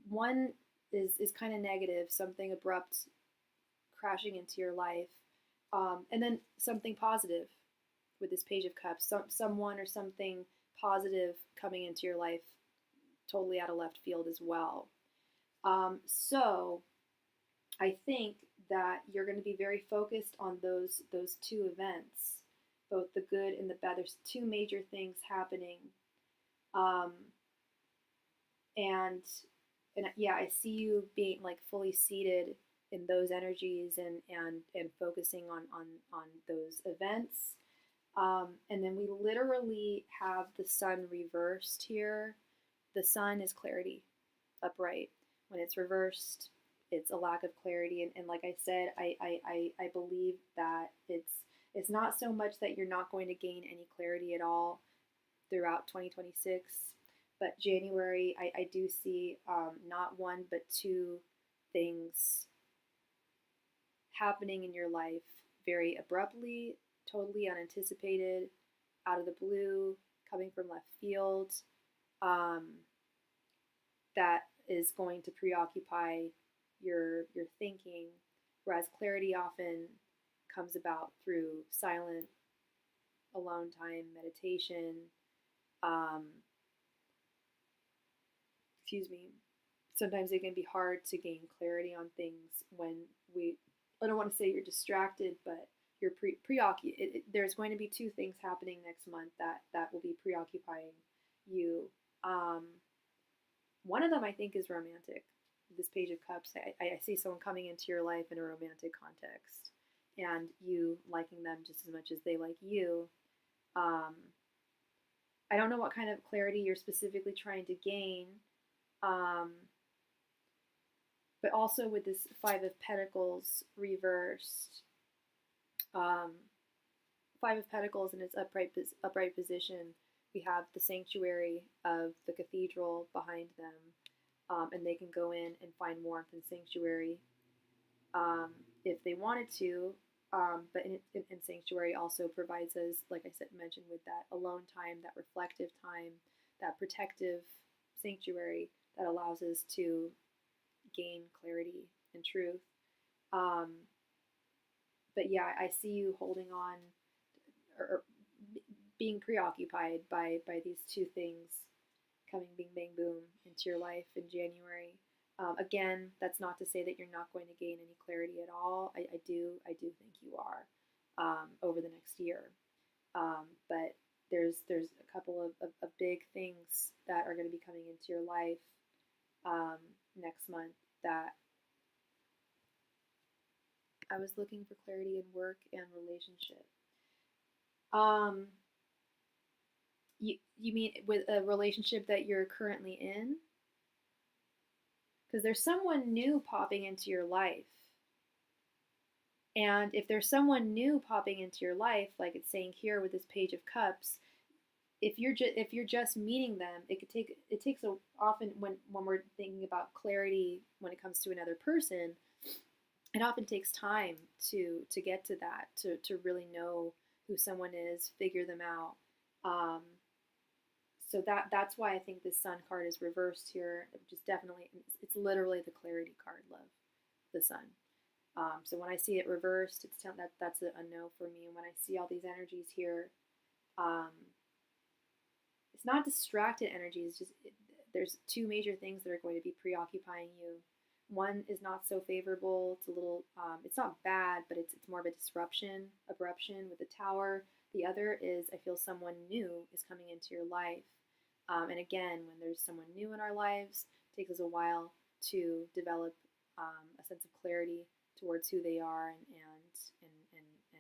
Speaker 1: One is kind of negative, something abrupt crashing into your life, and then something positive with this Page of Cups. Someone or something positive coming into your life, totally out of left field as well. So I think that you're going to be very focused on those two events, both the good and the bad. There's two major things happening, and yeah, I see you being like fully seated in those energies and focusing on those events. And then we literally have the Sun reversed here. The Sun is clarity, upright. When it's reversed, it's a lack of clarity. And like I said, I believe that it's not so much that you're not going to gain any clarity at all throughout 2026, but January, I do see not one but two things happening in your life very abruptly, totally unanticipated, out of the blue, coming from left field, that is going to preoccupy your thinking, whereas clarity often comes about through silent, alone time, meditation. Sometimes it can be hard to gain clarity on things when I don't want to say you're distracted, but you're preoccupied. There's going to be two things happening next month that will be preoccupying you. One of them I think is romantic. this Page of Cups, I see someone coming into your life in a romantic context, and you liking them just as much as they like you. I don't know what kind of clarity you're specifically trying to gain, but also with this Five of Pentacles reversed, Five of Pentacles in its upright position, we have the sanctuary of the cathedral behind them, and they can go in and find warmth and sanctuary if they wanted to. But in sanctuary also provides us, like I said, mentioned with that alone time, that reflective time, that protective sanctuary that allows us to gain clarity and truth. But yeah, I see you holding on or being preoccupied by these two things coming bing bang boom into your life in January. Again, that's not to say that you're not going to gain any clarity at all. I do think you are over the next year. But there's a couple of big things that are going to be coming into your life next month that I was looking for clarity in work and relationship. You mean with a relationship that you're currently in? Because there's someone new popping into your life. And if there's someone new popping into your life, like it's saying here with this Page of Cups, if you're just meeting them, it takes often when we're thinking about clarity when it comes to another person, it often takes time to get to that, to really know who someone is, figure them out. So that's why I think this Sun card is reversed here. It's literally the clarity card, love, the Sun. So when I see it reversed, it's telling that's a no for me. And when I see all these energies here, it's not distracted energies. There's two major things that are going to be preoccupying you. One is not so favorable. It's a little, it's not bad, but it's more of a abruption with the Tower. The other is I feel someone new is coming into your life. And again, when there's someone new in our lives, it takes us a while to develop a sense of clarity towards who they are and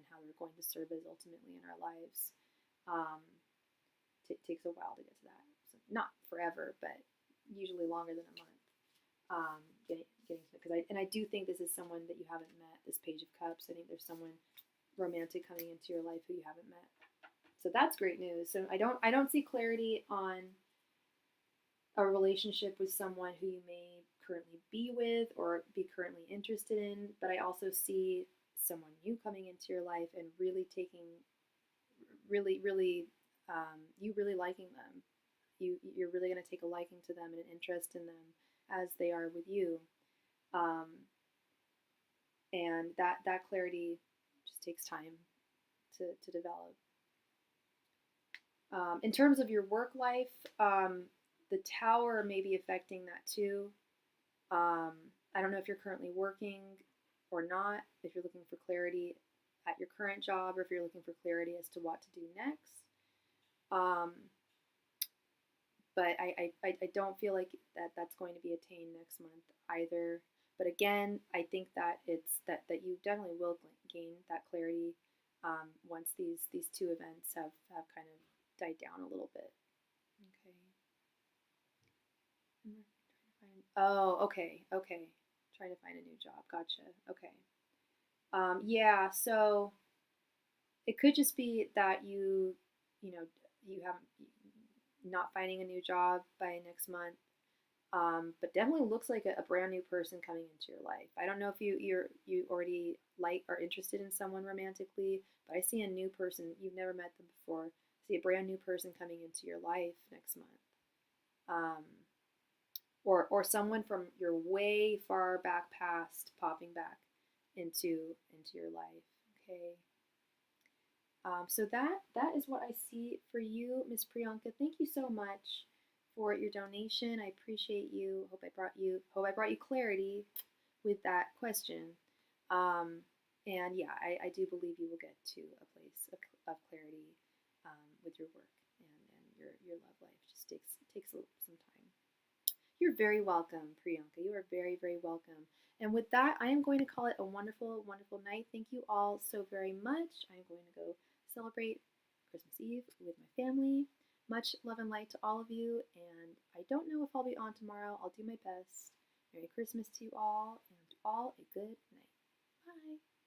Speaker 1: how they're going to serve us ultimately in our lives. It takes a while to get to that. So not forever, but usually longer than a month. Getting to because I do think this is someone that you haven't met. This Page of Cups. I think there's someone romantic coming into your life who you haven't met. So that's great news. So I don't see clarity on a relationship with someone who you may currently be with or be currently interested in, but I also see someone new coming into your life and really you really liking them. You're really going to take a liking to them and an interest in them as they are with you. And that clarity just takes time to develop. In terms of your work life, the Tower may be affecting that too. I don't know if you're currently working or not, if you're looking for clarity at your current job or if you're looking for clarity as to what to do next. But I don't feel like that's going to be attained next month either. But again, I think that it's that you definitely will gain that clarity once these two events have kind of died down a little bit. Okay. Oh, okay. Trying to find a new job. Gotcha. Okay. Yeah. So it could just be that you haven't not finding a new job by next month. But definitely looks like a brand new person coming into your life. I don't know if you already are interested in someone romantically, but I see a new person. You've never met them before. I see a brand new person coming into your life next month. Or someone from your way far back past popping back into your life. Okay. So that is what I see for you, Miss Priyanka. Thank you so much for your donation. I appreciate you. Hope I brought you clarity with that question. And yeah, I do believe you will get to a place of clarity with your work and your love life. Just takes some time. You're very welcome, Priyanka. You are very, very welcome. And with that, I am going to call it a wonderful, wonderful night. Thank you all so very much. I'm going to go celebrate Christmas Eve with my family. Much love and light to all of you. And I don't know if I'll be on tomorrow. I'll do my best. Merry Christmas to you all, and all a good night. Bye.